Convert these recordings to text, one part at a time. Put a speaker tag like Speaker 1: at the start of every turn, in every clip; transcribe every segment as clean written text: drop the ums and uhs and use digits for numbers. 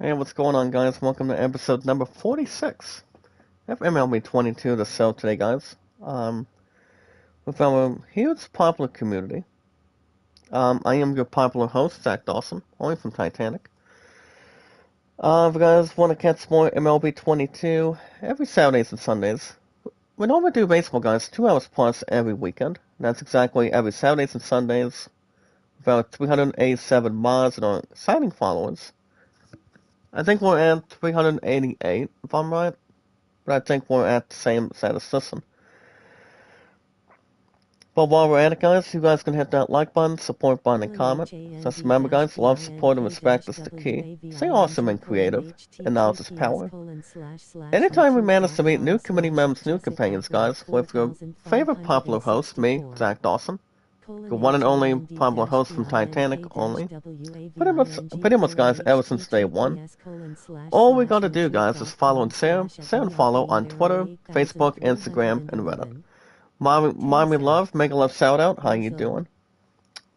Speaker 1: Hey, what's going on, guys? Welcome to episode number 46 of MLB 22 to sell today, guys. With our huge popular community, I am your popular host, Zach Dawson, only from Titanic. If you guys want to catch more MLB 22 every Saturdays and Sundays, we normally do baseball, guys, 2 hours plus every weekend. That's exactly every Saturdays and Sundays, with our 387 mods and our exciting followers. I think we're at 388, if I'm right. But I think we're at the same status system. But while we're at it, guys, you guys can hit that like button, support button, and comment. Just remember, guys, love, support, and respect is the key. Stay awesome and creative, and knowledge is power. Anytime we manage to meet new community members, new companions, guys, with your favorite popular host, me, Zach Dawson, the one and only popular host from Titanic only. Pretty much, guys, ever since day one. All we gotta do, guys, is follow and share and follow on Twitter, Facebook, Instagram, and Reddit. Mommy love, make a love shout out, how you doing?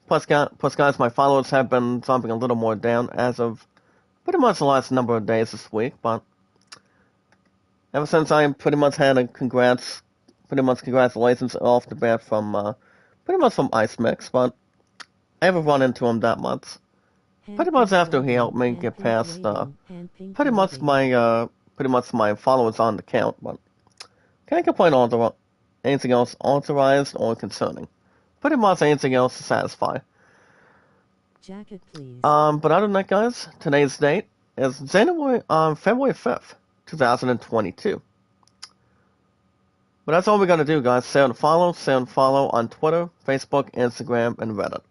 Speaker 1: Plus, guys, my followers have been jumping a little more down as of pretty much the last number of days this week, but ever since I pretty much had a congratulations off the bat from, pretty much from Ice Mix, but I haven't run into him that much. Pretty much after he helped me get past, pretty much my followers on the count, but can't complain on anything else authorized or concerning. Pretty much anything else to satisfy.
Speaker 2: Jacket, please.
Speaker 1: But other than that, guys, today's date is February 5th, 2022. But that's all we gotta do, guys. Say and follow on Twitter, Facebook, Instagram, and Reddit.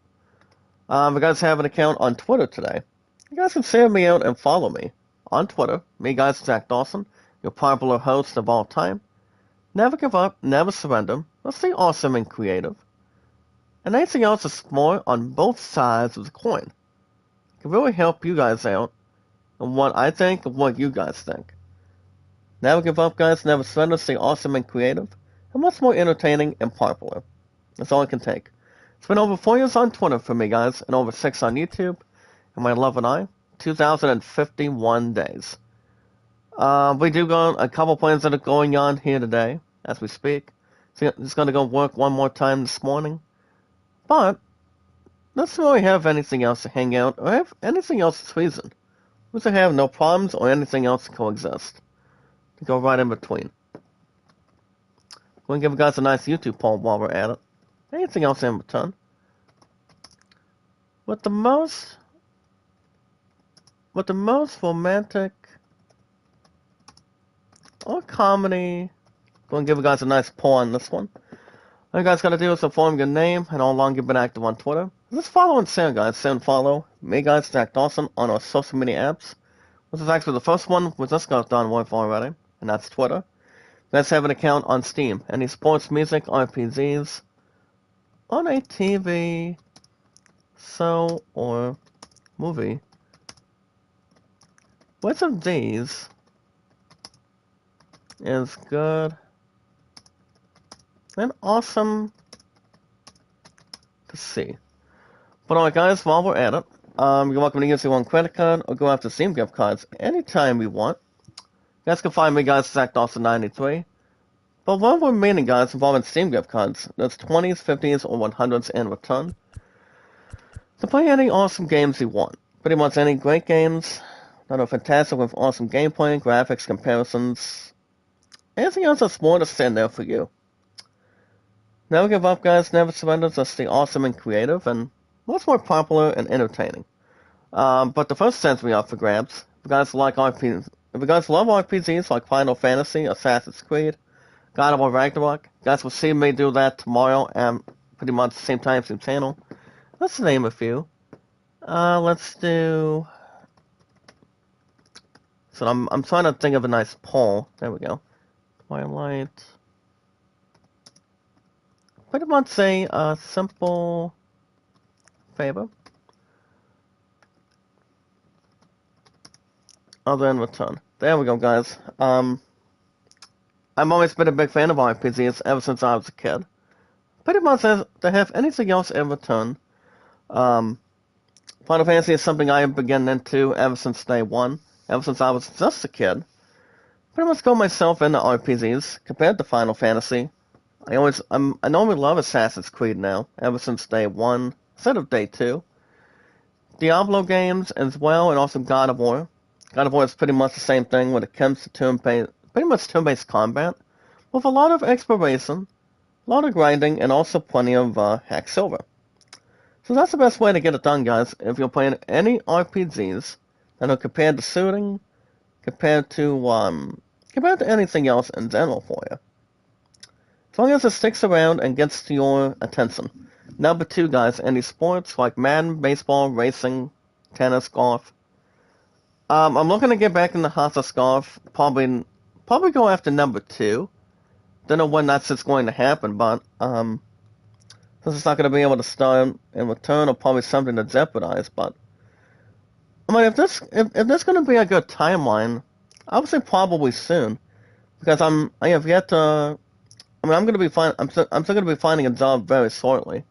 Speaker 1: If you guys have an account on Twitter today, you guys can share me out and follow me on Twitter. Me, guys, Zach Dawson, your popular host of all time. Never give up, never surrender. Let's stay awesome and creative. And anything else is more on both sides of the coin. It can really help you guys out and what I think and what you guys think. Never give up, guys. Never surrender. Stay awesome and creative. And what's more entertaining and popular. That's all it can take. It's been over 4 years on Twitter for me, guys, and over 6 on YouTube. And my love and I, 2,051 days. We do got a couple plans that are going on here today, as we speak. So just going to go work one more time this morning. But, let's not really have anything else to hang out or have anything else to reason. We should have no problems or anything else to coexist. To go right in between. We're going to give you guys a nice YouTube poll while we're at it. Anything else in return? With the most romantic or comedy, going to give you guys a nice poll on this one. All you guys got to do is inform your name and how long you've been active on Twitter. Just follow and share, guys. Share and follow me, guys, Zach Dawson, on our social media apps. This is actually the first one we just got done with already, and that's Twitter. Let's have an account on Steam. Any sports, music, RPGs, on a TV, show, or movie. Which of these is good and awesome to see? But alright, guys, while we're at it, you're welcome to use your own credit card or go after Steam gift cards anytime you want. You guys can find me, guys, Zach Dawson 93. But what we're meaning, guys, involving Steam gift cards, there's 20s, 50s, or 100s in return. To play any awesome games you want. Pretty much any great games that are fantastic with awesome gameplay, graphics, comparisons. Anything else that's more to stand there for you. Never give up, guys, never surrender, just stay awesome and creative, and much more popular and entertaining. But the first chance we have for grabs, if you guys love RPGs like Final Fantasy, Assassin's Creed, God of War Ragnarok, you guys will see me do that tomorrow and pretty much the same time, same channel. Let's name a few. Let's do. So I'm trying to think of a nice poll. There we go. Twilight. Pretty much say a simple favor. Other in return. There we go, guys. I've always been a big fan of RPGs ever since I was a kid. Pretty much to have anything else in return. Final Fantasy is something I have been getting into ever since day one. ever since I was just a kid. Pretty much got myself into RPGs compared to Final Fantasy. I normally love Assassin's Creed now, ever since day one, instead of day two. Diablo games as well, and also God of War. God of War is pretty much the same thing when it comes to pretty much turn-based combat, with a lot of exploration, a lot of grinding, and also plenty of hack silver. So that's the best way to get it done, guys, if you're playing any RPGs that are compared to shooting, compared to anything else in general for you. As long as it sticks around and gets to your attention. Number two, guys, any sports like Madden, baseball, racing, tennis, golf. I'm looking to get back in the House of Golf. Probably go after number two. Don't know when that's just going to happen, but since it's not going to be able to start in return, or probably something to jeopardize. But I mean, if there's going to be a good timeline, I would say probably soon, because I have yet to. I mean, I'm still going to be finding a job very shortly.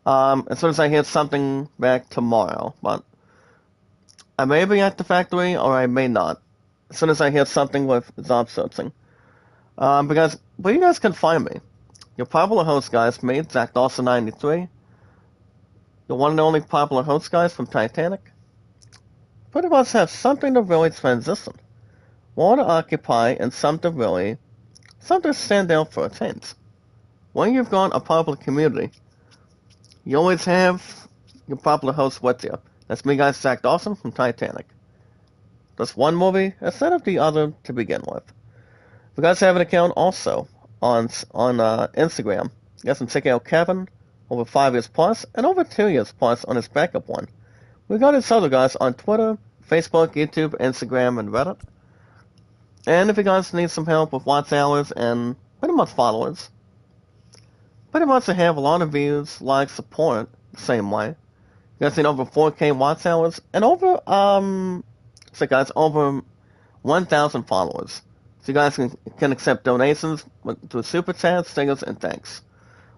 Speaker 1: As soon as I hear something back tomorrow, but I may be at the factory or I may not. As soon as I hear something with job searching, because where you guys can find me, your popular host guys, me, Zach Dawson 93, the one and only popular host guys from Titanic, pretty much have something to really transition, want to occupy, and something to stand out for a change. When you've got a popular community, you always have your popular host with you. That's me, guys, Zach Dawson from Titanic. Just one movie instead of the other to begin with. If you guys have an account also on Instagram, you guys can check out Kevin, over 5 years plus, and over 2 years plus on his backup one. We got his other guys on Twitter, Facebook, YouTube, Instagram, and Reddit. And if you guys need some help with watch hours and pretty much followers, pretty much to have a lot of views, likes, support, the same way. You guys need over 4K watch hours and over, over 1,000 followers. So you guys can accept donations through super chats, stickers, and thanks.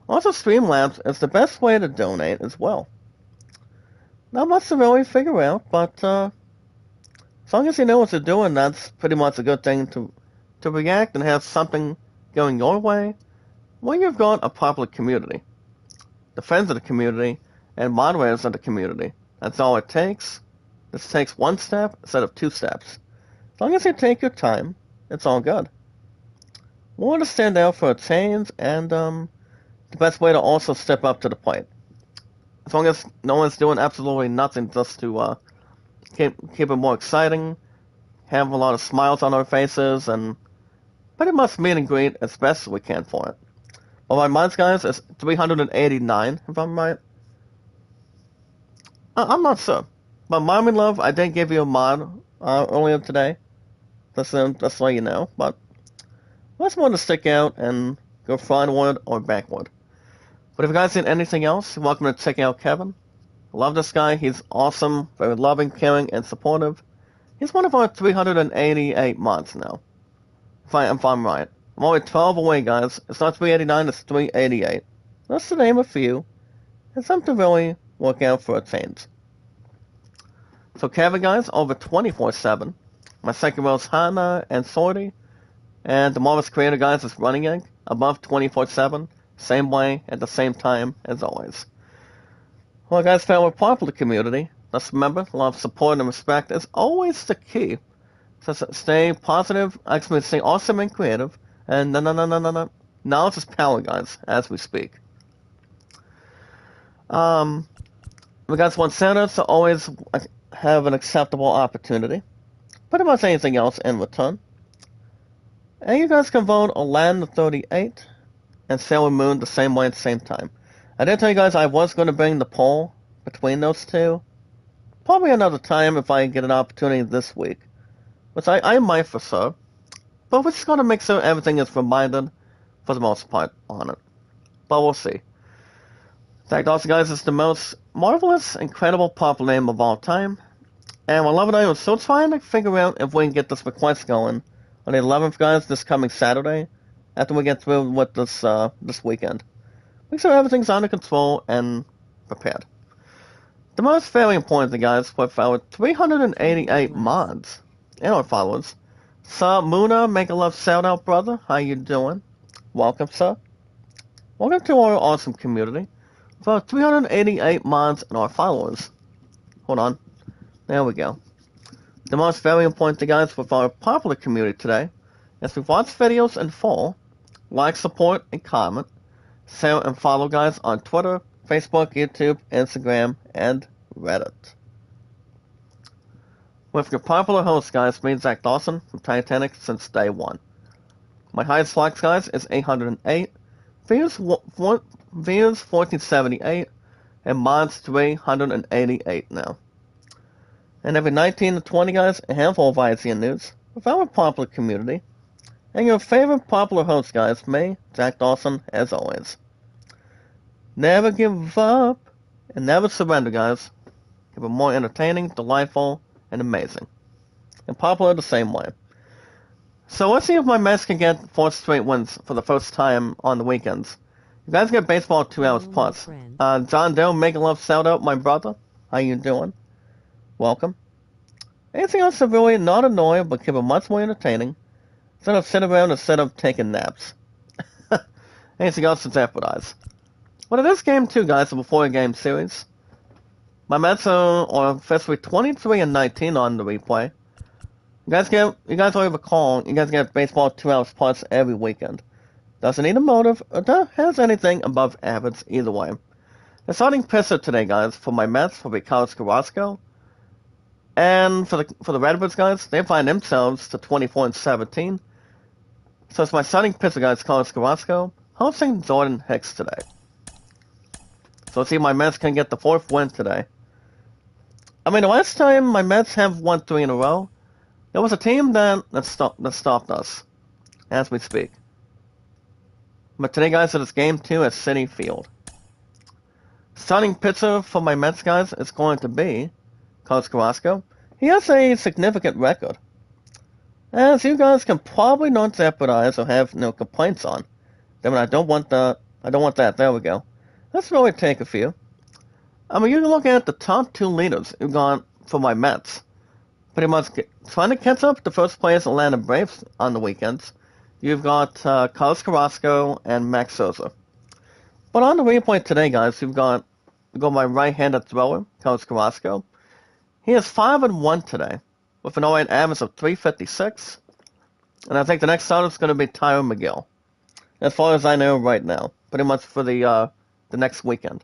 Speaker 1: Also, Streamlabs is the best way to donate as well. Not much to really figure out, but as long as you know what you're doing, that's pretty much a good thing to react and have something going your way. When you've got a popular community, the friends of the community, and moderators of the community, that's all it takes. This takes one step instead of two steps. As long as you take your time, it's all good. We want to stand out for a change, and the best way to also step up to the plate. As long as no one's doing absolutely nothing just to keep it more exciting, have a lot of smiles on our faces, and pretty much meet and greet as best as we can for it. Well, mine's, guys, is 389, if I'm right. I'm not sure. But Mommy Love, I did give you a mod earlier today. Just so you know. But let's want to stick out and go frontward or backward. But if you guys need anything else, you're welcome to check out Kevin. I love this guy. He's awesome, very loving, caring, and supportive. He's one of our 388 mods now. If I'm right. I'm only 12 away, guys. It's not 389, it's 388. That's to name a few. And something to really work out for a change. So Kevin, guys, over 24/7. My second row is Hana and Sorty. And the Marvelous Creator, guys, is Running Egg, above 24/7. Same way, at the same time, as always. Well, guys, found our popular community. Let's remember, love, support, and respect is always the key. So stay positive, stay awesome and creative. And no. Knowledge is power, guys, as we speak. We guys want senators to always have an acceptable opportunity. Pretty much anything else in return. And you guys can vote Aladdin 38 and Sailor Moon the same way at the same time. I did tell you guys I was going to bring the poll between those two. Probably another time if I get an opportunity this week. Which I might for sure. But we're just going to make sure everything is reminded for the most part on it. But we'll see. Zach Dawson, guys, is the most marvelous, incredible popular name of all time. And we're loving it. I'm still trying to figure out if we can get this request going on the 11th, guys, this coming Saturday, after we get through with this weekend. Make sure everything's under control and prepared. The most very important, guys, with our 388 mods and our followers. Sir Muna, make a love shout out, brother. How you doing? Welcome, sir. Welcome to our awesome community. With our 388 mods and our followers. Hold on. There we go. The most very important, guys, with our popular community today is we watch videos in full, like, support, and comment, share and follow, guys, on Twitter, Facebook, YouTube, Instagram, and Reddit. With your popular host, guys, me, Zach Dawson, from Titanic since day one. My highest likes, guys, is 808, views 1478, and mods 388 now. And every 19 to 20, guys, a handful of IGN news with our popular community. And your favorite popular host, guys, me, Zach Dawson, as always. Never give up and never surrender, guys. Keep it more entertaining, delightful, and amazing. And popular the same way. So let's see if my Mets can get 4 straight wins for the first time on the weekends. You guys get baseball 2 hours plus. John Doe, make a love shout out, my brother. How you doing? Welcome. Anything else to really not annoy but keep it much more entertaining instead of sitting around instead of taking naps. Anything else to jeopardize. But in this game too, guys, a before game series, my Mets are officially 23-19 on the replay. You guys will recall, you guys get baseball 2 hours plus every weekend. Doesn't need a motive, or has anything above average either way. The starting pitcher today, guys, for my Mets will be Carlos Carrasco. And for the Redbirds, guys, they find themselves to 24-17. So it's my starting pitcher, guys, Carlos Carrasco, hosting Jordan Hicks today. So let's see if my Mets can get the 4th win today. I mean, the last time my Mets have won 3 in a row, there was a team that stopped us, as we speak. But today, guys, it is game 2 at Citi Field. Starting pitcher for my Mets, guys, is going to be Carlos Carrasco. He has a significant record, as you guys can probably not jeopardize or have no complaints on. Then I don't want that. There we go. Let's really take a few. I mean, you can look at the top 2 leaders who've gone for my Mets. Pretty much trying to catch up to first place Atlanta Braves on the weekends. You've got Carlos Carrasco and Max Scherzer. But on the replay today, guys, you've got my right-handed thrower, Carlos Carrasco. He is 5-1 today, with an 0-8 average of 356. And I think the next starter is going to be Tyler McGill, as far as I know right now. Pretty much for the next weekend.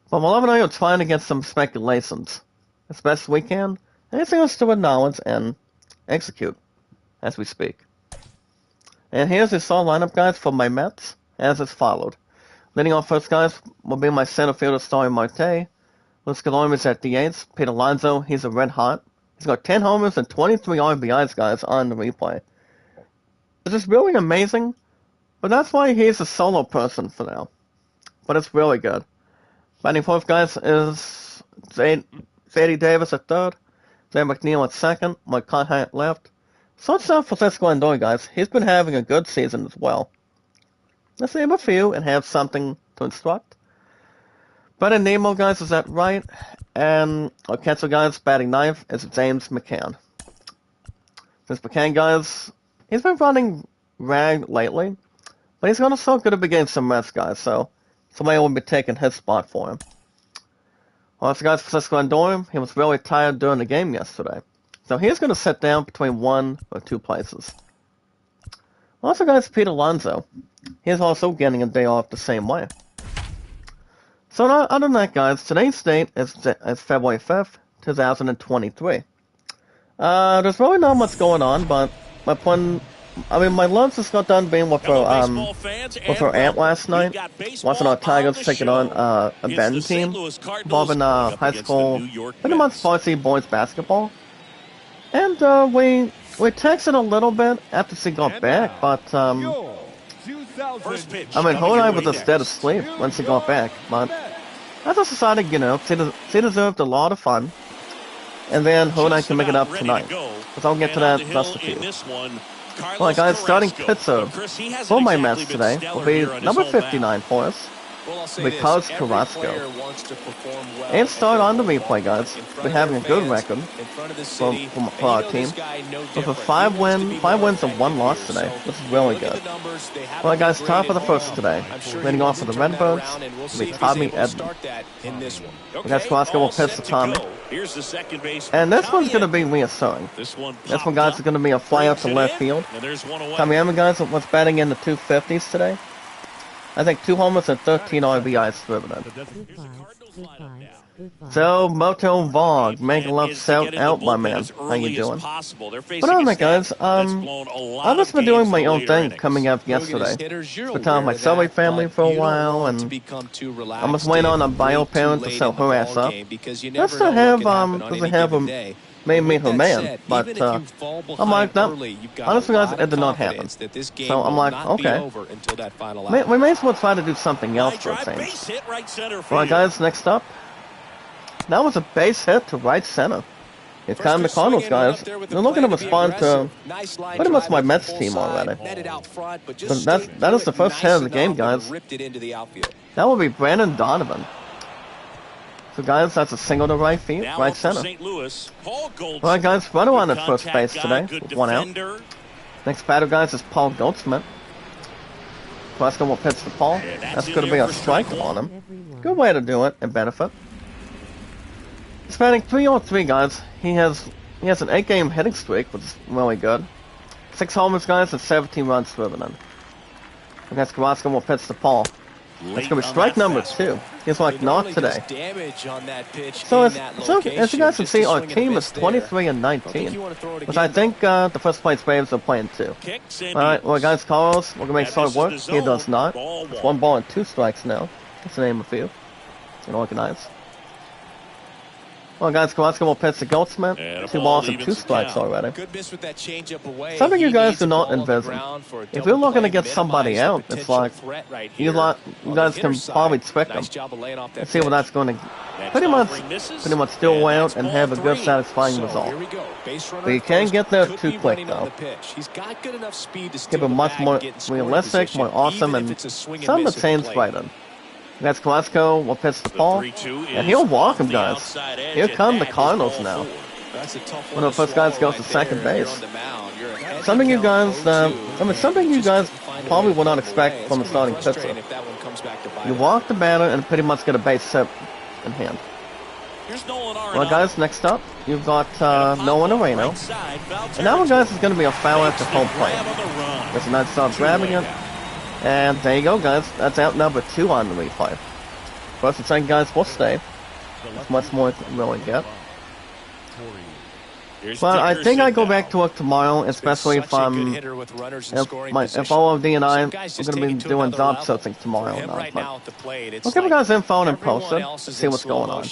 Speaker 1: But Malone and I are trying to get some speculations as best we can. Anything else to acknowledge and execute as we speak. And here's the star lineup, guys, for my Mets, as is followed. Leading off first, guys, will be my center fielder, Starry Marte. Luis Guillorme is at DH. Pete Alonso, he's a red hot. He's got 10 homers and 23 RBIs, guys, on the replay. It's just really amazing, but that's why he's a solo person for now. But it's really good. Batting fourth, guys, is Zadie Davis at third. Zay McNeil at second. Mike Conhey at left. Shortstop Francisco Lindor, guys. He's been having a good season as well. Let's name a few and have something to instruct. Brendan Nemo, guys, is at right. And our catcher, guys, batting ninth is James McCann. This McCann, guys, he's been running rag lately. But he's going to still good to be getting some rest, guys. So somebody will be taking his spot for him. Also, guys, Francisco Lindor, he was really tired during the game yesterday. So he's going to sit down between 1 or 2 places. Also, guys, Pete Alonso. He's also getting a day off the same way. So other than that, guys, today's date is February 5th, 2023. There's really not much going on, but my love just got done being with her aunt last night, watching our Tigers taking on a Bend team involving high school, pretty much varsity boys basketball. And we texted a little bit after she got back, but her and I were just dead asleep when she got back. But I just decided, she deserved a lot of fun. And then her and I can make it up tonight. Because I'll get to that just a few. Alright, guys, starting pitcher for my Mets today will be number 59 for us,
Speaker 3: Well, I'll say
Speaker 1: because
Speaker 3: this, every
Speaker 1: Carrasco.
Speaker 3: player wants to perform well
Speaker 1: And start
Speaker 3: at
Speaker 1: on the
Speaker 3: their
Speaker 1: replay,
Speaker 3: ballpark,
Speaker 1: guys.
Speaker 3: in front
Speaker 1: Been
Speaker 3: of their
Speaker 1: having a good
Speaker 3: fans,
Speaker 1: record
Speaker 3: in front of the
Speaker 1: for,
Speaker 3: city,
Speaker 1: for
Speaker 3: and
Speaker 1: our
Speaker 3: you know
Speaker 1: team.
Speaker 3: this guy no
Speaker 1: With a
Speaker 3: different. He wants to be
Speaker 1: five
Speaker 3: more
Speaker 1: wins and one
Speaker 3: effective
Speaker 1: loss
Speaker 3: here.
Speaker 1: today.
Speaker 3: So,
Speaker 1: This is
Speaker 3: you
Speaker 1: really
Speaker 3: look at
Speaker 1: good.
Speaker 3: the numbers, they haven't
Speaker 1: Well,
Speaker 3: been
Speaker 1: guys,
Speaker 3: great
Speaker 1: top
Speaker 3: at
Speaker 1: of the first
Speaker 3: home.
Speaker 1: today.
Speaker 3: I'm sure he
Speaker 1: Leading off
Speaker 3: wants
Speaker 1: with
Speaker 3: to
Speaker 1: the
Speaker 3: turn that
Speaker 1: Redbirds.
Speaker 3: around, and we'll
Speaker 1: It'll
Speaker 3: see
Speaker 1: be
Speaker 3: if he's
Speaker 1: Tommy
Speaker 3: able to
Speaker 1: Edman.
Speaker 3: start that in this one.
Speaker 1: We got Carrasco will pitch to Tommy.
Speaker 4: Here's the second base.
Speaker 1: And this one's going to be reassuring.
Speaker 4: This one
Speaker 1: This one, guys, is going to be a fly out to left field.
Speaker 4: And there's one away.
Speaker 1: Tommy Edman, guys, was batting in the 250s today. I think 2 homers and 13 RBIs driven in.
Speaker 2: Good vibes. Good vibes. Good vibes.
Speaker 1: So, Moto Vog, making love shout out, my man. How you doing? But on that, guys, I've just been doing my own thing coming up yesterday. Spent time with my Subway family for a while, and I'm just waiting on a bio parent to sell her ass up. Just to have, made me her man, but I'm like, no, honestly, guys, it did not happen. So I'm like, okay, we may as well try to do something else for a change. Alright, guys, next up, that was a base hit to right center. It's time the Cardinals, guys. They're looking to respond to pretty much my Mets team already. But that is the first hit of the game, guys. That will be Brandon Donovan. So, guys, that's a single to right field, right center. Alright, guys, runner on at first base today, with 1 out. Next batter, guys, is Paul Goldschmidt. Carrasco will pitch to Paul. That's going to be a strike on him. Good way to do it and benefit. He's batting 303, guys. He has an 8-game hitting streak, which is really good. 6 homers, guys, and 17 runs driven in. Against Carrasco will pitch to Paul. That's going to be strike number 2. He's like, not today. So as you guys can see, our team is 23 and 19, which I think the first place Braves are playing too. Alright, well, guys, Carlos, we're going to make solid work. He does not. It's 1 ball and 2 strikes now. That's the name of a few. And organize. Well, guys, Carrasco will pitch to Goldschmidt. 2 balls and 2 strikes already. Something you guys do not envision. If you're looking to get somebody out, it's like you guys can probably trick them. Let's see what that's going to pretty much do out and have a good, satisfying result. But you can't get there too quick, though. Keep it much more realistic, more awesome, and some of the change right in. That's Carrasco will pitch to Paul, and he'll walk him, guys. Here come the Cardinals now. One of the first guys goes to second base. Something you guys probably would not expect from a starting pitcher. You walk the batter and pretty much get a base hit in hand. Well, guys, next up, you've got Nolan Areno. And that one, guys, is going to be a foul after home plate. There's a nice start grabbing it. And there you go, guys. That's out number 2 on the replay. First and second, guys, will stay. That's much more than really get. But I think I go back to work tomorrow, especially if all of D and I are going to be doing job searching tomorrow. I'll give you guys info and post it to see what's going on.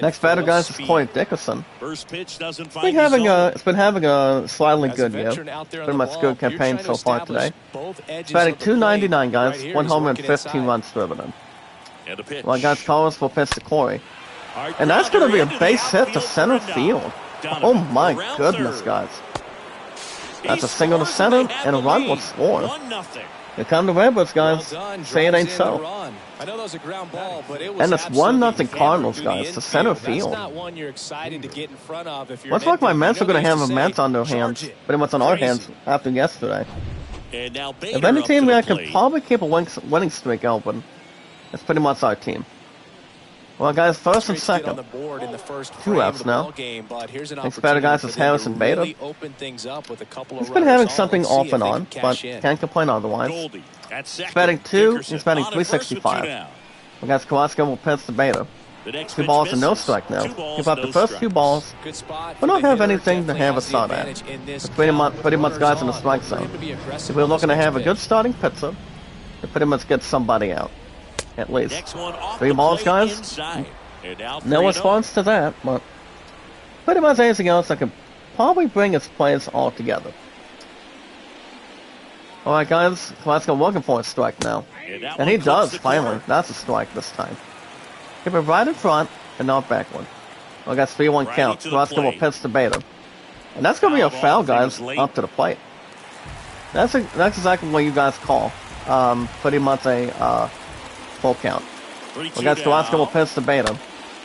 Speaker 1: Next batter, guys, is Corey Dickerson. It's been having a slightly good year. Pretty much good campaign so far today. It's batting .299, guys. 1 homer and 15 runs driven in. Well, guys, Carlos will pitch to Corey. And that's going to be a base hit to center field. Oh my goodness, guys. That's a single to center, and a run will score. Here come the Redbirds, guys. Say it ain't so. And it's 1-0 Cardinals, guys, to center field. Looks like my Mets are going to have a Mets on their hands, pretty much on our hands after yesterday. If any team that can probably keep a winning streak open, it's pretty much our team. Well, guys, first and second. 2 outs now. Next batter, guys, is Harrison Bader. He's been having something off and on, but can't complain otherwise. He's batting 2, he's batting .365. Well, guys, Carrasco will pitch to Bader. 2 balls and no strike now. Give up the first 2 balls, but don't have anything to have a start at. It's pretty much guys in the strike zone. If we're looking to have a good starting pitcher, we pretty much get somebody out. At least 3 balls, guys. No response to that, but pretty much anything else that could probably bring its players all together. Alright, guys, Carrasco looking for a strike now. And he does, finally. That's a strike this time. Keep it right in front and not backward. Well, that's 3-1 count. Carrasco will pitch to Bader. And that's going to be a foul, guys, up to the plate. That's exactly what you guys call pretty much a Full count.
Speaker 4: 3-2
Speaker 1: We got Skowatska will
Speaker 4: down.
Speaker 1: pitch to Beta.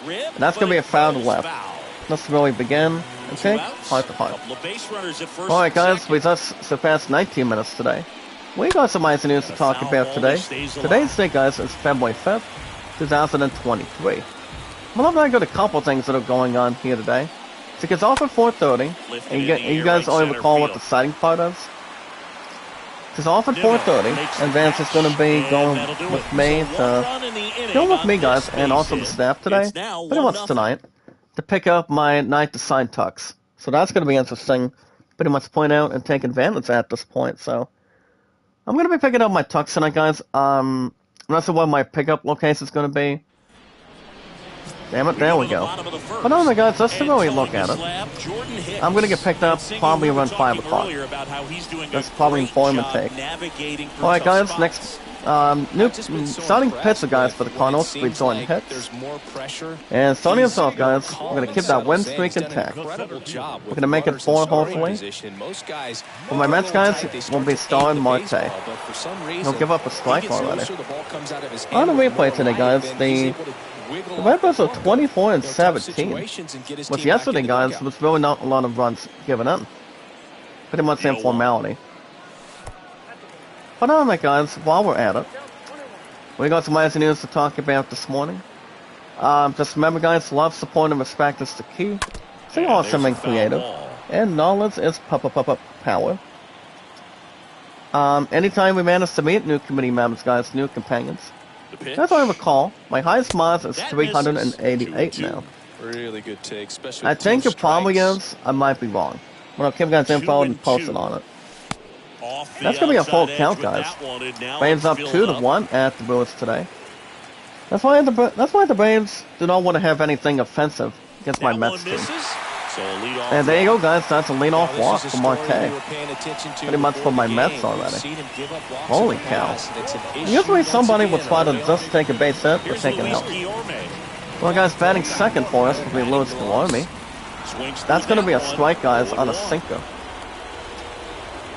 Speaker 4: Rip,
Speaker 1: And that's going to be a
Speaker 4: but it
Speaker 1: foul to
Speaker 4: goes
Speaker 1: left.
Speaker 4: foul.
Speaker 1: Let's really begin. Okay,
Speaker 4: Two outs.
Speaker 1: heart to heart.
Speaker 4: Couple of base runners at first
Speaker 1: Alright
Speaker 4: and
Speaker 1: guys,
Speaker 4: second.
Speaker 1: we just surpassed 19 minutes today. We got some nice news to
Speaker 4: And a
Speaker 1: talk
Speaker 4: foul
Speaker 1: about
Speaker 4: ball
Speaker 1: today.
Speaker 4: that stays alive.
Speaker 1: Today's date, guys, is February 5th, 2023. Well, I'm not got a couple things that are going on here today. So it's off at 4:30,
Speaker 4: Lifted
Speaker 1: and
Speaker 4: in the
Speaker 1: you
Speaker 4: air,
Speaker 1: guys
Speaker 4: right
Speaker 1: only
Speaker 4: center
Speaker 1: recall what
Speaker 4: field.
Speaker 1: the exciting part is? It's off at
Speaker 4: Nimmo
Speaker 1: 4:30,
Speaker 4: makes
Speaker 1: and
Speaker 4: the
Speaker 1: Vance is
Speaker 4: catch,
Speaker 1: going to be
Speaker 4: and
Speaker 1: going
Speaker 4: that'll do
Speaker 1: with
Speaker 4: it.
Speaker 1: me
Speaker 4: So one
Speaker 1: to
Speaker 4: run in the inning
Speaker 1: go with
Speaker 4: on
Speaker 1: me,
Speaker 4: this
Speaker 1: guys, and
Speaker 4: base
Speaker 1: also the
Speaker 4: hit.
Speaker 1: staff today,
Speaker 4: It's now
Speaker 1: pretty much
Speaker 4: 1-0.
Speaker 1: tonight, to pick up my night to sign tux. So that's going to be interesting, pretty much point out and take advantage at this point. So I'm going to be picking up my tux tonight, guys. I'm not sure what my pickup location is going to be. Damn it, there we go. But oh my God, let's take a look at it. I'm going to get picked up probably around 5 o'clock. That's probably informant take. Alright guys, next new starting pitcher, guys, for the Cardinals will be Jordan Hicks. And starting us off, guys, we're going to keep that win streak intact. We're going to make it 4, hopefully. For my Mets, guys, we'll be starting Marte. He'll give up a strike already. On the replay today, guys, the Red Bulls are 24 and 17. Which yesterday, guys, was really not a lot of runs given in. Pretty much the formality. But alright guys, while we're at it, we got some nice news to talk about this morning. Just remember guys, love, support, and respect is the key. Stay awesome and creative. And knowledge is power. Anytime we manage to meet new committee members, guys, new companions. As I recall, my highest miles is 388 now.
Speaker 3: Really good take.
Speaker 1: I think it probably is. I might be wrong. But I'll keep guys info and post it on it. That's going to be a full count, guys. Braves up 2-1 at the Brewers today. That's why the Braves do not want to have anything offensive against my Mets team. And there you go, guys. That's a leadoff walk for Marte. Pretty much for my Mets already. Holy cow. Usually somebody would try to just take a base hit or take an out. Well, guys, batting second for us will be Louis Guillorme. That's going to be a strike, guys, on a sinker.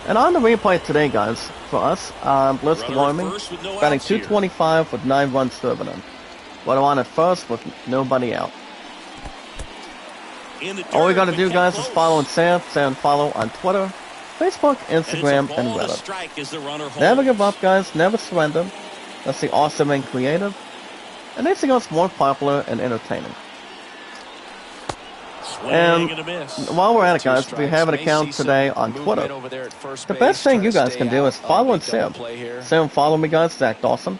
Speaker 1: And on the replay today, guys, for us, Louis Guillorme batting 225 with 9 runs driven in. We're on at first with nobody out. All we gotta do, guys, is follow and Sam follow on Twitter, Facebook, Instagram, and Reddit. Never give up, guys. Never surrender. Let's see awesome and creative. And anything else more popular and entertaining. And while we're at it, guys, we have an account today on Twitter. The best thing you guys can do is follow and Sam. Sam, follow me, guys. Zach Dawson.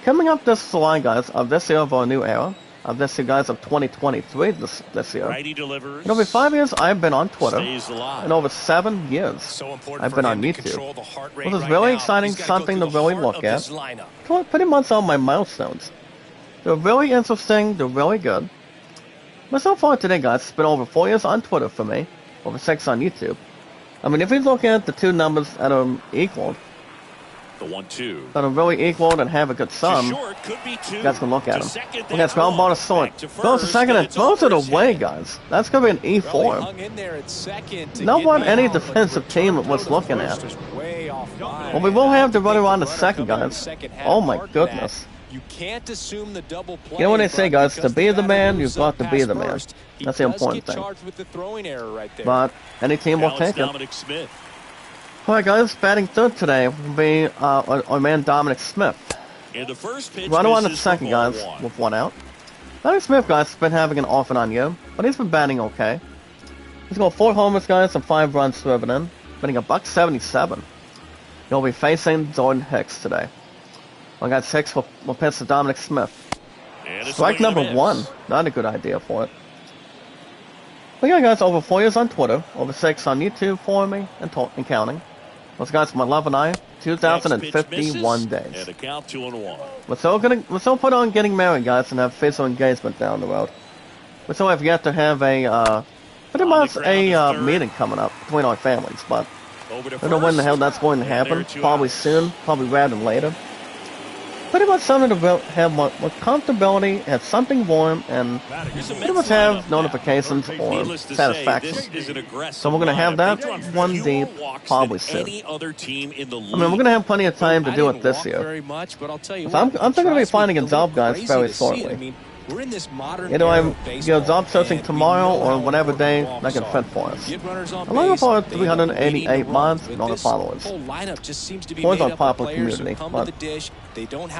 Speaker 1: Coming up this July, guys, of this year of our new era. Of this year, guys, of 2023 this year. In over 5 years, I've been on Twitter. In over 7 years, I've been on YouTube. Which is really exciting, something to really look at. Pretty much all my milestones. They're really interesting, they're really good. But so far today, guys, it's been over 4 years on Twitter for me. Over 6 on YouTube. I mean, if we look at the two numbers that are equal, that are really equal and have a good sum, you guys can look at them. We got ground ball to short. Goes to second and throws it away, guys. That's going to be an E for him. Not one any defensive team was looking at. Well, we will have the runner on the second, guys. Oh my goodness.
Speaker 3: You can't assume the double play.
Speaker 1: You know what they say, guys? To be the man, you've got to be the man. That's the important thing. But any team will take it. Alright guys, batting third today will be our man Dominic Smith. Runner on the second, guys, with 1 out. Dominic Smith, guys, has been having an off and on year, but he's been batting okay. He's got 4 homers, guys, and 5 runs driven in, batting a $177. He'll be facing Jordan Hicks today. Well, guys, Hicks will pitch to Dominic Smith. Strike number 1. Not a good idea for it. But yeah, guys, over 4 years on Twitter, over 6 on YouTube for me, and counting. Those guys, my love and I, 2,051 days. We're still put on getting married, guys, and have physical engagement down the road. We still have yet to have a, pretty much a meeting coming up between our families, but I don't know when the hell that's going to happen. Probably soon, probably rather than later. pretty much something to have more comfortability, have something warm, and pretty much have notifications or satisfaction. So we're gonna have that one deep probably soon. I mean, we're gonna have plenty of time to do it this year. So I'm thinking of finding a job, guys, very shortly.
Speaker 3: We're in this modern
Speaker 1: You know, I'm job searching tomorrow or whatever day that can fit for us. I'm looking for 388 mods and all the followers. Boys are popular community, but other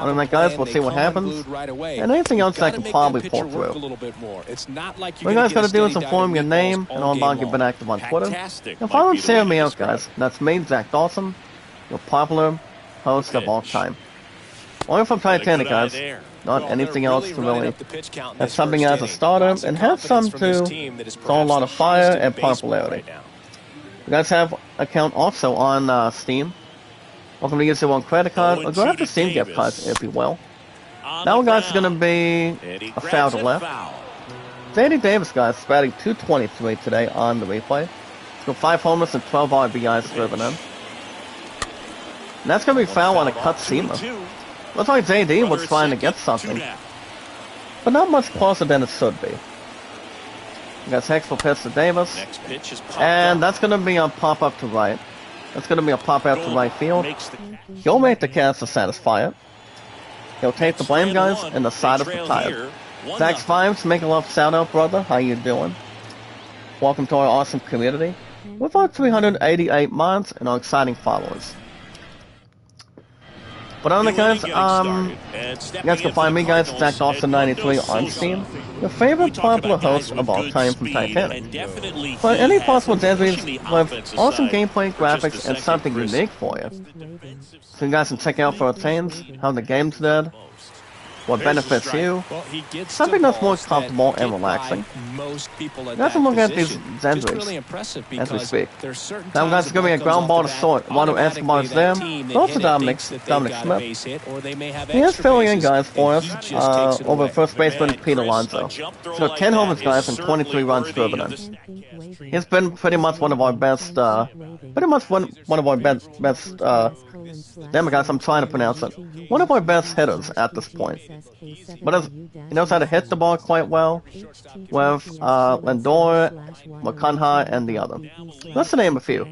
Speaker 1: than that, guys, we'll see what happens. And anything else I can probably pull through. What you guys gotta do is inform your name and how long you've been active on Twitter. And follow and share me out, guys. That's me, Zach Dawson, your popular host of all time. Only from Titanic, guys. Not anything else to really have something as a starter and have some to throw a lot of fire and popularity. You guys have an account also on Steam. Welcome to use your own credit card or go after Steam gift cards if you will. Now guys is gonna be a foul to left. Danny Davis, guys, batting 223 today on the replay. He's got 5 homers and 12 RBIs driven in. And that's gonna be foul on a cut seamer. Looks like JD was trying to get something, but not much closer than it should be. We got Hex for pitch to Davis, and that's going to be a pop-up to right. That's going to be a pop-out to right field. He'll make the catch to satisfy it. He'll take the blame, guys, and the side is retired. Zach's Fives, make a love shout-out, brother. How you doing? Welcome to our awesome community. With our 388 mods and our exciting followers. But on the guys, you guys can find me, guys, Zach Dawson 93 on Steam, your favorite popular host of all time from Titanic. For any possible entries with awesome gameplay, graphics, and something unique for you. So you guys can check out for things, how the game's did, what benefits you, something that's more comfortable and relaxing. You guys can look at these entries as we speak. Now guys, it's going to be a ground ball to short. One of Escobar is there. Also Dominic Smith. He is filling in, guys, for us over first baseman Pete Alonso. He's got 10 homers, guys, and 23 runs driven in. He's been pretty much one of our best, damn it, guys, I'm trying to pronounce it. One of our best hitters at this point. But he knows how to hit the ball quite well with Lindor, McConaughey, and the other. Let's name a few.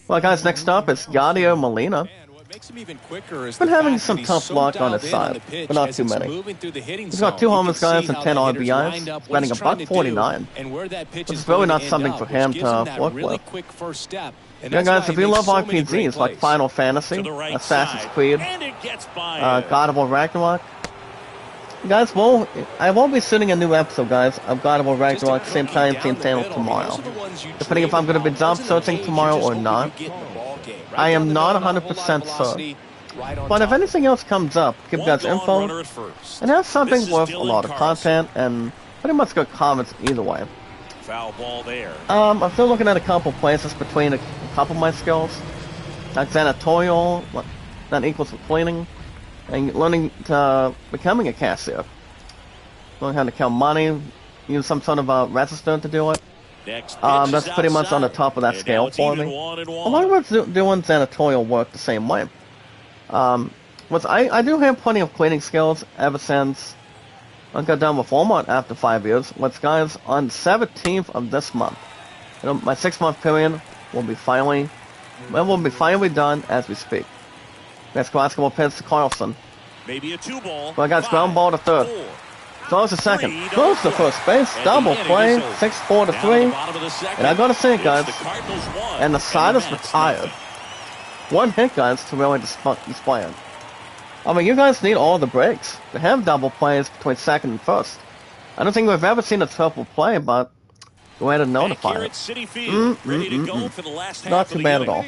Speaker 1: Well, guys, next up is Yadier Molina. He's been having some tough luck on his side, but not too many. He's got 2 homers, guys, and 10 RBIs, batting $149. Which is really not something for him to work with. Yeah, guys, if you love RPGs like Final Fantasy, Assassin's Creed, God of War Ragnarok, guys, well, I won't be shooting a new episode, guys, of God of War Ragnarok, same time, same channel tomorrow. Depending if I'm going to be job searching tomorrow or not, I am not 100% sure. But if anything else comes up, give you guys info, and have something worth a lot of content, and pretty much good comments either way.
Speaker 4: Foul ball there.
Speaker 1: I'm still looking at a couple places between a couple of my skills. Like janitorial, that equals for cleaning, and learning to becoming a cashier. Learning how to count money, use some sort of a register to do it. That's pretty much on the top of that scale for me. A lot of us doing janitorial work the same way. I do have plenty of cleaning skills ever since I got done with Walmart after 5 years. Which, guys, on 17th of this month, my 6-month period will be finally done as we speak. Next basketball pitch to Carlson.
Speaker 4: Maybe a 2-ball.
Speaker 1: Well, I got ground ball to third. Throws to second. Throws to first base. Double play. 6-4 to 3. And I gotta say it, guys. And the side is retired. One hit, guys, to really display it. I mean, you guys need all the breaks to have double plays between second and first. I don't think we've ever seen a triple play, but go ahead and notify it. Not too bad at all.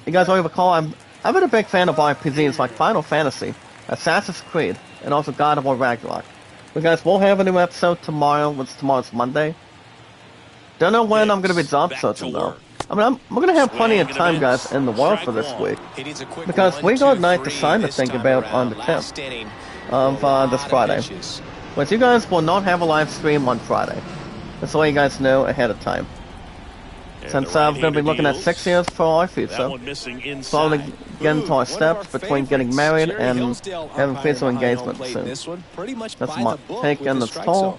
Speaker 1: You guys don't recall, I've been a big fan of RPGs like Final Fantasy, Assassin's Creed, and also God of War Ragnarok. You guys will have a new episode tomorrow, which tomorrow's Monday. Don't know when I'm going to be job searching though. I mean, we're going to have plenty of time, guys, in the world for this week. Because we got Night to Sign to think about on the 10th of this Friday. But you guys will not have a live stream on Friday. That's all you guys know ahead of time. Since we're going to be looking at 6 years for our
Speaker 4: That
Speaker 1: future,
Speaker 4: one missing
Speaker 1: slowly
Speaker 4: inside.
Speaker 1: getting to our steps between getting married
Speaker 3: Jerry
Speaker 1: and
Speaker 3: Hillsdale
Speaker 1: having
Speaker 3: umpiring
Speaker 1: physical
Speaker 3: behind home
Speaker 1: engagement
Speaker 3: plate in
Speaker 1: soon.
Speaker 3: this one, pretty much
Speaker 1: That's
Speaker 3: by the book
Speaker 1: taking
Speaker 3: with the
Speaker 1: its
Speaker 3: strike
Speaker 1: toll.
Speaker 3: zone.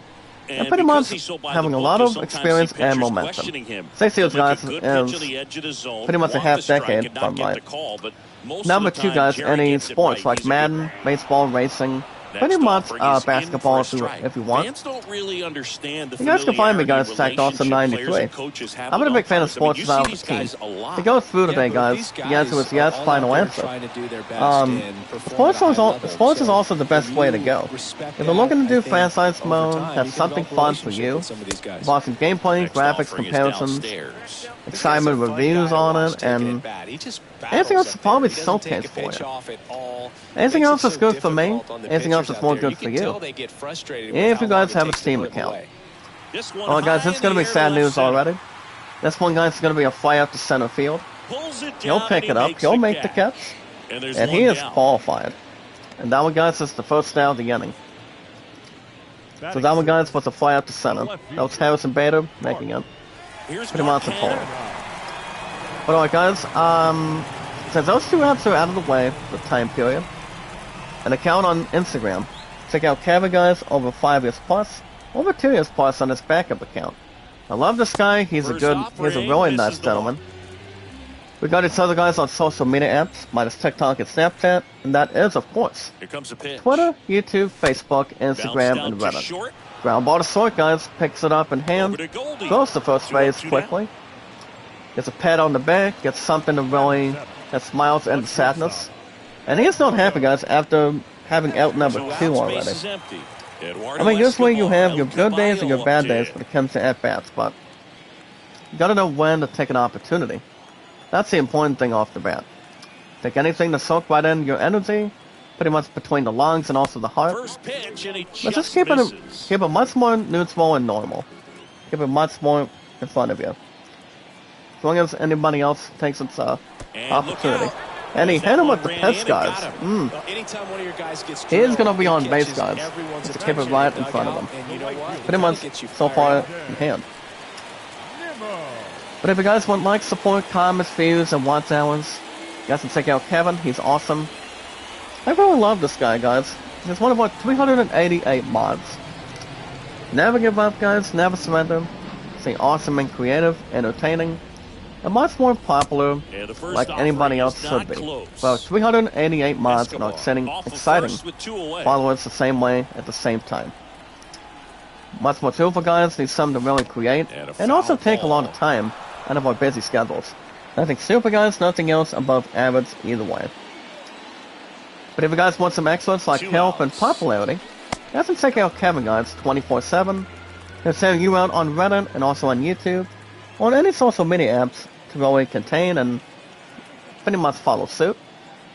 Speaker 1: And pretty
Speaker 4: because
Speaker 1: much
Speaker 4: he's so by
Speaker 1: having
Speaker 4: the
Speaker 1: a
Speaker 4: book,
Speaker 1: lot of
Speaker 4: sometimes
Speaker 1: experience
Speaker 4: see
Speaker 1: and
Speaker 4: pitchers
Speaker 1: momentum.
Speaker 4: questioning him.
Speaker 1: 6 years,
Speaker 4: He'll make
Speaker 1: guys,
Speaker 4: a good pitch on
Speaker 1: is
Speaker 4: the edge of the zone,
Speaker 1: pretty much a
Speaker 4: want
Speaker 1: half
Speaker 4: the strike
Speaker 1: decade
Speaker 4: and not
Speaker 1: from
Speaker 4: get
Speaker 1: life.
Speaker 4: the call, but most
Speaker 1: Number
Speaker 4: of the
Speaker 1: 2,
Speaker 4: time,
Speaker 1: guys,
Speaker 4: Jerry
Speaker 1: any
Speaker 4: gets it
Speaker 1: sports
Speaker 4: right.
Speaker 1: like
Speaker 4: He's a good
Speaker 1: Madden,
Speaker 4: runner.
Speaker 1: baseball, racing, pretty
Speaker 4: Next
Speaker 1: much
Speaker 4: offering is in
Speaker 1: basketball
Speaker 4: for a strike.
Speaker 1: if you want.
Speaker 4: Fans don't really understand the
Speaker 1: You guys can find me,
Speaker 4: familiarity
Speaker 1: guys, Zach Dawson
Speaker 4: relationship players
Speaker 1: 93.
Speaker 4: and coaches have
Speaker 1: I'm
Speaker 4: with
Speaker 1: a big fan of
Speaker 4: umpires. I mean,
Speaker 1: sports
Speaker 4: you
Speaker 1: without
Speaker 4: see
Speaker 1: the
Speaker 4: these
Speaker 1: team.
Speaker 4: guys a lot.
Speaker 1: To go through today,
Speaker 5: but
Speaker 1: guys,
Speaker 5: these
Speaker 1: the answer was yes,
Speaker 5: are all
Speaker 1: final
Speaker 5: out there
Speaker 1: answer.
Speaker 5: trying to do their best and perform
Speaker 1: Sports,
Speaker 5: at a high level.
Speaker 1: sports is
Speaker 5: So
Speaker 1: also the best
Speaker 5: when
Speaker 1: way to
Speaker 5: you
Speaker 1: go.
Speaker 5: respect
Speaker 1: If you're
Speaker 5: that,
Speaker 1: looking to do
Speaker 5: I think
Speaker 1: fan science
Speaker 5: over
Speaker 1: mode,
Speaker 5: time,
Speaker 1: have
Speaker 5: you can
Speaker 1: something
Speaker 5: develop a
Speaker 1: fun for
Speaker 5: relationship
Speaker 1: you,
Speaker 5: with some of these guys.
Speaker 1: watching gameplay,
Speaker 4: Next
Speaker 1: graphics
Speaker 4: offering is
Speaker 1: comparisons,
Speaker 4: downstairs.
Speaker 1: excitement
Speaker 5: This guy's a fun
Speaker 1: reviews
Speaker 5: guy to
Speaker 1: on
Speaker 5: watch
Speaker 1: it,
Speaker 5: taking
Speaker 1: and
Speaker 5: at bat. He just
Speaker 1: anything else
Speaker 5: battles
Speaker 1: is
Speaker 5: up
Speaker 1: probably
Speaker 5: there. He doesn't take
Speaker 1: showcase
Speaker 5: a
Speaker 1: for
Speaker 5: pitch
Speaker 1: you.
Speaker 5: off at all.
Speaker 1: Anything
Speaker 5: Makes
Speaker 1: else
Speaker 5: it
Speaker 1: is
Speaker 5: so
Speaker 1: good for me,
Speaker 5: difficult on the
Speaker 1: anything else
Speaker 5: pitchers
Speaker 1: is
Speaker 5: out
Speaker 1: more
Speaker 5: there.
Speaker 1: good for
Speaker 5: can tell
Speaker 1: you.
Speaker 5: they get frustrated with
Speaker 1: If
Speaker 5: how
Speaker 1: you guys
Speaker 5: long
Speaker 1: have
Speaker 5: it
Speaker 1: a
Speaker 5: takes to
Speaker 1: Steam
Speaker 5: put 'em
Speaker 1: account.
Speaker 5: away.
Speaker 4: This one
Speaker 1: Well, guys,
Speaker 4: high
Speaker 1: it's
Speaker 4: in
Speaker 1: going to
Speaker 4: the
Speaker 1: be
Speaker 4: air
Speaker 1: sad
Speaker 4: left
Speaker 1: news
Speaker 4: center.
Speaker 1: already. This one, guys, is going to be a fly out to center field.
Speaker 4: Pulls it
Speaker 1: He'll
Speaker 4: down
Speaker 1: pick
Speaker 4: and
Speaker 1: it
Speaker 4: he
Speaker 1: up,
Speaker 4: makes
Speaker 1: he'll make the catch,
Speaker 4: And there's
Speaker 1: and
Speaker 4: one
Speaker 1: he is
Speaker 4: down.
Speaker 1: qualified. And that one, guys, is the first down of the inning. So that one, guys, was a fly out to center. That was Harrison Bader making it.
Speaker 4: Here's
Speaker 1: Pretty much a
Speaker 4: Montana.
Speaker 1: total. But alright, guys, since those 2 apps are out of the way, the time period, an account on Instagram. Check out Kevin, guys, over 5 years plus, over 2 years plus on his backup account. I love this guy. He's a really nice gentleman. We got each other, guys, on social media apps, minus TikTok and Snapchat, and that is, of course,
Speaker 4: Here comes the pitch.
Speaker 1: Twitter, YouTube, Facebook,
Speaker 4: Bounce
Speaker 1: Instagram,
Speaker 4: down
Speaker 1: and
Speaker 4: to
Speaker 1: Reddit.
Speaker 4: short.
Speaker 1: Ground ball to short, guys, picks it up in hand,
Speaker 4: Over to Goldie.
Speaker 1: goes to first
Speaker 4: 2 up,
Speaker 1: base
Speaker 4: 2
Speaker 1: quickly, gets a pat on the back, gets something to really that smiles into sadness. And he's not happy, guys, after having out number 2 already. I mean, usually you have your good days and your bad days when it comes to at-bats, but you gotta know when to take an opportunity. That's the important thing off the bat. Take anything to soak right in your energy, pretty much between the lungs and also the heart.
Speaker 4: First pitch, and he
Speaker 1: But just keep it much more neutral and normal. Keep it much more in front of you. As long as anybody else takes its opportunity. And he hit him with the pitch, guys.
Speaker 5: Anytime one of your guys gets
Speaker 1: He is going to be
Speaker 5: drilled,
Speaker 1: on
Speaker 5: he
Speaker 1: base,
Speaker 5: catches
Speaker 1: guys.
Speaker 5: everyone's
Speaker 1: To keep it
Speaker 5: attention
Speaker 1: right
Speaker 5: in
Speaker 1: in front of
Speaker 5: dugout,
Speaker 1: him.
Speaker 5: and you know what?
Speaker 1: Pretty
Speaker 5: It
Speaker 1: much
Speaker 5: gets you
Speaker 1: so
Speaker 5: fired
Speaker 1: far
Speaker 5: up.
Speaker 1: in hand. But if you guys want like, support, comments, views, and watch hours, you guys can check out Kevin. He's awesome. I really love this guy, guys. He's one of our 388 mods. Never give up, guys. Never surrender. Stay awesome and creative, entertaining, and much more popular,
Speaker 4: And the first
Speaker 1: like anybody
Speaker 4: offering
Speaker 1: else
Speaker 4: is
Speaker 1: should
Speaker 4: not
Speaker 1: be.
Speaker 4: close.
Speaker 1: About 388 mods and
Speaker 4: Escobar
Speaker 1: are exciting,
Speaker 4: off of
Speaker 1: exciting
Speaker 4: first with 2 away.
Speaker 1: followers the same way at the same time. Much more too for guys need something to really create,
Speaker 4: And a
Speaker 1: and also
Speaker 4: foul
Speaker 1: take a lot
Speaker 4: ball.
Speaker 1: of time out of our busy schedules. Nothing super, guys, nothing else above average either way. But if you guys want some excellence like
Speaker 4: 2
Speaker 1: help and
Speaker 4: outs.
Speaker 1: popularity, you guys can check out Kevin, guys, 24/7. He'll send you out on Reddit and also on YouTube, on any social media apps to really contain and pretty much follow suit.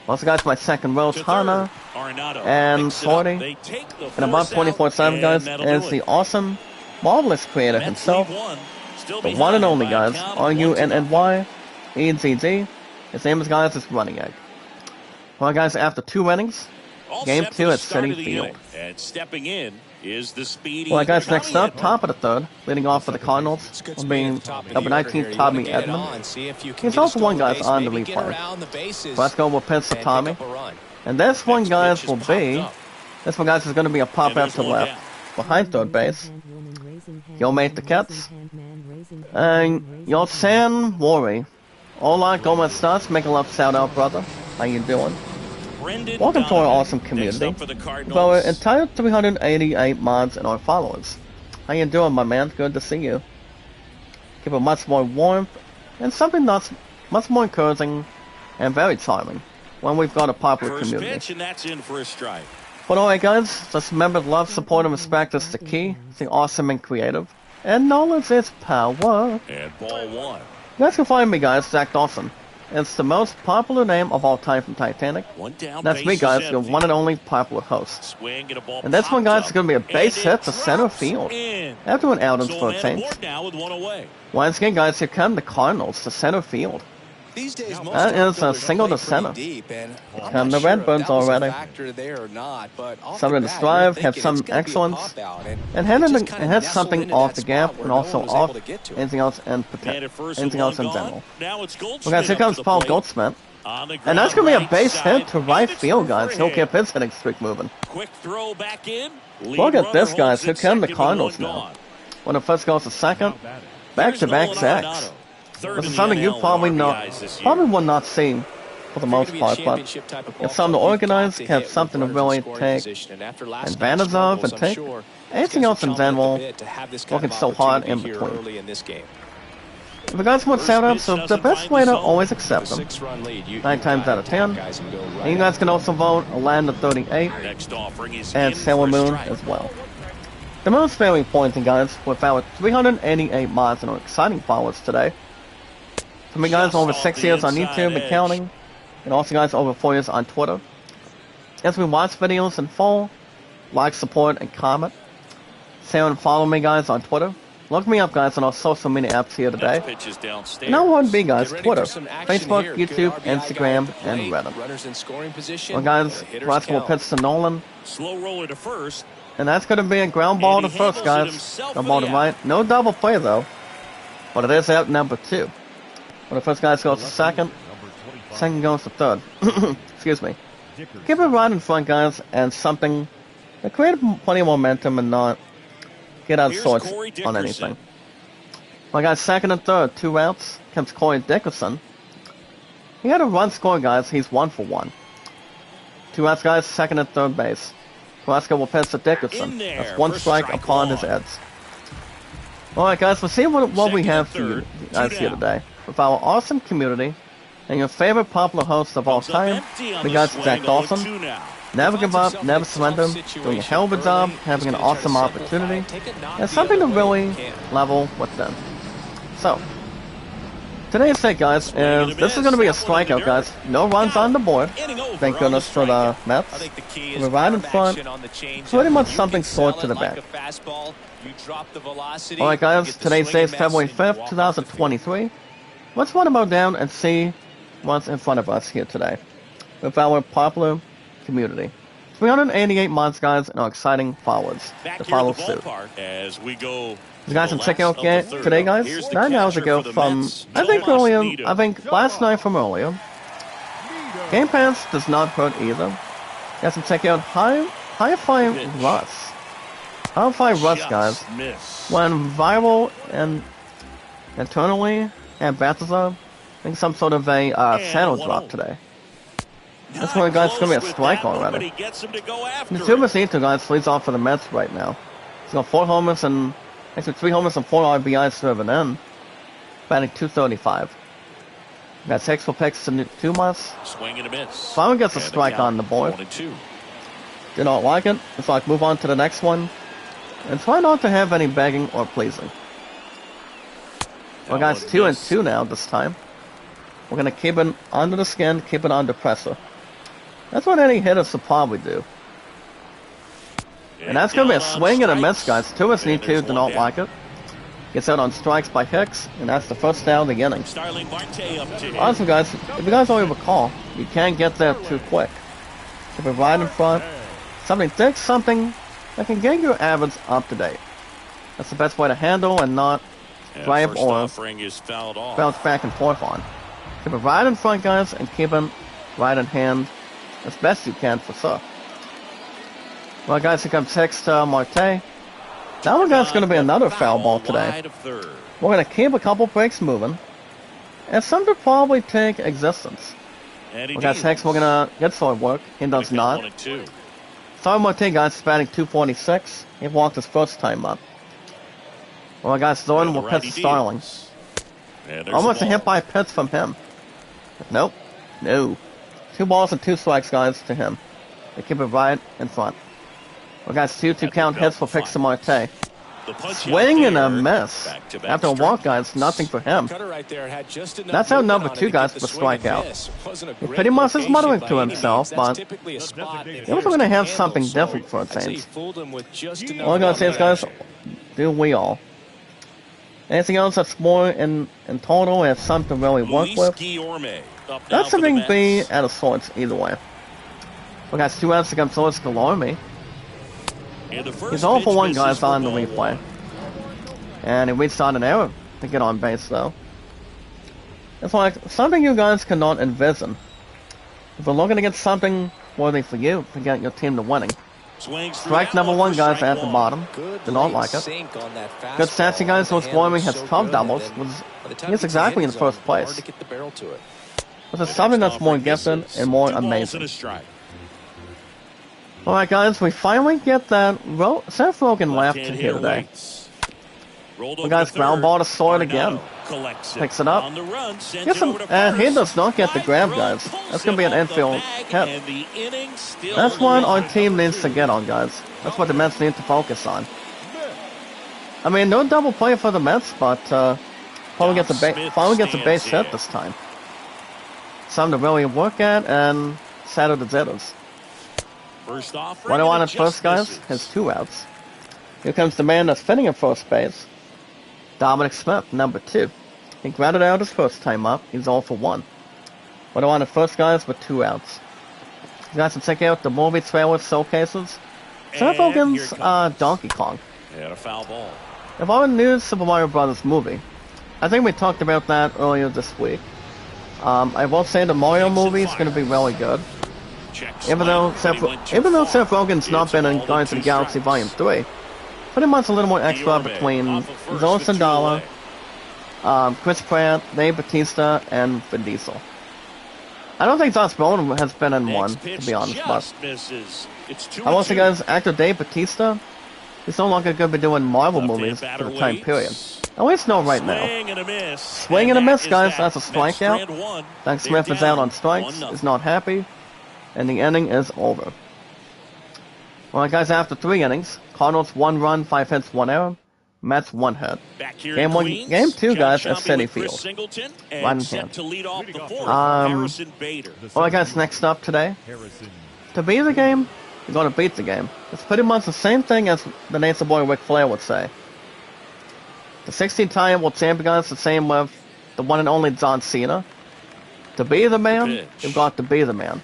Speaker 1: Also, guys, my second row,
Speaker 4: To third,
Speaker 1: Hana,
Speaker 4: Arenado
Speaker 1: and
Speaker 4: picks it up.
Speaker 1: Sorty,
Speaker 4: They take the
Speaker 1: and above
Speaker 4: force out,
Speaker 1: 24/7, guys,
Speaker 4: and that'll
Speaker 1: is
Speaker 4: do
Speaker 1: the
Speaker 4: it.
Speaker 1: awesome, marvelous creator
Speaker 4: Mets
Speaker 1: himself,
Speaker 4: lead one. Still
Speaker 1: the
Speaker 4: behind
Speaker 1: one and only,
Speaker 4: by a
Speaker 1: guys,
Speaker 4: count of
Speaker 1: RUNNY, ENZZ. His name is, guys, is Running Egg. Well, guys, after 2 innings,
Speaker 4: All
Speaker 1: Game
Speaker 4: set for
Speaker 1: 2
Speaker 4: the
Speaker 1: at
Speaker 4: start
Speaker 1: Citi
Speaker 4: of the
Speaker 1: Field.
Speaker 4: inning. And stepping in is the speedy.
Speaker 1: Well, guys, next
Speaker 4: Tommy
Speaker 1: up, top of the third, leading off for the Cardinals,
Speaker 5: It's good
Speaker 1: will
Speaker 5: speed
Speaker 1: be
Speaker 5: at the top of the
Speaker 1: number
Speaker 5: order
Speaker 1: 19,
Speaker 5: here. You
Speaker 1: Tommy
Speaker 5: wanna get it
Speaker 1: Edmond.
Speaker 5: on, see if you can
Speaker 1: He's
Speaker 5: get a
Speaker 1: also one,
Speaker 5: stolen
Speaker 1: guys,
Speaker 5: base,
Speaker 1: on the
Speaker 5: maybe get
Speaker 1: replay.
Speaker 5: around the bases
Speaker 1: Let's go with pitch to
Speaker 5: and pick
Speaker 1: Tommy.
Speaker 5: up a run.
Speaker 1: And this one,
Speaker 4: Next
Speaker 1: guys,
Speaker 4: pitch
Speaker 1: will
Speaker 4: is
Speaker 1: be,
Speaker 4: popped up.
Speaker 1: this one, guys, is going to be a pop
Speaker 4: And
Speaker 1: out
Speaker 4: there's
Speaker 1: to
Speaker 4: one
Speaker 1: left,
Speaker 4: down.
Speaker 1: behind third base. You'll make the cuts. And you'll San worry. Hola, como estás? Make a love shout out, brother. How you doing?
Speaker 4: Brendan
Speaker 1: Welcome to our
Speaker 4: Donovan.
Speaker 1: awesome
Speaker 4: Next
Speaker 1: community.
Speaker 4: up for the
Speaker 1: With
Speaker 4: Cardinals.
Speaker 1: our entire 388 mods and our followers. How you doing, my man? Good to see you. Give it much more warmth and something that's much more encouraging and very charming when we've got a popular
Speaker 4: First
Speaker 1: community.
Speaker 4: pitch, and that's in for a strike.
Speaker 1: But alright, guys, just remember love, support, and respect is the key. Stay awesome and creative. And knowledge is power.
Speaker 4: And ball 1.
Speaker 1: You guys can find me, guys, Zach Dawson. It's the most popular name of all time from Titanic.
Speaker 4: One down.
Speaker 1: That's me,
Speaker 4: base
Speaker 1: guys,
Speaker 4: is
Speaker 1: your
Speaker 4: empty.
Speaker 1: one and only popular host.
Speaker 4: Swing and a ball.
Speaker 1: And this one,
Speaker 4: popped
Speaker 1: guys,
Speaker 4: up.
Speaker 1: is going to be a base
Speaker 4: And it
Speaker 1: hit to center
Speaker 4: drops
Speaker 1: field.
Speaker 4: in.
Speaker 1: After an outing
Speaker 4: So
Speaker 1: for
Speaker 4: a
Speaker 1: a
Speaker 4: man
Speaker 1: change.
Speaker 4: aboard now with 1 away.
Speaker 1: Once again, guys, here come the Cardinals to center field.
Speaker 5: These days, most
Speaker 1: That is a
Speaker 5: outfielders
Speaker 1: single
Speaker 5: play
Speaker 1: to
Speaker 5: pretty
Speaker 1: center.
Speaker 5: deep, and I'm
Speaker 1: Come
Speaker 5: not
Speaker 1: the
Speaker 5: sure if
Speaker 1: Redbirds
Speaker 5: that was a
Speaker 1: already.
Speaker 5: factor there or not, but off
Speaker 1: Something
Speaker 5: the
Speaker 1: to
Speaker 5: bat,
Speaker 1: strive,
Speaker 5: you're
Speaker 1: have
Speaker 5: thinking
Speaker 1: some
Speaker 5: it's gonna be a
Speaker 1: excellence,
Speaker 5: pop-out, and
Speaker 1: and
Speaker 5: it just
Speaker 1: hit
Speaker 5: kinda nestled
Speaker 1: something
Speaker 5: into
Speaker 1: off
Speaker 5: that
Speaker 1: the gap,
Speaker 5: spot where
Speaker 1: and
Speaker 5: no
Speaker 1: also
Speaker 5: one was able
Speaker 1: off
Speaker 5: to get to it.
Speaker 1: anything else in
Speaker 4: Man at first
Speaker 1: anything
Speaker 4: with
Speaker 1: else
Speaker 4: one
Speaker 1: in
Speaker 4: gone.
Speaker 1: general.
Speaker 4: Now it's
Speaker 1: Well,
Speaker 4: Goldschmidt
Speaker 1: guys, here
Speaker 4: up to
Speaker 1: comes
Speaker 4: the
Speaker 1: Paul
Speaker 4: plate.
Speaker 1: Goldschmidt.
Speaker 4: On the
Speaker 1: And that's
Speaker 4: ground,
Speaker 1: going to be a
Speaker 4: right
Speaker 1: base
Speaker 4: side,
Speaker 1: hit to right
Speaker 4: and it's
Speaker 1: field,
Speaker 4: through for
Speaker 1: guys.
Speaker 4: a
Speaker 1: He'll
Speaker 4: hit.
Speaker 1: keep his hitting streak moving.
Speaker 4: Quick throw back in. Lead
Speaker 1: Look at
Speaker 4: runner
Speaker 1: this, guys.
Speaker 4: holds
Speaker 1: Here
Speaker 4: at
Speaker 1: come the
Speaker 4: second with
Speaker 1: Cardinals
Speaker 4: one
Speaker 1: now.
Speaker 4: gone.
Speaker 1: When the first goes to second,
Speaker 4: Here's
Speaker 1: back-to-back
Speaker 4: Nolan
Speaker 1: sacks.
Speaker 4: Arenado. Third
Speaker 1: This
Speaker 4: in
Speaker 1: is
Speaker 4: the
Speaker 1: something you
Speaker 4: NL in
Speaker 1: probably
Speaker 4: RBIs this year.
Speaker 1: probably will not see for the most part, but it's something to organize, have something to really take advantage of, and take anything else in general, working so hard in between. If you guys want shout-outs, so the best way to always accept them, 9 times out of 10, and you guys can also vote Land of 38
Speaker 4: Next offering is
Speaker 1: and
Speaker 4: in
Speaker 1: Sailor
Speaker 4: for a
Speaker 1: Moon
Speaker 4: strike.
Speaker 1: as well. The most very important, guys, with our 388 mods and our exciting followers today. For me, guys, over 6 years on YouTube and counting, and also, guys, over 4 years on Twitter. As we watch videos in full, like, support, and comment. Share and follow me, guys, on Twitter. Look me up, guys, on our social media apps here today.
Speaker 4: Next pitch is downstairs.
Speaker 1: And I want to be, guys,
Speaker 5: Get ready
Speaker 1: Twitter,
Speaker 5: for some action
Speaker 1: Facebook,
Speaker 5: here. Good
Speaker 1: YouTube,
Speaker 5: RBI guy
Speaker 1: Instagram,
Speaker 5: at the
Speaker 1: and
Speaker 5: plate.
Speaker 1: Reddit.
Speaker 5: Runners in scoring position.
Speaker 1: Well, guys,
Speaker 5: Hitters
Speaker 1: Russell will
Speaker 5: count.
Speaker 1: pitch to Nolan.
Speaker 4: Slow roller to first.
Speaker 1: And that's going to be a ground ball
Speaker 4: And
Speaker 1: to
Speaker 4: he
Speaker 1: first,
Speaker 4: handles it
Speaker 1: guys.
Speaker 4: himself
Speaker 1: Ground
Speaker 4: for
Speaker 1: ball
Speaker 4: the
Speaker 1: to
Speaker 4: out.
Speaker 1: right. No double play, though. But it is out number 2. When the first guy goes to second goes to third. Excuse me. Keep it right in front, guys, and something to create plenty of momentum and not get out of
Speaker 4: Here's
Speaker 1: sorts
Speaker 4: Corey
Speaker 1: on
Speaker 4: Dickerson.
Speaker 1: anything. Well, guys, second and third, 2 outs. Comes Corey Dickerson. He had a run score, guys. He's 1 for 1. 2 outs, guys, second and third base. Carrasco will pitch to Dickerson.
Speaker 4: In there
Speaker 1: That's 1
Speaker 4: for
Speaker 1: strike
Speaker 4: strike
Speaker 1: upon
Speaker 4: one.
Speaker 1: his heads. Alright, guys, let's see what we
Speaker 4: Second
Speaker 1: have
Speaker 4: and
Speaker 1: for you
Speaker 4: third,
Speaker 1: guys
Speaker 4: two
Speaker 1: here
Speaker 4: down.
Speaker 1: today. With our awesome community and your favorite popular host of all
Speaker 4: Comes up
Speaker 1: time,
Speaker 4: empty on
Speaker 1: the
Speaker 4: the
Speaker 1: guys
Speaker 4: swing,
Speaker 1: Jack
Speaker 4: 0-2
Speaker 1: Dawson.
Speaker 4: now.
Speaker 1: Never give up,
Speaker 5: Finds
Speaker 1: never
Speaker 5: himself in a
Speaker 1: surrender,
Speaker 5: tough
Speaker 1: doing a hell of a
Speaker 5: situation
Speaker 1: job,
Speaker 5: early.
Speaker 1: having an
Speaker 5: He's gonna try to
Speaker 1: awesome
Speaker 5: simplify
Speaker 1: opportunity,
Speaker 5: it, take it knock
Speaker 1: and
Speaker 5: the
Speaker 1: something to
Speaker 5: other way
Speaker 1: really
Speaker 5: if you can.
Speaker 1: level with them. So, today's take, guys, is this is going to be a strikeout, guys. No runs on the board.
Speaker 4: Inning over
Speaker 1: Thank
Speaker 4: on
Speaker 1: goodness for the
Speaker 4: strikeout.
Speaker 1: Mets.
Speaker 5: I think the key
Speaker 1: We're
Speaker 5: is
Speaker 1: right in
Speaker 5: firm
Speaker 1: front.
Speaker 5: action on the change.
Speaker 1: Pretty much
Speaker 5: You
Speaker 1: something
Speaker 5: can sell
Speaker 1: short to
Speaker 5: it
Speaker 1: the
Speaker 5: like
Speaker 1: back.
Speaker 5: a fastball. You drop the velocity.
Speaker 1: Alright,
Speaker 5: you
Speaker 1: guys,
Speaker 5: get the
Speaker 1: today's
Speaker 5: swing
Speaker 1: date is
Speaker 5: and
Speaker 1: February
Speaker 5: miss, and you
Speaker 1: 5th,
Speaker 5: walk off the field.
Speaker 1: 2023. Let's run about down and see what's in front of us here today with our popular community. 388 mods, guys, and our exciting followers
Speaker 4: Back
Speaker 1: to
Speaker 4: here
Speaker 1: follow
Speaker 4: at the
Speaker 1: suit.
Speaker 4: ballpark as we go.
Speaker 1: You guys
Speaker 4: to
Speaker 1: can
Speaker 4: the
Speaker 1: check
Speaker 4: last
Speaker 1: out
Speaker 4: of the third.
Speaker 1: today, guys.
Speaker 4: Here's the
Speaker 1: 9 hours
Speaker 4: catcher
Speaker 1: ago
Speaker 4: for the
Speaker 1: from,
Speaker 4: Mets,
Speaker 1: I think
Speaker 4: Tomas
Speaker 1: earlier,
Speaker 4: Nido.
Speaker 1: I think last night from earlier. Game Pass does not hurt either. You guys can check out Hi-Fi Russ. Hi-Fi Russ, guys.
Speaker 4: Just miss.
Speaker 1: When viral and internally and Balthazar, I think some sort of a channel drop today. That's why, guys, it's going to be a strike already. The
Speaker 4: The
Speaker 1: Super Seater, guys, leads off for the Mets right now. He's got 4 homers and actually 3 homers and 4 RBIs driven in. Batting .235. Got 6 for picks to 2 months.
Speaker 4: Swing and a miss.
Speaker 1: Finally gets a
Speaker 4: And the
Speaker 1: strike
Speaker 4: count,
Speaker 1: on the board.
Speaker 4: 1-2.
Speaker 1: Did not like it. It's like move on to the next one. And try not to have any begging or pleasing. Well, guys, 2 and 2 now this time. We're going to keep it under the skin, keep it under pressure. That's what any hitter should probably do. And that's going to be a swing and a miss, guys. 2 is need to, do not like it. Gets out on strikes by Hicks, and that's the first down of the inning.
Speaker 4: Starling Marte up to him.
Speaker 1: Honestly, guys, if you guys don't recall, you can't get there too quick. Keep it right in front. Something thick, something that can get your average up to date. That's the best way to handle and not
Speaker 4: And
Speaker 1: drive
Speaker 4: first
Speaker 1: or
Speaker 4: offering is fouled off.
Speaker 1: bounce back and forth on. Keep it right in front, guys, and keep it right in hand as best you can for sure. Well, guys, here comes Hicks to Marte. That one, guys, is going to be another foul ball today.
Speaker 4: Wide of third.
Speaker 1: We're going to keep a couple breaks moving. And some to probably take existence.
Speaker 4: And he
Speaker 1: Well, guys, Hicks, we're going to get sword work. He does not.
Speaker 4: 1-2.
Speaker 1: Sorry, Marte, guys, is batting .246. He walked his first time up. Well, guys, Zorn
Speaker 4: And the
Speaker 1: will
Speaker 4: righty
Speaker 1: pitch to Starling.
Speaker 4: deals. And there's
Speaker 1: Almost a
Speaker 4: ball.
Speaker 1: hit by pitch from him. Nope. No. 2 balls and 2 strikes, guys, to him. They keep it right in front. Well, guys, 2-2 count hits for picks to Marte.
Speaker 4: The punch
Speaker 1: Swing
Speaker 4: out
Speaker 1: and a
Speaker 4: there.
Speaker 1: miss.
Speaker 4: Back-to-back
Speaker 1: After a walk,
Speaker 4: strikeouts.
Speaker 1: guys, nothing for him.
Speaker 5: Cutter right there had just enough
Speaker 1: That's our
Speaker 5: movement
Speaker 1: number
Speaker 5: on it
Speaker 1: 2,
Speaker 5: to
Speaker 1: guys,
Speaker 5: get the
Speaker 1: for
Speaker 5: swing and
Speaker 1: strikeout.
Speaker 5: miss. Wasn't a
Speaker 1: He
Speaker 5: great
Speaker 1: pretty much is
Speaker 5: location
Speaker 1: muttering
Speaker 5: by
Speaker 1: to
Speaker 5: any
Speaker 1: himself,
Speaker 5: means. That's
Speaker 1: but
Speaker 5: typically a spot that
Speaker 1: he was
Speaker 5: hitters
Speaker 1: going to
Speaker 5: can
Speaker 1: have
Speaker 5: handle,
Speaker 1: something
Speaker 5: so
Speaker 1: different for a
Speaker 5: I'd say he
Speaker 1: change.
Speaker 5: fooled him with just enough
Speaker 1: All I gotta say is, guys,
Speaker 5: action.
Speaker 1: do we all. Anything else that's more in total and something to really work
Speaker 4: Luis
Speaker 1: with?
Speaker 4: Guillorme up now
Speaker 1: That's
Speaker 4: for the
Speaker 1: something be
Speaker 4: Mets.
Speaker 1: out of sorts either way. We got 2 outs against Luis Guillorme.
Speaker 4: And the first
Speaker 1: He's all for
Speaker 4: pitch
Speaker 1: 1
Speaker 4: misses
Speaker 1: guys
Speaker 4: for
Speaker 1: on the
Speaker 4: ball
Speaker 1: replay.
Speaker 4: 1.
Speaker 1: And he reached on an error to get on base though. It's like something you guys cannot envision. If we're looking to get something worthy for you to get your team to winning.
Speaker 4: Swings through
Speaker 1: Strike
Speaker 4: that
Speaker 1: number 1
Speaker 4: for
Speaker 1: guys
Speaker 4: strike
Speaker 1: at the
Speaker 4: 1.
Speaker 1: bottom.
Speaker 5: Good
Speaker 1: Do not
Speaker 5: late
Speaker 1: like it.
Speaker 5: sink on that
Speaker 1: Good
Speaker 5: fastball.
Speaker 1: stats, you guys.
Speaker 5: The
Speaker 1: Was
Speaker 5: handle
Speaker 1: Guillorme
Speaker 5: is
Speaker 1: has
Speaker 5: so
Speaker 1: 12
Speaker 5: good,
Speaker 1: doubles.
Speaker 5: and then
Speaker 1: Was
Speaker 5: by the time
Speaker 1: he's
Speaker 5: he
Speaker 1: exactly in
Speaker 5: gets to the
Speaker 1: first
Speaker 5: zone,
Speaker 1: place.
Speaker 5: hard to get the barrel to it.
Speaker 1: This is something that's more gifted and more
Speaker 4: 2 balls and
Speaker 1: amazing.
Speaker 4: a strike.
Speaker 1: Alright guys, we finally get that Seth Rogen left
Speaker 4: Left-hand
Speaker 1: here
Speaker 4: hitter
Speaker 1: today.
Speaker 4: waits. Rolled
Speaker 1: We
Speaker 4: over
Speaker 1: got
Speaker 4: to
Speaker 1: ground
Speaker 4: third.
Speaker 1: ball to Sword
Speaker 4: Arenado
Speaker 1: again.
Speaker 4: collects
Speaker 1: Picks it up.
Speaker 4: On the run, sends
Speaker 1: Gets
Speaker 4: it
Speaker 1: him,
Speaker 4: over to
Speaker 1: and he
Speaker 4: first.
Speaker 1: does not get the
Speaker 4: Line
Speaker 1: grab,
Speaker 4: throw
Speaker 1: guys.
Speaker 4: pulls
Speaker 1: That's going to
Speaker 4: him
Speaker 1: be an
Speaker 4: off the
Speaker 1: infield
Speaker 4: bag,
Speaker 1: hit.
Speaker 4: and the inning still
Speaker 1: That's what our
Speaker 4: alive.
Speaker 1: team needs to get on, guys. That's what the Mets need to focus on. I mean, no double play for the Mets, but finally gets a base hit this time. Something to really work at and settle the jitters.
Speaker 4: First off,
Speaker 1: What I want at first, guys, has 2 outs. Here comes the man that's fitting in first base. Dominic Smith, number 2. He grounded out his first time up. He's all for 1. What I want at first, guys, with 2 outs. You guys can check out the movie trailer showcases. Seth
Speaker 4: And here
Speaker 1: Rogen's
Speaker 4: it comes.
Speaker 1: Donkey Kong.
Speaker 4: And a foul ball.
Speaker 1: If I knew Super Mario Brothers movie, I think we talked about that earlier this week. I will say the Mario movie is going to be really good. Even though Seth Rogen's not been in Guardians of the Galaxy Volume 3, pretty much a little more extra between Zoe Sandala, Chris Pratt, Dave Bautista, and Vin Diesel. I don't think Josh Brolin has been in one, to be honest, but I will say, guys, actor Dave Bautista, he's no longer going to be doing Marvel movies for the time period. At least no right now. Swing and a miss, guys. That's a strikeout. Doug Smith is out on strikes, is not happy, and the inning is over. Well, guys, after 3 innings, Cardinals 1 run, 5 hits, 1 error. Mets 1 hit. Game 2, guys, at Citi Field. Right in hand. Well, guys, next up today. To beat the game, you're going to beat the game. It's pretty much the same thing as the Nature Boy Ric Flair would say. The 16-time world champion, guys, the same with the one and only John Cena. To be the man, you've got to be the man.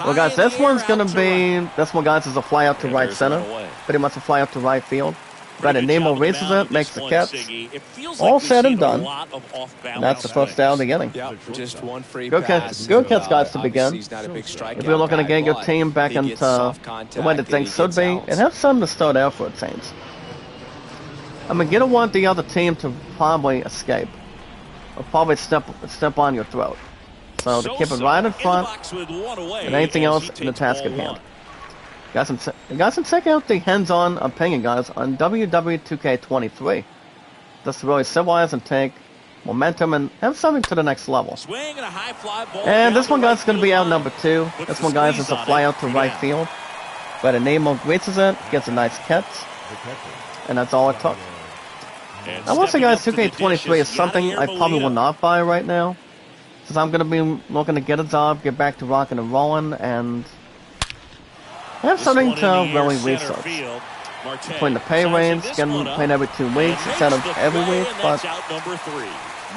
Speaker 1: Well, guys, this one, guys, is a fly out to right center. Pretty much a fly out to right field. Right, and Nemo reaches it, makes the catch. All said and done. And that's the first out of the inning.
Speaker 5: Yeah, just 1 free
Speaker 1: Good
Speaker 5: pass.
Speaker 1: catch, guys, to begin.
Speaker 5: He's not a big strikeout
Speaker 1: If you're looking to
Speaker 5: guy,
Speaker 1: get your
Speaker 5: but
Speaker 1: team back
Speaker 5: he
Speaker 1: into
Speaker 5: gets soft
Speaker 1: the
Speaker 5: contact
Speaker 1: way that
Speaker 5: and
Speaker 1: things
Speaker 5: he
Speaker 1: should
Speaker 5: gets
Speaker 1: be,
Speaker 5: outs.
Speaker 1: and have something to start out for a change. I mean, you don't want the other team to probably escape, or probably step on your throat. So to keep it right in front, and anything else in the task at hand. You guys can check out the hands-on opinion, guys, on WW2K23. Just to really civilize and take momentum and have something to the next level. And this one, guys, is going to be out number 2. This one, guys, is a fly out to right field. But Nemo reaches it, gets a nice catch, and that's all it took. I will say, guys, 2K23 is something I probably will not buy right now, since I'm going to be looking to get a job, get back to rocking and rolling, and have something to really research. Between the pay range, getting paid every 2 weeks instead of every week, but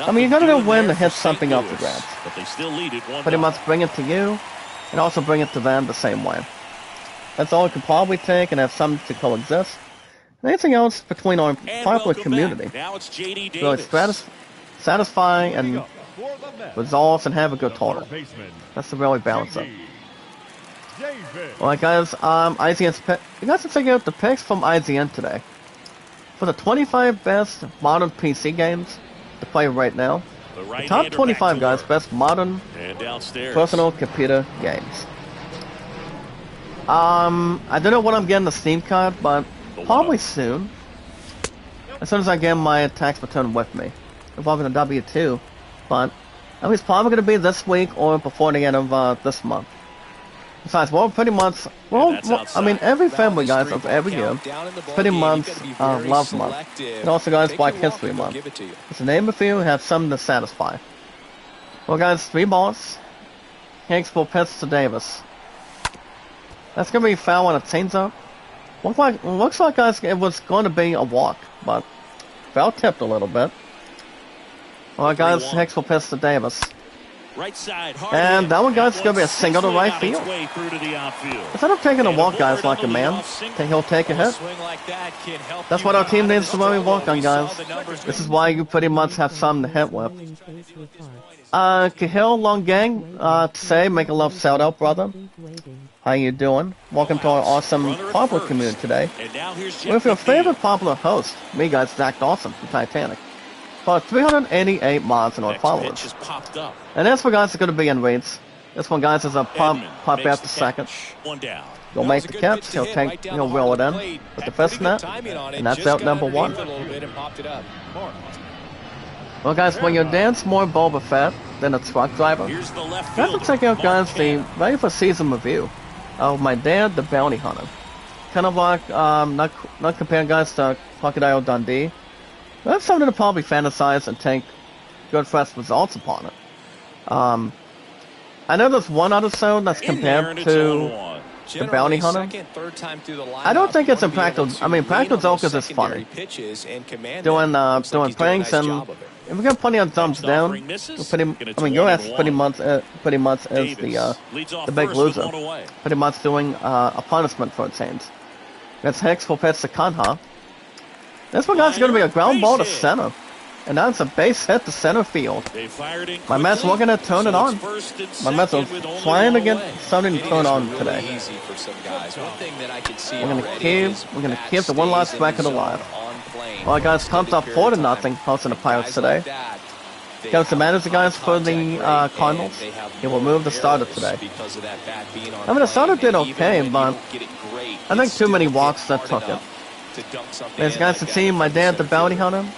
Speaker 1: I mean, you're gonna win to hit something up the grabs. Pretty much bring it to you, and also bring it to them the same way. That's all it could probably take, and have something to coexist. And anything else between our popular community, really satisfy and results and have a good total. That's to really balance it. Alright, guys, IGN's you guys can check out the picks from IGN today. For the 25 best modern PC games to play right now. The top 25, guys, best modern personal computer games. I don't know when I'm getting the Steam card, but probably soon. As soon as I get my tax return with me. Involving the W2. But I mean, it's probably going to be this week or before the end of this month. Besides, well, pretty much, I mean, every family, guys, of every year, pretty much Love Month. And also, guys, Black History Month. It's the name of a few have something to satisfy. Well, guys, 3 balls. Hanks will pitch to Davis. That's going to be a foul on a changeup. Looks like, guys, it was going to be a walk, but Foul tipped a little bit. Alright, guys,
Speaker 4: 3-1.
Speaker 1: Hicks will pitch to Davis.
Speaker 4: Right side, hard
Speaker 1: And
Speaker 4: hit.
Speaker 1: that one, guys, is going to be a single to right
Speaker 4: Got its
Speaker 1: field.
Speaker 4: way through to the outfield.
Speaker 1: Instead of taking a
Speaker 4: And
Speaker 1: walk, guys,
Speaker 4: avoid
Speaker 1: like a
Speaker 4: on the
Speaker 1: man,
Speaker 4: leadoff single.
Speaker 1: he'll take a
Speaker 5: A
Speaker 1: hit.
Speaker 5: swing like that can help
Speaker 1: That's
Speaker 5: you
Speaker 1: what our
Speaker 5: get
Speaker 1: team
Speaker 5: out of
Speaker 1: needs to really
Speaker 5: trouble.
Speaker 1: work on,
Speaker 5: We saw
Speaker 1: guys.
Speaker 5: the numbers
Speaker 1: This is why you pretty much have something to hit with. Cahill Longang, to say, make a love shout out, brother. How you doing? Welcome to our awesome
Speaker 4: Runner at
Speaker 1: popular
Speaker 4: first.
Speaker 1: community today.
Speaker 4: And now here's
Speaker 1: With your
Speaker 4: Jeff
Speaker 1: favorite popular host, me guys, Zach Dawson from Titanic. For 388 mods and our
Speaker 4: Next
Speaker 1: followers.
Speaker 4: pitch is popped up.
Speaker 1: And this one, guys, is going to be in reads. This one, guys, is a pump
Speaker 4: Makes
Speaker 1: after
Speaker 4: the
Speaker 1: second.
Speaker 4: catch. One down.
Speaker 1: He'll
Speaker 5: That
Speaker 1: make
Speaker 5: was a
Speaker 1: the
Speaker 5: good
Speaker 1: catch.
Speaker 5: pitch to
Speaker 1: He'll
Speaker 5: hit
Speaker 1: take,
Speaker 5: right down
Speaker 1: he'll
Speaker 5: the
Speaker 1: wheel
Speaker 5: heart
Speaker 1: it
Speaker 5: of
Speaker 1: in
Speaker 5: the plate.
Speaker 1: with the
Speaker 5: Had
Speaker 1: fist
Speaker 5: pretty good
Speaker 1: net,
Speaker 5: timing on it.
Speaker 1: and that's
Speaker 5: Just
Speaker 1: out
Speaker 5: got
Speaker 1: number one.
Speaker 5: underneath it a little bit and popped it up.
Speaker 1: Well, guys, when you dance more Boba Fett than a truck driver,
Speaker 4: Here's the left
Speaker 1: you have to
Speaker 4: fielder,
Speaker 1: check out, guys,
Speaker 4: Mark
Speaker 1: the
Speaker 4: Hanna.
Speaker 1: ready for season review of My Dad, the Bounty Hunter. Kind of like, not comparing, guys, to Crocodile Dundee. But that's something to probably fantasize and take good fresh results upon it. I know there's one other show that's
Speaker 4: In there, and
Speaker 1: compared
Speaker 4: it's
Speaker 1: to
Speaker 4: 0-1.
Speaker 1: the Bounty Hunter.
Speaker 5: Second, third time through the lineup,
Speaker 1: I don't think
Speaker 5: you
Speaker 1: it's
Speaker 5: wanna be able
Speaker 1: Impractical.
Speaker 5: to
Speaker 1: I mean, Practical
Speaker 5: lean on those
Speaker 1: Jokers is
Speaker 5: secondary
Speaker 1: funny.
Speaker 5: pitches and command
Speaker 1: Doing
Speaker 5: them. Looks like
Speaker 1: doing
Speaker 5: he's doing a
Speaker 1: pranks
Speaker 5: nice
Speaker 1: and
Speaker 5: job of it.
Speaker 1: if we get plenty of thumbs
Speaker 4: Next
Speaker 1: down,
Speaker 4: offering misses,
Speaker 1: pretty,
Speaker 4: and it's
Speaker 1: I mean, your ass
Speaker 4: 1-1.
Speaker 1: pretty much is
Speaker 4: Davis leads off
Speaker 1: the big
Speaker 4: first with
Speaker 1: loser.
Speaker 4: one away.
Speaker 1: Pretty much doing a punishment for a change. That's Hicks will pitch to Kanha. This one, guys, is going to be a ground ball to
Speaker 4: Base hit.
Speaker 1: center, and that's a base hit to center field.
Speaker 4: They fired in
Speaker 1: My Mets
Speaker 4: quickly,
Speaker 1: looking to turn it
Speaker 4: so it's
Speaker 1: on.
Speaker 4: first and
Speaker 1: My Mets are
Speaker 4: second with only
Speaker 1: trying to
Speaker 4: one
Speaker 1: get
Speaker 4: away.
Speaker 1: something to
Speaker 5: It
Speaker 1: turn
Speaker 5: is
Speaker 1: on
Speaker 5: really
Speaker 1: today.
Speaker 5: easy for some guys. One thing that I could see
Speaker 1: We're gonna
Speaker 5: already
Speaker 1: keep-
Speaker 5: is
Speaker 1: we're gonna
Speaker 5: bat
Speaker 1: keep the one last
Speaker 5: stays in
Speaker 1: bracket
Speaker 5: the zone
Speaker 1: alive.
Speaker 5: on plane
Speaker 1: Well, guys,
Speaker 5: for an
Speaker 1: comes up
Speaker 5: extended
Speaker 1: 4 to
Speaker 5: period of
Speaker 1: nothing,
Speaker 5: time.
Speaker 1: hosting the
Speaker 5: And
Speaker 1: Pirates
Speaker 5: guys
Speaker 1: today.
Speaker 5: like that, they
Speaker 1: Comes the
Speaker 5: have
Speaker 1: manager, guys, for the
Speaker 5: contact rate,
Speaker 1: Cardinals.
Speaker 5: and they have
Speaker 1: He will
Speaker 5: more
Speaker 1: move the starter
Speaker 5: errors
Speaker 1: today.
Speaker 5: because of that bat being on
Speaker 1: I mean, the starter
Speaker 5: plane,
Speaker 1: did
Speaker 5: and even
Speaker 1: okay,
Speaker 5: when you
Speaker 1: but
Speaker 5: don't get it great,
Speaker 1: I think
Speaker 5: it's
Speaker 1: too many
Speaker 5: still
Speaker 1: walks
Speaker 5: hit
Speaker 1: that
Speaker 5: hard
Speaker 1: took it.
Speaker 5: enough to dunk something
Speaker 1: Thanks,
Speaker 5: in
Speaker 1: guys,
Speaker 5: like
Speaker 1: to
Speaker 5: that
Speaker 1: see
Speaker 5: from
Speaker 1: My Dad, the
Speaker 5: center
Speaker 1: Bounty
Speaker 5: field.
Speaker 1: Hunter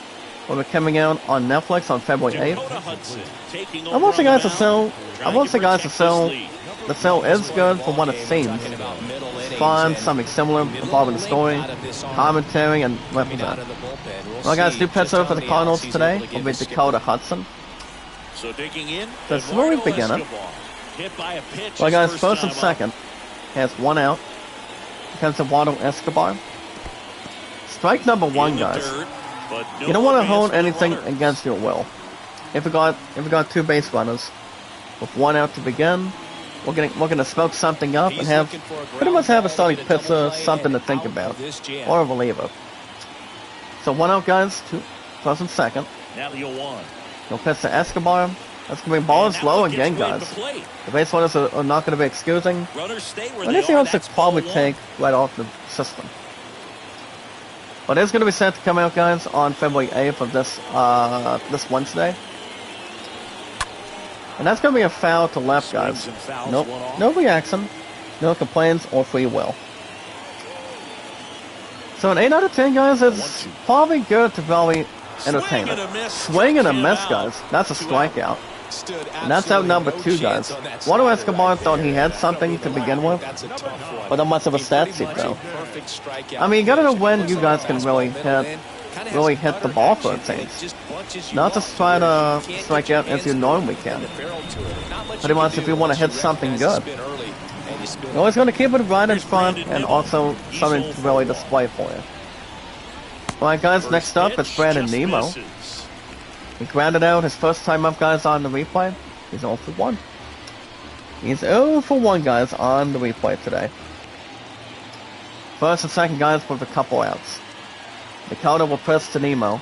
Speaker 1: will be coming out on Netflix on February 8th.
Speaker 4: Dakota Hudson taking
Speaker 1: I
Speaker 4: over
Speaker 1: want you
Speaker 4: on the
Speaker 1: guys to
Speaker 4: mound,
Speaker 1: sell. I
Speaker 4: trying
Speaker 1: want
Speaker 4: to
Speaker 1: you guys to
Speaker 4: protect
Speaker 1: sell.
Speaker 4: this lead.
Speaker 1: The sell is good for what it seems.
Speaker 5: Talking about middle innings
Speaker 1: Fun,
Speaker 5: and
Speaker 1: something similar
Speaker 5: middle
Speaker 1: involving the
Speaker 5: length
Speaker 1: story,
Speaker 5: out of this arm
Speaker 1: commentary, and
Speaker 5: coming out
Speaker 1: represent.
Speaker 5: of the bullpen. We'll
Speaker 1: Well, guys,
Speaker 5: see
Speaker 1: new pitcher
Speaker 5: just
Speaker 1: for
Speaker 5: how
Speaker 1: the
Speaker 5: many
Speaker 1: Cardinals
Speaker 5: outs he's
Speaker 1: today
Speaker 5: able to
Speaker 1: will
Speaker 5: give
Speaker 1: be
Speaker 5: the skipper.
Speaker 1: Dakota Hudson.
Speaker 4: So digging in,
Speaker 1: The slowly
Speaker 4: Eduardo
Speaker 1: beginner.
Speaker 4: Escobar, hit by a pitch
Speaker 1: Well,
Speaker 4: his
Speaker 1: guys,
Speaker 4: first
Speaker 1: first and
Speaker 4: time up.
Speaker 1: second has one out. Comes Eduardo Escobar. Strike number one,
Speaker 4: In the
Speaker 1: guys.
Speaker 4: dirt, but no
Speaker 1: You don't want to
Speaker 4: advance
Speaker 1: hold
Speaker 4: for the
Speaker 1: anything
Speaker 4: runner.
Speaker 1: against your will. If we got two base runners with one out to begin, we're gonna smoke something up and
Speaker 5: He's
Speaker 1: have
Speaker 5: looking for a
Speaker 1: pretty much
Speaker 5: ground
Speaker 1: have a
Speaker 5: ball
Speaker 1: starting
Speaker 5: to get a double
Speaker 1: pitcher,
Speaker 5: play
Speaker 1: something to
Speaker 5: and
Speaker 1: think
Speaker 5: out of
Speaker 1: about,
Speaker 5: this jam.
Speaker 1: or a reliever. So one out, guys. First and second.
Speaker 4: Now the 0-1.
Speaker 1: He'll pitch to Escobar. That's gonna be ball is low again, guys. The base runners are not gonna be excusing.
Speaker 4: Runners stay where
Speaker 1: And
Speaker 4: they
Speaker 1: this he
Speaker 4: are.
Speaker 1: wants to
Speaker 4: That's
Speaker 1: probably
Speaker 4: ball
Speaker 1: take right off the system. But it's going to be set to come out, guys, on February 8th of this Wednesday. And that's going to be a foul to left, guys.
Speaker 4: Swings and fouls,
Speaker 1: Nope.
Speaker 4: one off.
Speaker 1: No reaction, no complaints, or free will. So an 8 out of 10, guys, is probably good to probably entertain
Speaker 4: Swing and
Speaker 1: it.
Speaker 4: a miss.
Speaker 1: Swing and a
Speaker 4: Struck him
Speaker 1: miss,
Speaker 4: out.
Speaker 1: guys. That's a
Speaker 4: 2 out.
Speaker 1: strikeout.
Speaker 5: Stood
Speaker 1: And that's out
Speaker 5: absolutely
Speaker 1: number
Speaker 5: no
Speaker 1: 2,
Speaker 5: chance
Speaker 1: guys.
Speaker 5: on that
Speaker 1: Wado
Speaker 5: slider
Speaker 1: Escobar
Speaker 5: right
Speaker 1: thought
Speaker 5: there.
Speaker 1: he had something to begin with,
Speaker 5: That's a tough one.
Speaker 1: but not much of a
Speaker 5: He
Speaker 1: stat
Speaker 5: pretty
Speaker 1: sheet,
Speaker 5: much
Speaker 1: though.
Speaker 5: a perfect strikeout
Speaker 1: I mean, you gotta know
Speaker 5: pitch.
Speaker 1: when
Speaker 5: Puts
Speaker 1: you
Speaker 5: on
Speaker 1: guys
Speaker 5: the
Speaker 1: can
Speaker 5: fastball
Speaker 1: really
Speaker 5: middle
Speaker 1: hit-
Speaker 5: in, kinda has
Speaker 1: really
Speaker 5: some
Speaker 1: hit the
Speaker 5: cutter
Speaker 1: ball for
Speaker 5: action,
Speaker 1: a
Speaker 5: and it
Speaker 1: change.
Speaker 5: just bunches you
Speaker 1: Not
Speaker 5: up
Speaker 1: just try
Speaker 5: to where
Speaker 1: to
Speaker 5: you can't
Speaker 1: strike
Speaker 5: get your
Speaker 1: out as
Speaker 5: hands
Speaker 1: you
Speaker 5: to
Speaker 1: normally
Speaker 5: it,
Speaker 1: can.
Speaker 5: the barrel to it. Not much
Speaker 1: Pretty
Speaker 5: you
Speaker 1: much
Speaker 5: can
Speaker 1: if
Speaker 5: do
Speaker 1: you wanna
Speaker 5: unless
Speaker 1: hit
Speaker 5: you
Speaker 1: something
Speaker 5: recognize
Speaker 1: good.
Speaker 5: the spin early and you spin
Speaker 1: You're always going to keep it right in
Speaker 4: Here's
Speaker 1: front
Speaker 4: Brandon
Speaker 1: and
Speaker 4: Nimmo.
Speaker 1: also
Speaker 4: He's
Speaker 1: something
Speaker 4: 0
Speaker 1: to
Speaker 4: for
Speaker 1: really
Speaker 4: 1.
Speaker 1: display for you. Alright, guys,
Speaker 4: First
Speaker 1: next up
Speaker 4: pitch
Speaker 1: is Brandon
Speaker 4: just
Speaker 1: Nemo.
Speaker 4: misses.
Speaker 1: He grounded out his first time up, guys, on the replay. He's 0 for 1. He's 0 for 1, guys, on the replay today. First and second, guys, with a couple outs. The counter will press to Nemo.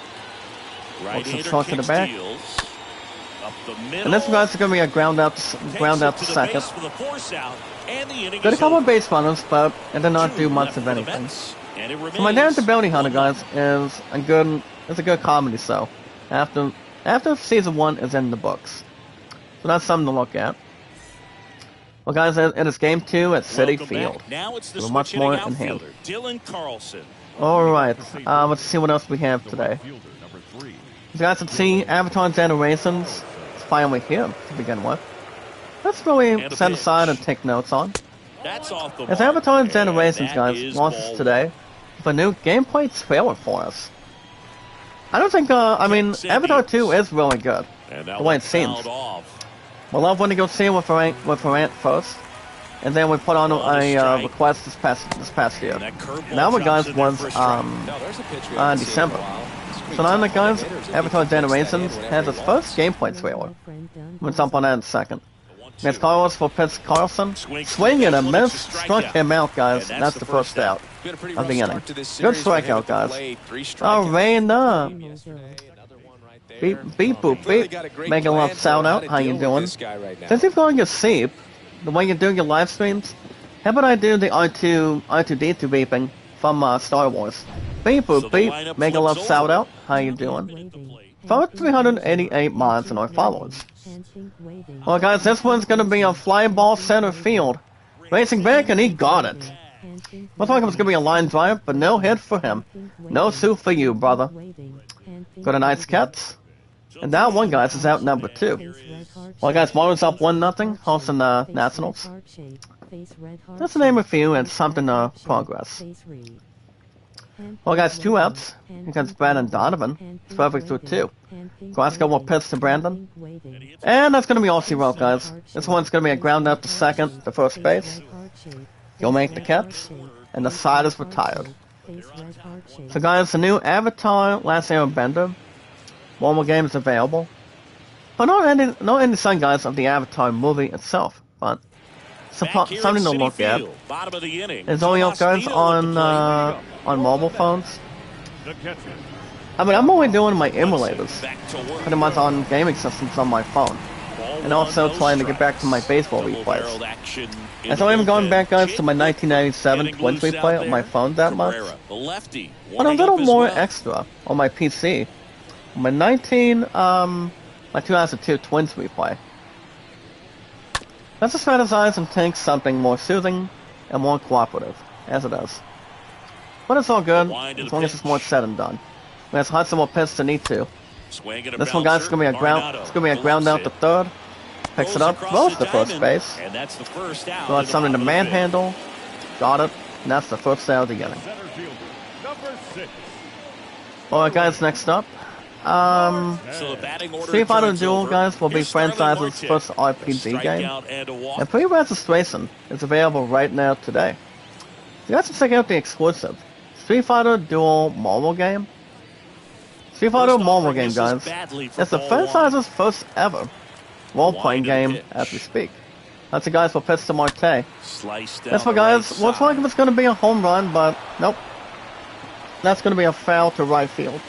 Speaker 4: Right-hander
Speaker 1: short to the
Speaker 4: kicks,
Speaker 1: back.
Speaker 4: deals. Up the middle.
Speaker 1: And this one, guys, is going to be a ground out
Speaker 4: Takes
Speaker 1: to
Speaker 4: it the
Speaker 1: second.
Speaker 4: base for the force out, and the inning
Speaker 1: Did a
Speaker 4: is
Speaker 1: couple of
Speaker 4: over.
Speaker 1: base runners, but it did not
Speaker 4: 2
Speaker 1: do much
Speaker 4: left
Speaker 1: of
Speaker 4: for the
Speaker 1: anything.
Speaker 4: Mets, and it
Speaker 1: So my Dad the
Speaker 4: remains
Speaker 1: Bounty Hunter,
Speaker 4: 1-0.
Speaker 1: guys, is a good comedy show. After season 1 is in the books. So that's something to look at. Well, guys, it is game 2 at City
Speaker 4: Welcome
Speaker 1: Field.
Speaker 4: back. Now it's the
Speaker 1: So much
Speaker 4: switch
Speaker 1: more
Speaker 4: hitting
Speaker 1: in hand.
Speaker 4: outfielder, Dylan Carlson.
Speaker 1: Alright, let's see what else we have today. You guys can see Avatar Generations is finally here to begin with. Let's really
Speaker 4: And a
Speaker 1: set
Speaker 4: pitch.
Speaker 1: aside and take notes on.
Speaker 4: That's off the
Speaker 1: As
Speaker 4: mark,
Speaker 1: Avatar
Speaker 4: and
Speaker 1: Generations,
Speaker 4: that
Speaker 1: guys,
Speaker 4: is
Speaker 1: launches
Speaker 4: ball
Speaker 1: today with a new gameplay trailer for us. I don't think, Avatar 2 is really good.
Speaker 4: one. And that
Speaker 1: the way
Speaker 4: one
Speaker 1: it seems.
Speaker 4: fouled off.
Speaker 1: We'll love when to go see it with Rant first. And then we put on a
Speaker 4: strike.
Speaker 1: request this past year.
Speaker 4: And that curveball
Speaker 1: That one,
Speaker 4: drops
Speaker 1: guys,
Speaker 4: in there
Speaker 1: was
Speaker 4: for a strike.
Speaker 5: No, there's a pitch we haven't seen in a
Speaker 1: December.
Speaker 5: while. It's
Speaker 1: So now, guys, Avatar Generations has its first gameplay trailer. We'll jump on that in a second. Against Carlos for Pitts Carlson. Swing and a miss. Struck him out, guys. That's the first out of the inning. Good strikeout, guys. Oh, Reina. Beep, beep, boop, beep. Make a love shout out. How you doing? Since you're going to sleep, the way you do your live streams, how about I do the R2D2 beeping from Star Wars? Beep, boop, beep. Make a love shout out. How you doing? About 388 mods and our followers. Well, guys, this one's gonna be a fly ball center field. Racing back, and he got it. Looks like it was gonna be a line drive, but no hit for him. No suit for you, brother. Got a nice catch. And that one, guys, is out number 2. Well, guys, Marlins up 1-0, hosting the Nationals. Just to name a few, and something progress. Well, guys, 2 outs against Brandon Donovan. It's perfect through 2. Glasgow will pitch to Brandon. And that's going to be all 0, guys. This one's going to be a ground out to second, to first base. He'll make the catch, and the side is retired. So, guys, the new Avatar Last Airbender mobile game is available. But not any sign, guys, of the Avatar movie itself, but something to look at. It's only out, guys, on mobile phones. I mean, I'm only doing my emulators, pretty much on gaming systems on my phone, and also trying to get back to my baseball replays. And so I'm going back, guys, to my 1997 Twins replay on my phone that much, but a little more extra on my PC. My 2002 Twins replay. Let's just strategize and think something more soothing and more cooperative, as it is. But it's all good, as long as it's more said and done. As Hudson will pitch to need to. This one, guys, is gonna be a ground out to third. Picks it up, throws to first base. Got something to manhandle. Got it, and that's the first out of the inning. Alright, guys, next up. Street Fighter Duel, guys, will be franchise's first RPG game. And pre-registration is available right now today. You guys can check out the exclusive Street Fighter Duel mobile game. Street Fighter mobile game, guys. It's the franchise's first ever role-playing game as we speak. That's the guys for pitch to Marte. That's what, guys, looks like it's going to be a home run, but nope. That's going to be a foul to right field.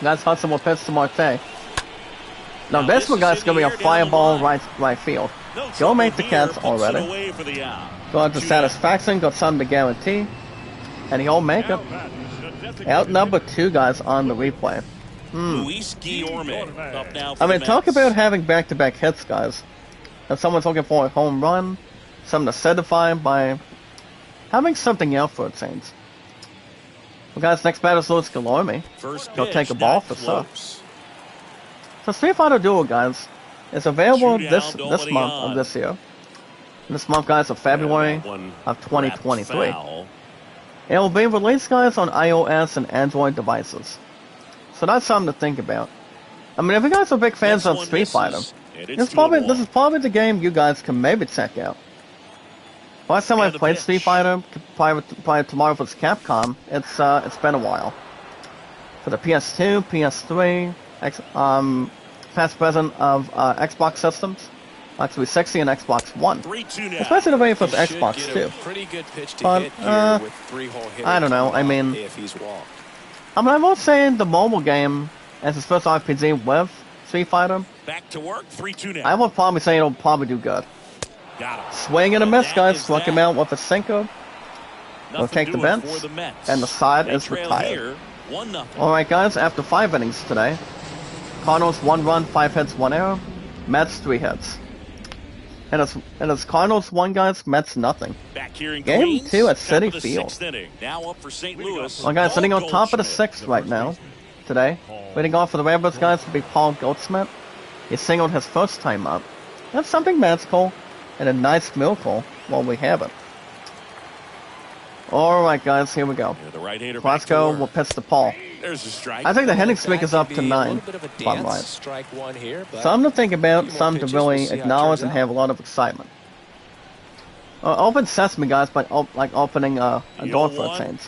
Speaker 1: That's Hudson will pitch to Marte. Now this one, guys, is going to be a fireball right field. Go make the catch already. Got the satisfaction, got something to guarantee. And he'll make it. Out number 2, guys, on the replay. I mean, talk about having back-to-back hits, guys. If someone's looking for a home run, something to certify by having something out for a change. Well, guys, next batter is Louis Galorme. He'll take a ball for stuff. So Street Fighter Duel, guys, is available this month of this year. This month, guys, of February of 2023. It will be released, guys, on iOS and Android devices. So that's something to think about. I mean, if you guys are big fans of Street Fighter, this is probably the game you guys can maybe check out. Last time I played Street Fighter, prior to Marvel's Capcom, it's been a while. For the PS2, PS3, past present of Xbox systems, Xbox 360 and Xbox One. Especially the very first Xbox too. But I don't know. I mean, I won't say the mobile game as its first RPG with Street Fighter. I would probably say it'll probably do good. Swing and a miss, guys. Struck him out with a sinker. We'll take the bench, and the side is retired. Alright, guys, after 5 innings today, Cardinals 1 run, 5 hits, 1 error, Mets 3 hits. And it's Cardinals 1, guys, Mets nothing. Game 2 at Citi Field. Well, guys, sitting on top of the 6th right now, today. Waiting on for the Rabbits, guys, to be Paul Goldsmith. He singled his first time up. That's something magical, and a nice miracle while we have it. Alright, guys, here we go. Glasgow will pitch to Paul. I think the hitting streak is up to 9, if I'm right. Something to think about, something to really acknowledge and have a lot of excitement. Open sesame, guys, like opening a door for a change.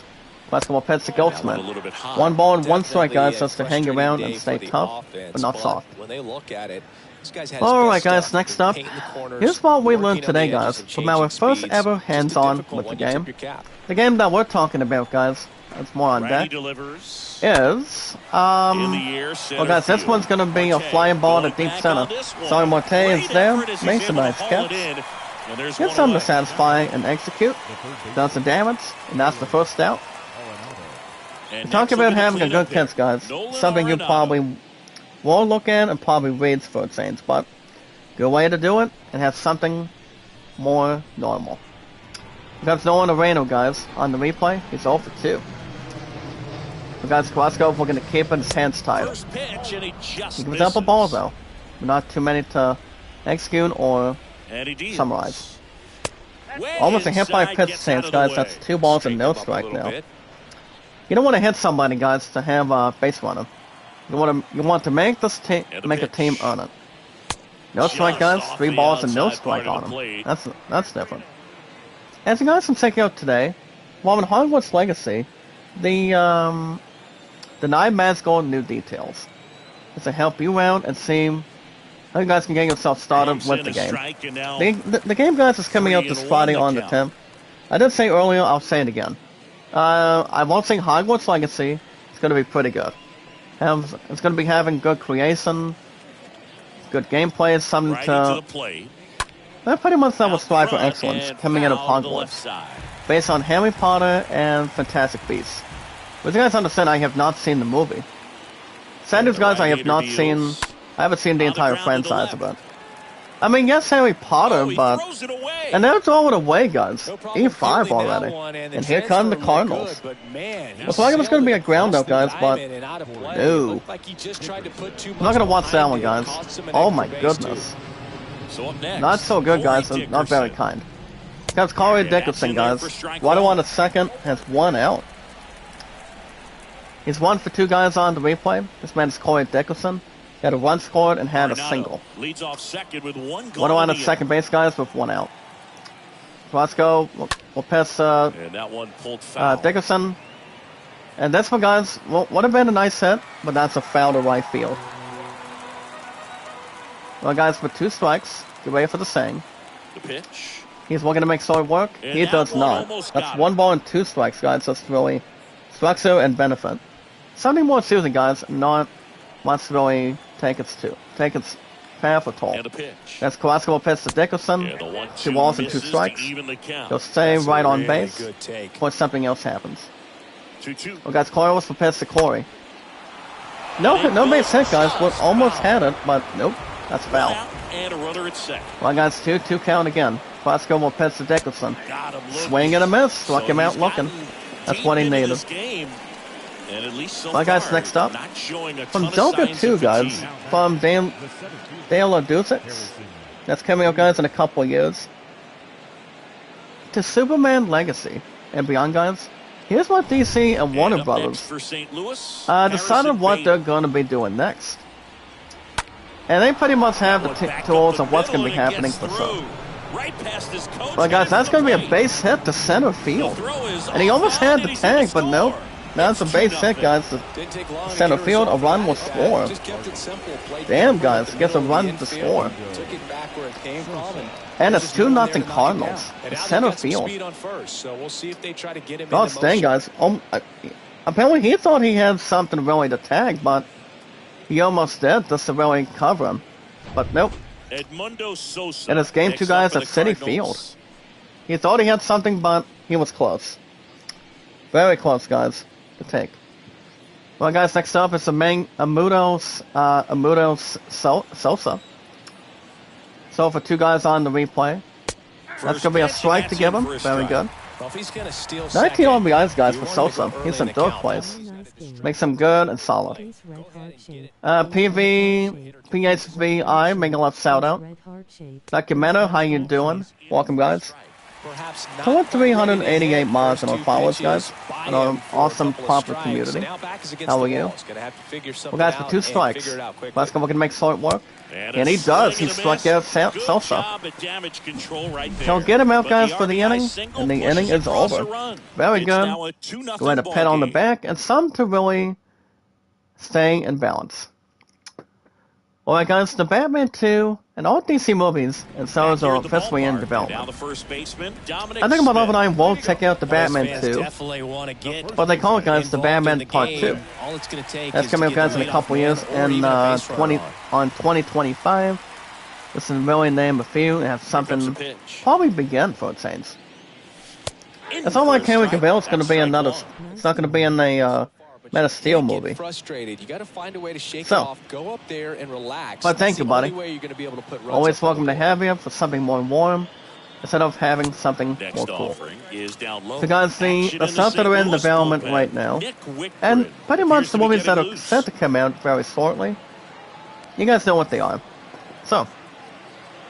Speaker 1: Basketball pitch to
Speaker 5: And that went a
Speaker 1: Goldsmith.
Speaker 5: little bit high.
Speaker 1: 1 ball and 1 strike,
Speaker 5: Definitely
Speaker 1: guys,
Speaker 5: a
Speaker 1: just to hang
Speaker 5: frustrating
Speaker 1: around and
Speaker 5: day
Speaker 1: stay
Speaker 5: for the
Speaker 1: tough,
Speaker 5: offense,
Speaker 1: but not soft.
Speaker 5: When they look at it, this guy's had his
Speaker 1: Alright,
Speaker 5: best
Speaker 1: guys,
Speaker 5: stuff.
Speaker 1: next
Speaker 5: They're
Speaker 1: up,
Speaker 5: painting the corners,
Speaker 1: here's what we
Speaker 5: working
Speaker 1: learned
Speaker 5: on
Speaker 1: today,
Speaker 5: the edges
Speaker 1: guys,
Speaker 5: and
Speaker 1: from our
Speaker 5: changing
Speaker 1: first
Speaker 5: speeds.
Speaker 1: ever
Speaker 5: Just a
Speaker 1: hands-on
Speaker 5: difficult
Speaker 1: with the
Speaker 5: one. You tip
Speaker 1: game.
Speaker 5: your cap.
Speaker 1: The game that we're talking about, guys, it's more on
Speaker 4: Righty
Speaker 1: deck,
Speaker 4: delivers.
Speaker 1: is,
Speaker 4: In the air,
Speaker 1: well,
Speaker 4: center
Speaker 1: guys, this
Speaker 4: field.
Speaker 1: one's going to be a
Speaker 4: Marte
Speaker 1: flying ball to
Speaker 4: going
Speaker 1: deep
Speaker 4: back
Speaker 1: center.
Speaker 4: on this one.
Speaker 1: Sorry, Marte is
Speaker 4: Great
Speaker 1: there.
Speaker 4: effort as he's
Speaker 1: Makes a
Speaker 4: able to
Speaker 1: nice
Speaker 4: haul
Speaker 1: catch.
Speaker 4: it in. And there's
Speaker 1: Get
Speaker 4: one
Speaker 1: something
Speaker 4: away.
Speaker 1: to satisfy and execute. Does the damage, and that's the first out.
Speaker 4: And
Speaker 1: Talk
Speaker 4: next will
Speaker 1: about
Speaker 4: be the
Speaker 1: having a
Speaker 4: cleanup
Speaker 1: good catch,
Speaker 4: hitter,
Speaker 1: guys.
Speaker 4: Nolan
Speaker 1: Something you
Speaker 4: Arenado.
Speaker 1: probably won't look at and probably reads for change, but good way to do it and have something more normal. We got Nolan Arenado, guys, on the replay. He's 0 for 2. We got Carrasco, we're going to keep his hands tight.
Speaker 4: First pitch, and he just
Speaker 1: He gives up a ball,
Speaker 4: misses.
Speaker 1: though. Not too many to execute or
Speaker 4: And he deals.
Speaker 1: summarize.
Speaker 4: Way
Speaker 1: Almost a hit by
Speaker 4: inside,
Speaker 1: pitch
Speaker 4: gets
Speaker 1: stance,
Speaker 4: out of the
Speaker 1: guys.
Speaker 4: way.
Speaker 1: That's 2 balls and no
Speaker 5: Straighten him up a
Speaker 1: strike
Speaker 5: little
Speaker 1: now.
Speaker 5: bit.
Speaker 1: You don't want to hit somebody, guys, to have a base runner. You want to make this team
Speaker 4: And a
Speaker 1: make a
Speaker 4: pitch.
Speaker 1: team earn it. No strike,
Speaker 4: Just
Speaker 1: guys.
Speaker 4: off
Speaker 1: 3
Speaker 4: the
Speaker 1: balls and no
Speaker 4: outside
Speaker 1: strike
Speaker 4: part
Speaker 1: on
Speaker 4: of the
Speaker 1: him.
Speaker 4: plate.
Speaker 1: That's different. As you guys can check out today, while in Hogwarts Legacy, the Nine Man's Gold new details. It's to help you out and see how you guys can get yourself started
Speaker 4: Pumps
Speaker 1: with
Speaker 4: in
Speaker 1: the
Speaker 4: a
Speaker 1: game.
Speaker 4: strike, and now
Speaker 1: The game, guys, is coming out
Speaker 4: 3-1
Speaker 1: this Friday on the
Speaker 4: count.
Speaker 1: 10th. I did say earlier, I'll say it again. I won't say Hogwarts Legacy. It's going to be pretty good. It's going to be having good creation, good gameplay, something
Speaker 4: right into the
Speaker 1: to...
Speaker 4: plate.
Speaker 1: They're pretty much that will
Speaker 4: Out
Speaker 1: strive for
Speaker 4: front
Speaker 1: excellence
Speaker 4: and
Speaker 1: coming out of
Speaker 4: foul to the left
Speaker 1: Hogwarts.
Speaker 4: side.
Speaker 1: Based on Harry Potter and Fantastic Beasts. But you guys understand, I have not seen the movie. Sanders, guys, I have not seen... I haven't seen the
Speaker 4: On the
Speaker 1: entire
Speaker 4: ground to the
Speaker 1: franchise of
Speaker 4: left.
Speaker 1: it. I mean, yes, Harry Potter,
Speaker 4: Oh, he
Speaker 1: but...
Speaker 4: throws it away.
Speaker 1: And they're throwing it away, guys.
Speaker 5: No problem
Speaker 1: E5
Speaker 5: fielding that
Speaker 1: already.
Speaker 5: one,
Speaker 1: And here come the
Speaker 5: transfer looked
Speaker 1: Cardinals.
Speaker 5: good, but man, he
Speaker 1: Looks like it was gonna be a ground out, guys, but
Speaker 5: diamond and out of play.
Speaker 1: no.
Speaker 5: It looked like he just tried to put too
Speaker 1: I'm not gonna watch
Speaker 5: much
Speaker 1: that one,
Speaker 5: behind
Speaker 1: guys.
Speaker 5: it. Cost him an
Speaker 1: Oh my
Speaker 5: extra base, too.
Speaker 1: goodness.
Speaker 4: So up next,
Speaker 1: Not so good, guys.
Speaker 4: Corey
Speaker 1: Not very
Speaker 4: Dickerson.
Speaker 1: kind. That's Corey
Speaker 4: Yeah, that's
Speaker 1: Dickerson,
Speaker 4: in there
Speaker 1: guys.
Speaker 4: for strike
Speaker 1: Water
Speaker 4: one.
Speaker 1: on the second has 1 out. He's 1 for 2, guys, on the replay. This man's Corey Dickerson. He had a run scored and had a
Speaker 4: Arenado
Speaker 1: single.
Speaker 4: leads off second with 1 goal.
Speaker 1: One on
Speaker 4: in
Speaker 1: the
Speaker 4: the
Speaker 1: second base, guys, with 1 out. Carrasco will pass
Speaker 4: inning. And that one pulled foul.
Speaker 1: Dickerson. And this one, guys, would have been a nice hit, but that's a foul to right field. Well, guys, with 2 strikes, get ready for the saying.
Speaker 4: The pitch.
Speaker 1: He's looking to make Soy work.
Speaker 4: And
Speaker 1: He
Speaker 4: that
Speaker 1: does
Speaker 4: one
Speaker 1: not.
Speaker 4: almost
Speaker 1: That's
Speaker 4: got
Speaker 1: 1
Speaker 4: him.
Speaker 1: ball and 2 strikes, guys. That's really structure and benefit. Something more seriously, guys, not wants to really take its path at all.
Speaker 4: And the pitch.
Speaker 1: That's Carrasco will pitch to Dickerson.
Speaker 4: And the 1-2
Speaker 1: 2 balls and 2
Speaker 4: misses to
Speaker 1: strikes.
Speaker 4: even the count.
Speaker 1: He'll stay
Speaker 5: That's a
Speaker 1: right on
Speaker 5: really
Speaker 1: base
Speaker 5: good take.
Speaker 1: before something else happens.
Speaker 4: 2-2.
Speaker 1: Well, guys, Corey was prepared to Corey. No base hit, guys. We almost had it, but nope. That's
Speaker 4: One
Speaker 1: foul.
Speaker 4: out and a runner at second.
Speaker 1: Well, guys, 2 count again. Carrasco will pitch to Dickerson.
Speaker 4: Got him looking.
Speaker 1: Swing and a miss. Struck
Speaker 4: So
Speaker 1: him out
Speaker 4: he's
Speaker 1: looking.
Speaker 4: gotten
Speaker 1: That's
Speaker 4: deep
Speaker 1: what he
Speaker 4: into
Speaker 1: needed.
Speaker 4: this game. And at least so
Speaker 1: Well, guys,
Speaker 4: far,
Speaker 1: next up,
Speaker 4: not showing a
Speaker 1: From
Speaker 4: ton of
Speaker 1: Joker
Speaker 4: signs
Speaker 1: 2,
Speaker 4: of
Speaker 1: guys.
Speaker 4: fatigue.
Speaker 1: From Dale Dusix. That's coming up, guys, in a couple of years. To Superman Legacy and beyond, guys. Here's what DC and Warner
Speaker 4: And up
Speaker 1: Brothers
Speaker 4: next for St. Louis,
Speaker 1: decided
Speaker 4: Harrison
Speaker 1: what
Speaker 4: Bader.
Speaker 1: they're going to be doing next. And they pretty much have the
Speaker 4: One back up
Speaker 1: tools
Speaker 4: the
Speaker 1: of what's going
Speaker 4: middle,
Speaker 1: to be
Speaker 4: and it
Speaker 1: happening
Speaker 4: gets
Speaker 1: for
Speaker 4: through.
Speaker 1: some.
Speaker 4: Right past his coach.
Speaker 1: Well, guys,
Speaker 4: headed
Speaker 1: that's
Speaker 4: for the
Speaker 1: going to be a
Speaker 4: plate.
Speaker 1: base hit to center
Speaker 4: The
Speaker 1: field.
Speaker 4: throw is
Speaker 1: And he
Speaker 4: off
Speaker 1: almost
Speaker 4: out,
Speaker 1: had
Speaker 4: and
Speaker 1: the
Speaker 4: he's gonna
Speaker 1: tag, but nope.
Speaker 4: score.
Speaker 1: Now it's a
Speaker 4: It's
Speaker 1: base
Speaker 4: 2-0.
Speaker 1: hit, guys. To
Speaker 5: Didn't take long to
Speaker 1: center
Speaker 5: get
Speaker 1: field, a
Speaker 5: herself
Speaker 1: run will
Speaker 5: back.
Speaker 1: score.
Speaker 5: Just kept it simple. Played
Speaker 1: Damn,
Speaker 5: the
Speaker 1: guys, gets a
Speaker 5: middle of
Speaker 1: run
Speaker 5: the
Speaker 1: to
Speaker 5: infield,
Speaker 1: score.
Speaker 5: Took it back where it came from,
Speaker 1: And it's
Speaker 5: just no one there
Speaker 1: 2-0
Speaker 5: to knock it
Speaker 1: Cardinals.
Speaker 5: down. And
Speaker 1: It's
Speaker 5: now
Speaker 1: center
Speaker 5: they've got some
Speaker 1: field.
Speaker 5: speed on first, so we'll see if they try to get him
Speaker 1: God
Speaker 5: into
Speaker 1: dang,
Speaker 5: motion.
Speaker 1: guys. Apparently he thought he had something really to tag, but he almost did just to really cover him. But nope.
Speaker 4: Edmundo Sosa.
Speaker 1: And it's game 2,
Speaker 4: picks
Speaker 1: guys,
Speaker 4: up for
Speaker 1: at
Speaker 4: the
Speaker 1: City
Speaker 4: Cardinals.
Speaker 1: He thought he had something, but he was close. Very close, guys, to take. Well, guys, next up is Amudo Sosa. So for 2 guys on the replay. That's
Speaker 4: First
Speaker 1: going to be a
Speaker 4: pitch,
Speaker 1: strike
Speaker 4: and
Speaker 1: to
Speaker 4: that's
Speaker 1: give
Speaker 4: in
Speaker 1: him.
Speaker 4: for a
Speaker 1: Very
Speaker 4: strike.
Speaker 1: good.
Speaker 5: Well, if he's gonna steal
Speaker 1: 19
Speaker 5: second,
Speaker 1: RBIs, guys,
Speaker 5: you
Speaker 1: for
Speaker 5: want him to
Speaker 1: Sosa.
Speaker 5: go
Speaker 1: He's
Speaker 5: early
Speaker 1: in
Speaker 5: the
Speaker 1: 3rd
Speaker 5: count.
Speaker 1: place.
Speaker 2: Nice game.
Speaker 1: Makes him good and solid.
Speaker 2: Face red heart shape.
Speaker 1: PHVI, making a left shout out.
Speaker 2: Red heart shape.
Speaker 1: Sacramento, how you doing? Welcome, guys.
Speaker 5: perhaps not
Speaker 1: So we're
Speaker 5: quite ready to hit
Speaker 1: 388 miles
Speaker 5: first
Speaker 1: in our
Speaker 5: two
Speaker 1: followers,
Speaker 5: pitches,
Speaker 1: guys.
Speaker 5: buy
Speaker 1: And our
Speaker 5: him for a
Speaker 1: awesome
Speaker 5: couple of
Speaker 1: proper
Speaker 5: strikes.
Speaker 1: community.
Speaker 5: Now back is against
Speaker 1: How
Speaker 5: the
Speaker 1: are you?
Speaker 5: wall. He's gonna have to figure
Speaker 1: Well,
Speaker 5: something
Speaker 1: guys, for
Speaker 5: out
Speaker 1: 2
Speaker 5: and
Speaker 1: strikes.
Speaker 5: figure it out quickly.
Speaker 1: Let's go. We can make short work.
Speaker 4: And
Speaker 1: And he does. He struck out
Speaker 4: Good
Speaker 1: Sosa.
Speaker 4: job at damage control right there.
Speaker 1: So get him out,
Speaker 4: But
Speaker 1: guys, for the
Speaker 4: RBI
Speaker 1: inning.
Speaker 4: single
Speaker 1: And the
Speaker 4: pushes
Speaker 1: inning is
Speaker 4: across
Speaker 1: over.
Speaker 4: a run.
Speaker 1: Very
Speaker 4: It's
Speaker 1: good.
Speaker 4: now a 2-0
Speaker 1: Go ahead and pat
Speaker 4: ball
Speaker 1: on the
Speaker 4: game.
Speaker 1: back. And some to really stay in balance. Alright, guys, the Batman 2 and all DC movies, and so is
Speaker 4: Back here
Speaker 1: our
Speaker 4: at the
Speaker 1: officially in
Speaker 4: ballpark, now
Speaker 1: development.
Speaker 4: the first baseman, Dominic
Speaker 1: I think my love
Speaker 4: Smith.
Speaker 1: and I will check out the Batman
Speaker 5: Fans
Speaker 1: 2.
Speaker 5: definitely want to get
Speaker 1: But they call it, guys, the
Speaker 5: involved in
Speaker 1: Batman
Speaker 5: the
Speaker 1: Part
Speaker 5: game.
Speaker 1: 2.
Speaker 5: All it's going to take
Speaker 1: That's
Speaker 5: is
Speaker 1: coming
Speaker 5: to
Speaker 1: up,
Speaker 5: get
Speaker 1: guys,
Speaker 5: the
Speaker 1: in a
Speaker 5: leadoff
Speaker 1: couple
Speaker 5: man
Speaker 1: years
Speaker 5: or
Speaker 1: in
Speaker 5: even a base runner on.
Speaker 1: 2025. This is really name a few and have
Speaker 4: Here comes the
Speaker 1: something
Speaker 4: pitch.
Speaker 1: probably begin for it Saints.
Speaker 4: In
Speaker 1: It's not like
Speaker 4: for a
Speaker 1: Henry
Speaker 4: strike.
Speaker 1: Cavill. It's going to
Speaker 4: That's
Speaker 1: be
Speaker 4: strike
Speaker 1: another.
Speaker 4: one.
Speaker 1: It's not going to be in a Man of Steel
Speaker 5: Can't get
Speaker 1: movie.
Speaker 5: frustrated. You got to find a way to shake
Speaker 1: So.
Speaker 5: it off. Go up there and relax.
Speaker 1: But thank
Speaker 5: That's
Speaker 1: you,
Speaker 5: the
Speaker 1: buddy.
Speaker 5: only way you're going to be able to put runs
Speaker 1: Always
Speaker 5: up on
Speaker 1: welcome
Speaker 5: the
Speaker 1: to
Speaker 5: board.
Speaker 1: have you for something more warm instead of having something
Speaker 4: Next
Speaker 1: more cool.
Speaker 4: offering is down low.
Speaker 1: So, guys, the
Speaker 4: Action in
Speaker 1: stuff that
Speaker 4: St.
Speaker 1: are in
Speaker 4: Louis
Speaker 1: development
Speaker 4: bullpen.
Speaker 1: right now,
Speaker 4: Nick Wickford
Speaker 1: and pretty much
Speaker 4: appears
Speaker 1: the
Speaker 4: to be
Speaker 1: movies that
Speaker 4: getting
Speaker 1: are
Speaker 4: loose.
Speaker 1: set to come out very shortly, you guys know what they are. So,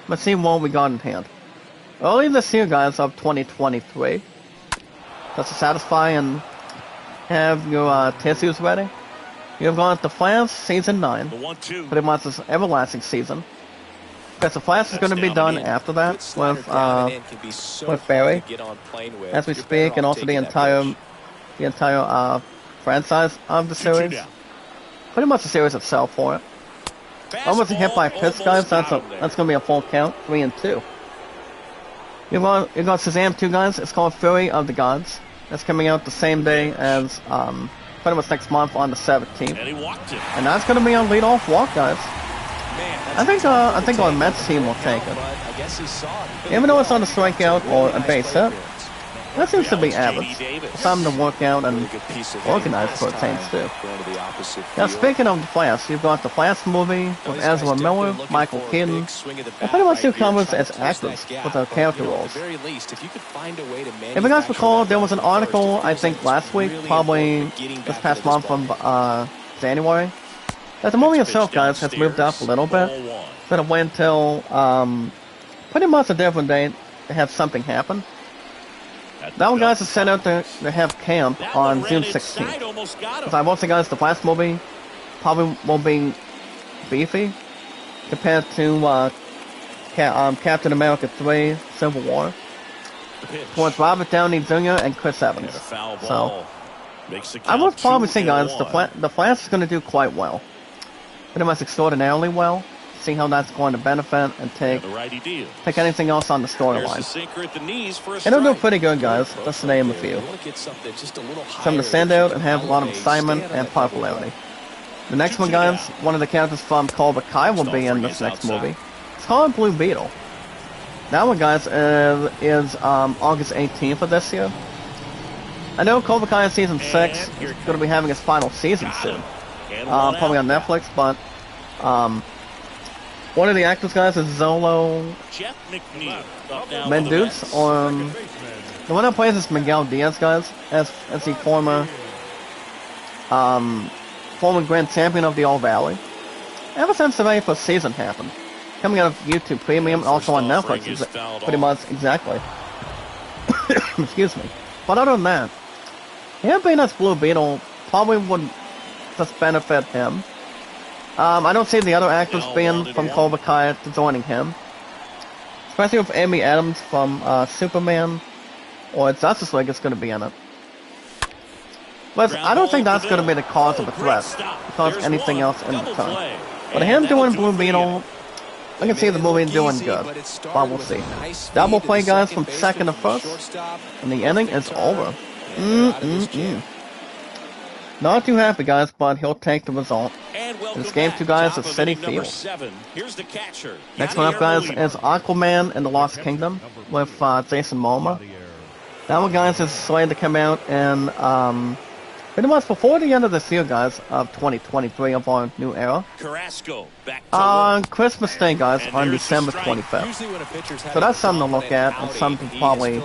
Speaker 1: let's see what we got in hand. Early this year, guys, of 2023, just to satisfy and have your tissues ready, you've got The Flash Season 9,
Speaker 4: The 1-2.
Speaker 1: pretty much this everlasting season. Because The Flash is going to be
Speaker 4: That's
Speaker 1: done
Speaker 4: down in.
Speaker 1: after
Speaker 5: Good
Speaker 1: that
Speaker 5: slider
Speaker 1: with
Speaker 5: down and in can be so
Speaker 1: with
Speaker 5: hard
Speaker 1: Barry,
Speaker 5: to get on plane with.
Speaker 1: as we
Speaker 5: You're better
Speaker 1: speak, and
Speaker 5: off
Speaker 1: also the
Speaker 5: taking that pitch.
Speaker 1: entire franchise of the
Speaker 4: 2-2
Speaker 1: series.
Speaker 4: down.
Speaker 1: Pretty much the series itself for it. Almost a hit by pitch,
Speaker 4: Fastball
Speaker 1: guys.
Speaker 4: almost got him
Speaker 1: That's going to be a full count, 3-2. You've got Shazam 2, guys. It's called Fury of the Gods. That's coming out the same day as pretty much next month on the 17th,
Speaker 4: And he walked it.
Speaker 1: and that's going to be on leadoff walk, guys.
Speaker 5: Man,
Speaker 1: I think our Mets team will take it.
Speaker 5: but I guess he saw it.
Speaker 1: Even though it's on a strikeout or a base hit, that seems to be
Speaker 4: J.D.
Speaker 1: average.
Speaker 4: Davis.
Speaker 1: Something to work out and
Speaker 5: Really good piece of
Speaker 1: organized for
Speaker 5: hitting
Speaker 1: a Saints, too.
Speaker 5: last time, going to the opposite
Speaker 1: Now,
Speaker 5: field.
Speaker 1: speaking of The Flash, you've got The Flash movie
Speaker 5: Now,
Speaker 1: with
Speaker 5: these guys
Speaker 1: Ezra Miller,
Speaker 5: definitely looking
Speaker 1: Michael
Speaker 5: for a
Speaker 1: Keaton.
Speaker 5: big swing of the
Speaker 1: They
Speaker 5: bat
Speaker 1: pretty much
Speaker 5: right
Speaker 1: do
Speaker 5: here,
Speaker 1: covers
Speaker 5: trying
Speaker 1: as
Speaker 5: to close that
Speaker 1: actors
Speaker 5: gap.
Speaker 1: with their
Speaker 5: But,
Speaker 1: character
Speaker 5: you know,
Speaker 1: roles.
Speaker 5: At the very least, if you could find a way to
Speaker 1: If you guys recall,
Speaker 5: manufacture
Speaker 1: there was an
Speaker 5: that run
Speaker 1: article,
Speaker 5: first,
Speaker 1: I
Speaker 5: it feels
Speaker 1: think
Speaker 5: like
Speaker 1: last
Speaker 5: it's
Speaker 1: week,
Speaker 5: really
Speaker 1: probably
Speaker 5: important getting
Speaker 1: this
Speaker 5: back
Speaker 1: past
Speaker 5: into
Speaker 1: month
Speaker 5: ball
Speaker 1: of January, that the movie
Speaker 4: Pitch
Speaker 1: itself, guys, has moved up a
Speaker 4: downstairs.
Speaker 1: little bit.
Speaker 4: Ball one.
Speaker 1: That it went till pretty much a different date to have something happen.
Speaker 4: At the
Speaker 1: That one, guys,
Speaker 4: belt.
Speaker 1: is set out to have camp
Speaker 4: That
Speaker 1: on
Speaker 4: one
Speaker 1: June
Speaker 4: ran inside,
Speaker 1: 16th.
Speaker 4: almost got him.
Speaker 1: Because I will say, guys, the Flash movie probably won't be beefy compared to Captain America 3 Civil War.
Speaker 4: The pitch.
Speaker 1: Towards Robert Downey Jr. and Chris
Speaker 4: And
Speaker 1: Evans.
Speaker 4: a foul
Speaker 1: So,
Speaker 4: ball. Makes the
Speaker 1: I would
Speaker 4: count
Speaker 1: probably say,
Speaker 4: 2-1.
Speaker 1: guys, the Flash is going to do quite well. Pretty much extraordinarily well. See how that's going to benefit and
Speaker 4: And
Speaker 1: take
Speaker 4: the righty deal.
Speaker 1: anything else on the
Speaker 4: There's the
Speaker 1: storyline.
Speaker 4: sinker at the knees for a
Speaker 1: It'll do
Speaker 4: strike.
Speaker 1: pretty good, guys. Just to name a few.
Speaker 5: You want to get something just a little higher
Speaker 1: Something to stand
Speaker 5: that you
Speaker 1: out
Speaker 5: can
Speaker 1: and have a lot of
Speaker 5: elevate,
Speaker 1: excitement
Speaker 5: stand on
Speaker 1: and
Speaker 5: that double
Speaker 1: popularity.
Speaker 5: play.
Speaker 1: The next one, guys, one of the characters from Cobra Kai will be in this next movie. It's called Blue Beetle. That one, guys, is August 18th of this year. I know Cobra Kai Season 6
Speaker 4: here
Speaker 1: is
Speaker 4: it
Speaker 1: going to be having its final season
Speaker 4: Got
Speaker 1: soon.
Speaker 4: him. And one
Speaker 1: Probably
Speaker 4: out.
Speaker 1: on Netflix, but one of the actors, guys, is Zolo
Speaker 4: Jeff McNeil up down
Speaker 1: Menduz,
Speaker 4: with the Mets.
Speaker 1: or the one that plays is Miguel Diaz, guys, as the former Grand Champion of the All Valley. Ever since the very first season happened, coming out of YouTube Premium and also on
Speaker 4: First offering
Speaker 1: Netflix,
Speaker 4: is fouled
Speaker 1: pretty
Speaker 4: off.
Speaker 1: much exactly. Excuse me. But other than that, him being as Blue Beetle probably would just benefit him. I don't see the other actors
Speaker 4: They all
Speaker 1: being
Speaker 4: wanted
Speaker 1: from
Speaker 4: one.
Speaker 1: Cobra Kai to joining him. Especially with Amy Adams from Superman or Justice League is going to be in it. But I don't think that's going to be the cause of a threat, because anything else in return. But him doing Blue Beetle, I can see the movie doing good, but we'll see. Double play, guys, from second to first, and the inning is over. Not too happy, guys, but he'll take the result. This game, two guys, is City Field.
Speaker 4: Here's the catcher.
Speaker 1: Next one up, guys, is Aquaman in the Lost Kingdom with Jason Momoa. That one, guys, is slated to come out in pretty much before the end of this year, guys, of 2023 of our new era.
Speaker 4: Carrasco back to
Speaker 1: On
Speaker 4: work.
Speaker 1: Christmas Day, guys,
Speaker 4: And
Speaker 1: on
Speaker 4: there's the
Speaker 1: December
Speaker 4: strike.
Speaker 1: 25th.
Speaker 5: Usually when a pitcher's
Speaker 1: So that's something to look at, and something to probably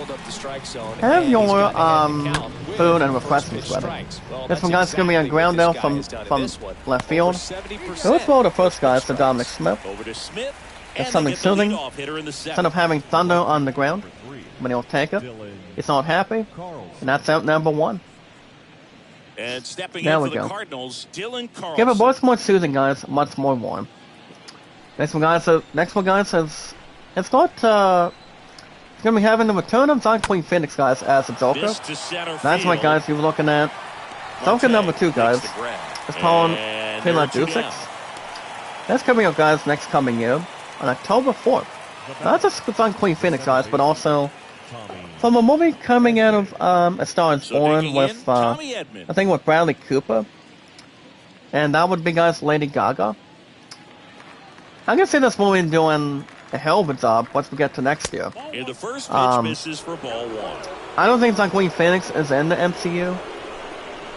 Speaker 1: have your food and refreshments ready. This one, guys, is going to be a ground out from left field. So let's roll the first, guys, to Dominic Smith.
Speaker 4: Over to Smith. And
Speaker 1: something
Speaker 4: they get the
Speaker 1: soothing.
Speaker 4: leadoff hitter in the
Speaker 1: Instead
Speaker 4: seventh.
Speaker 1: of having thunder on the ground, when he'll take it, he's not happy, and that's out number 1.
Speaker 4: And stepping
Speaker 1: There
Speaker 4: in
Speaker 1: we
Speaker 4: for the
Speaker 1: go.
Speaker 4: Cardinals, Dylan Carlson.
Speaker 1: Give it much more soothing, guys, much more warm. Next one, guys, is it's not, it's gonna be having the return of Queen Phoenix, guys, as a Joker.
Speaker 4: Missed to center
Speaker 1: That's my
Speaker 4: field.
Speaker 1: guys you're looking at. Joker number 2, guys.
Speaker 4: Makes the grab.
Speaker 1: It's called
Speaker 4: And
Speaker 1: Pila
Speaker 4: they're 2
Speaker 1: Dusix.
Speaker 4: down.
Speaker 1: That's coming up, guys, next coming year on October 4th. Not just on Queen Phoenix, guys, but also from a movie coming out of A Star is
Speaker 4: So
Speaker 1: Born
Speaker 4: digging
Speaker 1: with,
Speaker 4: in, Tommy Edman.
Speaker 1: I think with Bradley Cooper. And that would be, guys, Lady Gaga. I can see this movie doing a hell of a job once we get to next year.
Speaker 4: And the first pitch misses for ball 1.
Speaker 1: I don't think Queen Phoenix is in the MCU.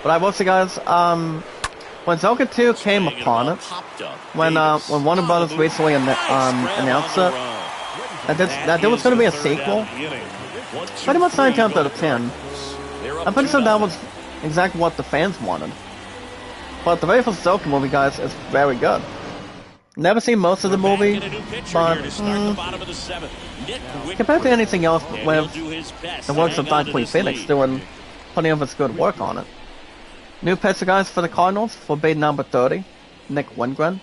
Speaker 1: But I will say, guys, when Joker 2 came
Speaker 4: Swinging
Speaker 1: upon
Speaker 4: ball
Speaker 1: it,
Speaker 4: popped up.
Speaker 1: when
Speaker 4: Davis
Speaker 1: Warner
Speaker 4: on
Speaker 1: Brothers
Speaker 4: the move.
Speaker 1: recently
Speaker 4: Nice grab
Speaker 1: announced
Speaker 4: on
Speaker 1: it,
Speaker 4: the run.
Speaker 1: that there was
Speaker 4: is
Speaker 1: going to be
Speaker 4: the
Speaker 1: a
Speaker 4: third
Speaker 1: sequel,
Speaker 4: down of the inning. 1, 2,
Speaker 1: pretty much 9
Speaker 4: 3
Speaker 1: times out of
Speaker 4: go
Speaker 1: 10,
Speaker 4: Cardinals. They're up
Speaker 1: I'm pretty sure
Speaker 4: 2-0.
Speaker 1: that was exactly what the fans wanted. But the very first Joker movie, guys, is very good. Never seen most of the
Speaker 4: We're back
Speaker 1: movie,
Speaker 4: in a new pitcher
Speaker 1: but
Speaker 4: here to start the bottom of the 7th. Nick Wickford.
Speaker 1: compared to anything else
Speaker 4: And he'll
Speaker 1: with
Speaker 4: do his best
Speaker 1: the
Speaker 4: to
Speaker 1: works
Speaker 4: hang
Speaker 1: of
Speaker 4: on to
Speaker 1: Queen
Speaker 4: this
Speaker 1: Phoenix
Speaker 4: lead.
Speaker 1: doing plenty of its good work on it. New pitcher, guys, for the Cardinals for bid number 30, Nick Wingren.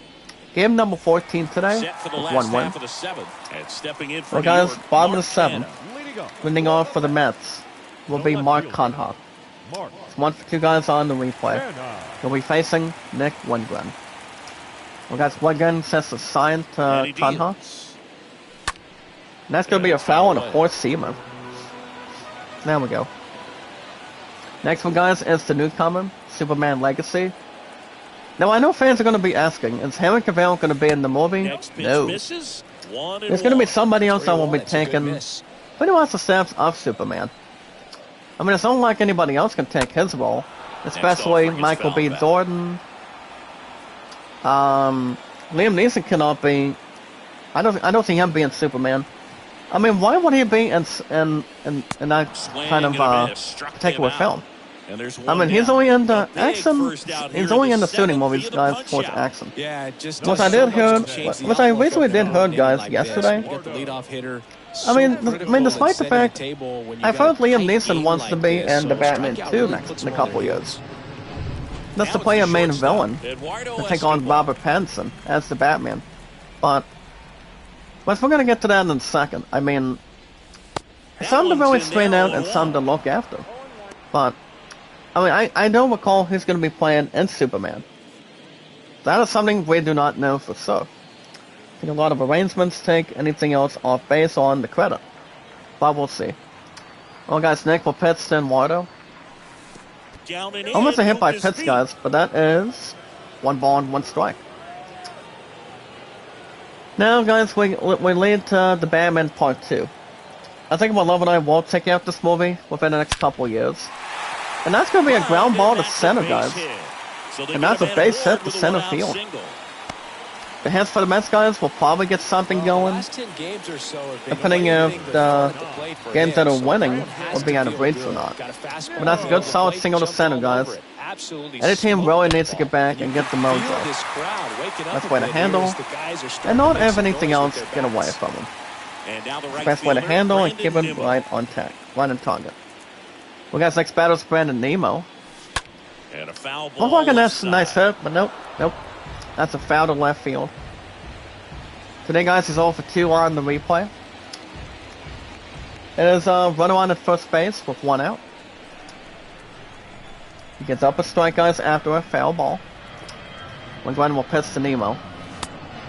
Speaker 1: Game number 14 today,
Speaker 4: Set for the
Speaker 1: with
Speaker 4: last
Speaker 1: 1 win.
Speaker 4: half of the 7th. And stepping in for
Speaker 1: Well,
Speaker 4: New
Speaker 1: guys,
Speaker 4: York,
Speaker 1: bottom
Speaker 4: Mark
Speaker 1: of the 7th,
Speaker 4: Canha.
Speaker 1: winning off for the Mets will be Mark Conhoff. It's 1 for 2 guys on the replay. He'll be facing Nick Wingren. Well, guys, Wingren sets a sign to
Speaker 4: And he
Speaker 1: Conhoff.
Speaker 4: deals.
Speaker 1: And that's going to be a foul and a fourth seamer. There we go. Next one, guys, is the newcomer, Superman Legacy. Now, I know fans are going to be asking, is Henry Cavill going to be in the movie?
Speaker 4: Next pitch
Speaker 1: No.
Speaker 4: misses. 1 and
Speaker 1: There's going to be
Speaker 4: 1.
Speaker 1: somebody else that will be
Speaker 5: It's a good
Speaker 1: taking
Speaker 5: miss.
Speaker 1: pretty much the steps of Superman. I mean, it's not like anybody else can take his role, especially
Speaker 4: offering is
Speaker 1: Michael B.
Speaker 4: foul back.
Speaker 1: Jordan. Liam Neeson cannot be. I don't see him being Superman. I mean, why would he be in that
Speaker 4: Swing
Speaker 1: kind
Speaker 4: and a
Speaker 1: of
Speaker 4: miss. Struck
Speaker 1: particular
Speaker 4: him
Speaker 1: film?
Speaker 4: out. And there's
Speaker 1: I
Speaker 4: one
Speaker 1: mean, he's
Speaker 4: down.
Speaker 1: only in
Speaker 4: A
Speaker 1: the
Speaker 4: big
Speaker 1: action.
Speaker 4: first out here
Speaker 1: He's
Speaker 4: in
Speaker 1: only
Speaker 4: the
Speaker 1: in the shooting
Speaker 4: 7th
Speaker 1: movies,
Speaker 4: via the
Speaker 1: guys,
Speaker 4: punch
Speaker 1: towards
Speaker 4: out.
Speaker 1: action.
Speaker 5: Yeah, it just
Speaker 1: Which
Speaker 5: does
Speaker 1: I
Speaker 5: so
Speaker 1: did
Speaker 5: much
Speaker 1: hear,
Speaker 5: to change the
Speaker 1: which I
Speaker 5: outlook
Speaker 1: recently
Speaker 5: of
Speaker 1: did
Speaker 5: an
Speaker 1: heard,
Speaker 5: inning
Speaker 1: guys,
Speaker 5: like
Speaker 1: yesterday.
Speaker 5: this. You get the leadoff hitter.
Speaker 1: I mean,
Speaker 5: critical
Speaker 1: despite
Speaker 5: in
Speaker 1: the
Speaker 5: setting
Speaker 1: fact,
Speaker 5: table when you
Speaker 1: I've
Speaker 5: got a
Speaker 1: heard Liam
Speaker 5: tight
Speaker 1: Neeson
Speaker 5: game
Speaker 1: wants to
Speaker 5: like
Speaker 1: be
Speaker 5: this,
Speaker 1: in the
Speaker 5: so
Speaker 1: Batman
Speaker 5: strikeout
Speaker 1: 2
Speaker 5: really
Speaker 1: next
Speaker 5: puts
Speaker 1: in a
Speaker 5: them on
Speaker 1: couple
Speaker 5: their
Speaker 1: years.
Speaker 5: heels.
Speaker 1: That's to
Speaker 4: Now
Speaker 1: play
Speaker 4: it's
Speaker 1: a
Speaker 4: the
Speaker 1: main
Speaker 4: shortstop,
Speaker 1: villain
Speaker 4: Eduardo
Speaker 1: to take on
Speaker 4: Escobar.
Speaker 1: Robert Pattinson as the Batman. But we're going to get to that in a second. I mean,
Speaker 4: That
Speaker 1: some to
Speaker 4: one's
Speaker 1: really
Speaker 4: in
Speaker 1: straighten
Speaker 4: there,
Speaker 1: out and
Speaker 4: 0-1.
Speaker 1: some to look after. But, I mean, I don't recall who's going to be playing in Superman. That is something we do not know for sure. I think a lot of arrangements take anything else off base on the credit. But we'll see. Well, guys, Nick will pitch to Eduardo.
Speaker 4: Down and in,
Speaker 1: Almost a hit by
Speaker 4: moved his
Speaker 1: pitch,
Speaker 4: feet.
Speaker 1: guys, but that is 1 ball and 1 strike. Now, guys, we lead to the Batman Part 2. I think my love and I will take out this movie within the next couple of years. And that's going to be a ground ball to
Speaker 4: That's a
Speaker 1: center,
Speaker 4: base
Speaker 1: guys.
Speaker 4: hit. So they
Speaker 1: And
Speaker 4: give
Speaker 1: that's a
Speaker 4: man
Speaker 1: base
Speaker 4: Ward
Speaker 1: hit to
Speaker 4: with a
Speaker 1: center
Speaker 4: one-out
Speaker 1: field.
Speaker 4: single.
Speaker 1: The hits for the Mets, guys, will probably get something
Speaker 5: The
Speaker 1: going.
Speaker 5: last 10 games or so have been
Speaker 1: Depending
Speaker 5: quite
Speaker 1: if
Speaker 5: anything
Speaker 1: the
Speaker 5: but at the plate for
Speaker 1: games
Speaker 5: him,
Speaker 1: that are
Speaker 5: so
Speaker 1: winning
Speaker 5: Brown has
Speaker 1: will be
Speaker 5: to
Speaker 1: out of
Speaker 5: feel
Speaker 1: reach
Speaker 5: good.
Speaker 1: or not.
Speaker 5: Got a fastball
Speaker 1: But that's a good
Speaker 5: over the
Speaker 1: solid
Speaker 5: plate,
Speaker 1: single to
Speaker 5: jumped
Speaker 1: center,
Speaker 5: all
Speaker 1: guys.
Speaker 5: over it. Absolutely
Speaker 1: Any team
Speaker 5: smoked
Speaker 1: really
Speaker 5: that
Speaker 1: needs to
Speaker 5: ball.
Speaker 1: get back and get the mojo.
Speaker 5: Feel this crowd waking up
Speaker 1: That's
Speaker 5: a
Speaker 1: the way to
Speaker 5: bit
Speaker 1: handle,
Speaker 5: here as the guys are starting
Speaker 1: and
Speaker 5: to
Speaker 1: not
Speaker 5: make
Speaker 1: have
Speaker 5: some
Speaker 1: anything
Speaker 5: noise
Speaker 1: else
Speaker 5: with
Speaker 1: get
Speaker 5: their
Speaker 1: away
Speaker 5: bats.
Speaker 1: from them.
Speaker 4: And now the right
Speaker 1: Best way to
Speaker 4: fielder,
Speaker 1: handle and
Speaker 4: Brandon
Speaker 1: keep it
Speaker 4: Nimmo.
Speaker 1: right on target. Well, guys, next battle is Brandon Nemo.
Speaker 4: And a foul
Speaker 1: Looks
Speaker 4: ball
Speaker 1: like a
Speaker 4: left
Speaker 1: nice
Speaker 4: side.
Speaker 1: hit, but nope. That's a foul to left field. Today, guys, he's 0 for 2 on the replay. It is runner on at first base with 1 out. He gets up a strike, guys, after a foul ball. When Glenn will pitch to Nemo.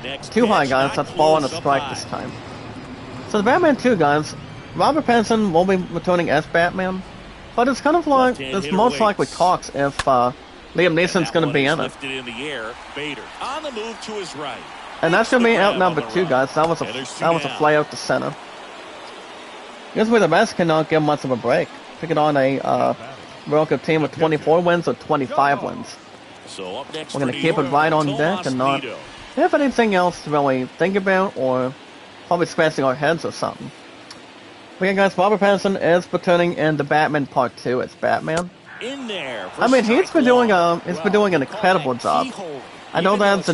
Speaker 4: Next
Speaker 1: Too high,
Speaker 4: pitch,
Speaker 1: guys.
Speaker 4: not
Speaker 1: That's ball and a
Speaker 4: close, up
Speaker 1: strike
Speaker 4: high.
Speaker 1: this time. So the Batman 2, guys, Robert Pattinson will be returning as Batman, but it's kind of like,
Speaker 4: Left-hand
Speaker 1: it's
Speaker 4: hitter
Speaker 1: most likely
Speaker 4: waits.
Speaker 1: talks if Liam Neeson's
Speaker 4: And that
Speaker 1: going to
Speaker 4: one
Speaker 1: be
Speaker 4: is
Speaker 1: in it.
Speaker 4: lifted in the air. Bader on the move to his right.
Speaker 1: And that's going to be
Speaker 4: Makes the
Speaker 1: out
Speaker 4: grab
Speaker 1: number
Speaker 4: on the
Speaker 1: 2,
Speaker 4: run.
Speaker 1: guys. That was
Speaker 4: And there's two
Speaker 1: a
Speaker 4: down.
Speaker 1: fly out to center. Usually the Mets cannot give much of a break. Taking on a World team with 24 wins or 25 wins.
Speaker 4: So up next
Speaker 1: We're
Speaker 4: for
Speaker 1: going to
Speaker 4: New
Speaker 1: keep it
Speaker 4: York,
Speaker 1: right on
Speaker 4: Tomas
Speaker 1: deck and not
Speaker 4: Nido.
Speaker 1: have anything else to really think about or probably scratching our heads or something. But yeah, guys, Robert Pattinson is returning in the Batman Part 2 as Batman.
Speaker 4: In there. For
Speaker 1: I mean, he's
Speaker 4: strike
Speaker 1: been doing
Speaker 4: one.
Speaker 1: an incredible job. I know that's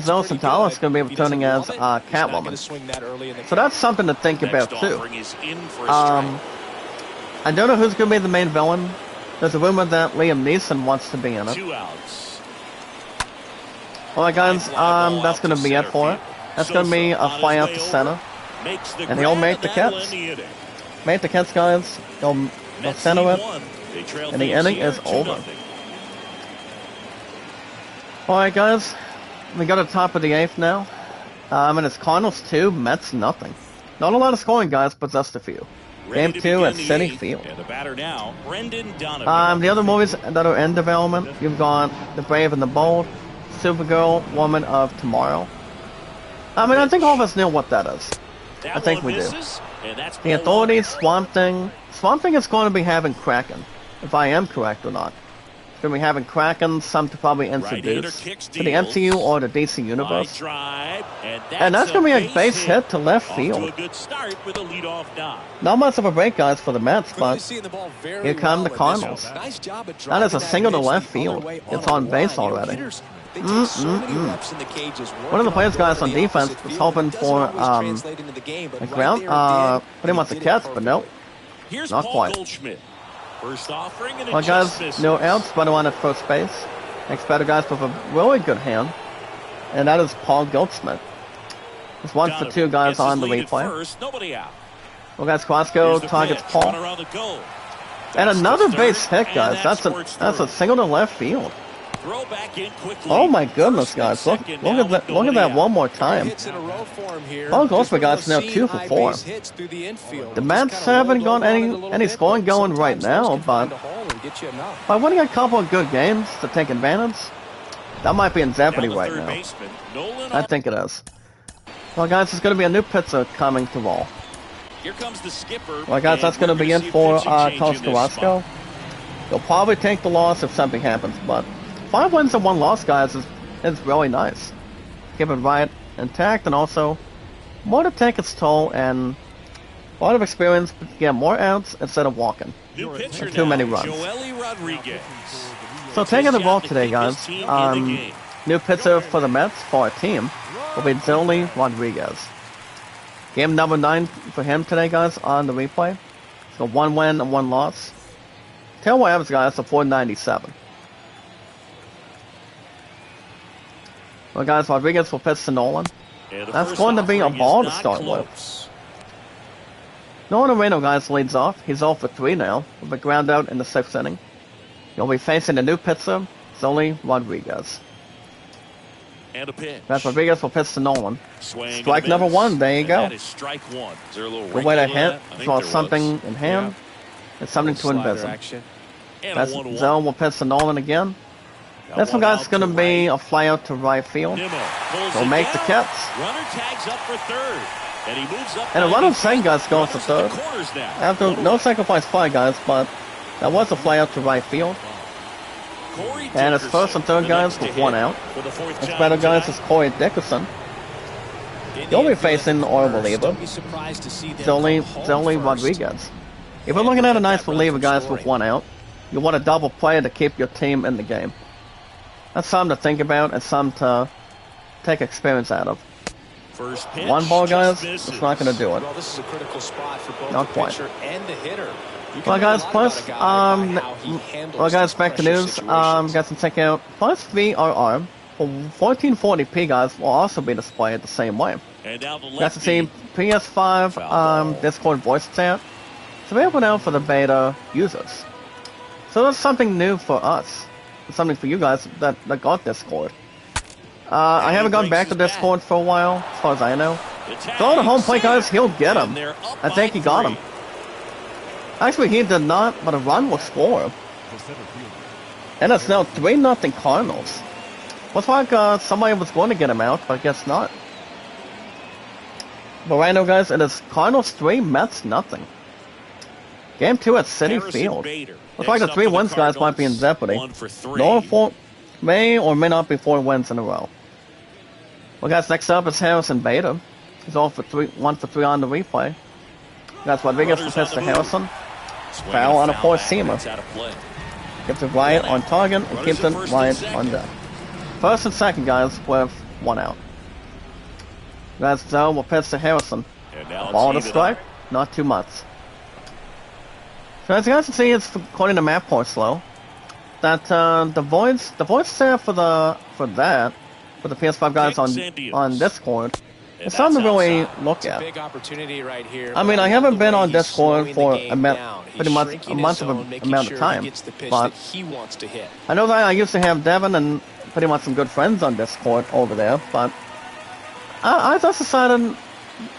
Speaker 1: Zoe Santana is going to be returning as Catwoman. So that's something to think about too. I don't know who's going to be the main villain. There's a rumor that Liam Neeson wants to be in it.
Speaker 4: 2 outs.
Speaker 1: Alright guys, that's going to be it for it. That's going to be a fly out to center. And he'll make the catch. Make the catch, guys. They'll center it. And the inning is over. Alright guys, we got to the top of the 8th now. And it's Cardinals 2, Mets nothing. Not a lot of scoring, guys, but just a few. Game 2 at Citi Field.
Speaker 4: And the batter now, Brendan Donovan.
Speaker 1: The other movies that are in development, you've got The Brave and the Bold, Supergirl, Woman of Tomorrow. I think all of us know what that is. I think we do. The Authority, Swamp Thing. Swamp Thing is going to be having Kraken, if I am correct or not. It's going to be having Kraken, some to probably introduce to the MCU or the DC Universe. And that's going to be a base hit to left field. Not much of a break, guys, for the Mets, but here come the Cardinals. That is a single to left field. It's on base already. One of the players, guys, on defense was hoping for a ground, pretty much a catch, but nope, not quite. Well, guys, no outs, but on at first base. Next batter, guys, with a really good hand, and that is Paul Goldschmidt. It's 1 for 2 guys on the replay. Well, guys, Crosco targets Paul, and another base hit, guys. That's a single to left field. Oh my goodness, guys! Look at that one more time. Paul Goldschmidt, guys, now 2 for 4. The Mets haven't got any scoring going right now, but by winning a couple of good games to take advantage, that might be in jeopardy right now. I think it is. Well, guys, there's going to be a new pitcher coming to roll. Well, guys, that's going to be in for Carlos Carrasco. He'll probably take the loss if something happens, but 5 wins and 1 loss, guys, is really nice. Keep it right intact, and also more to take its toll, and a lot of experience to get more outs instead of walking. And too many runs. So taking the ball today, guys. New pitcher for the Mets, for our team, will be Joely Rodriguez. Game number 9 for him today, guys, on the replay. So 1 win and 1 loss. Tail average, guys, a 497. Well, guys, Rodriguez will pitch to Nolan. That's going to be a ball to start with. Nolan Moreno, guys, leads off. He's 0 for 3 now, with a ground out in the 6th inning. He'll be facing the new pitcher, Joely Rodriguez.
Speaker 4: And a pitch.
Speaker 1: That's Rodriguez will pitch to Nolan. Strike number 1, there you go. Good way to hit, draw something in hand, and something to envision. That's Zell will pitch to Nolan again. This one, guys, is going to be a fly out to right field. He'll make the catch. And a runner second, guys, goes to third. After no sacrifice fly, guys, but that was a fly out to right field. And it's first and third, guys, with 1 out. Next batter, guys, is Corey Dickerson. He'll be facing our reliever, Joely Rodriguez. If we're looking at a nice reliever, guys, with 1 out, you want a double play to keep your team in the game. That's something to think about and something to take experience out of. 1 ball, guys, it's not going to do it. Not quite. Well, guys, plus, well, guys, back to news. Got some check out. Plus VRR for 1440p, guys, will also be displayed the same way. Got to see PS5 Discord voice chat. It's available now for the beta users. So that's something new for us. Something for you guys that got Discord. I haven't gone back to Discord for a while, as far as I know. Throw the home plate, guys, he'll get him. I think he got him. Actually, he did not, but a run will score. And it's now 3-0 Cardinals. Looks like somebody was going to get him out, but I guess not. But right now, guys, it is Cardinals 3, Mets nothing. Game 2 at Citi Field. Looks like the 3 wins, guys, might be in jeopardy. No 4 may or may not be 4 wins in a row. Well, guys, next up is Harrison Bader. He's 1 for 3 on the replay. That's Rodriguez will pitch to Harrison. Foul on a 4-seamer. Gets it right on target and keeps it right on deck. first and second, guys, with 1 out. That's Zone will pitch to Harrison.
Speaker 4: And now
Speaker 1: Ball to
Speaker 4: it's even
Speaker 1: strike,
Speaker 4: up.
Speaker 1: not too much. So as you guys can see, it's according to map point slow. That the voids there for the PS5 guys on Discord. It's something to really look at.
Speaker 5: Big opportunity right here.
Speaker 1: I mean, I haven't been on Discord for pretty much a month of amount of time, but
Speaker 5: he wants to hit.
Speaker 1: I know that I used to have Devin and pretty much some good friends on Discord over there, but I just decided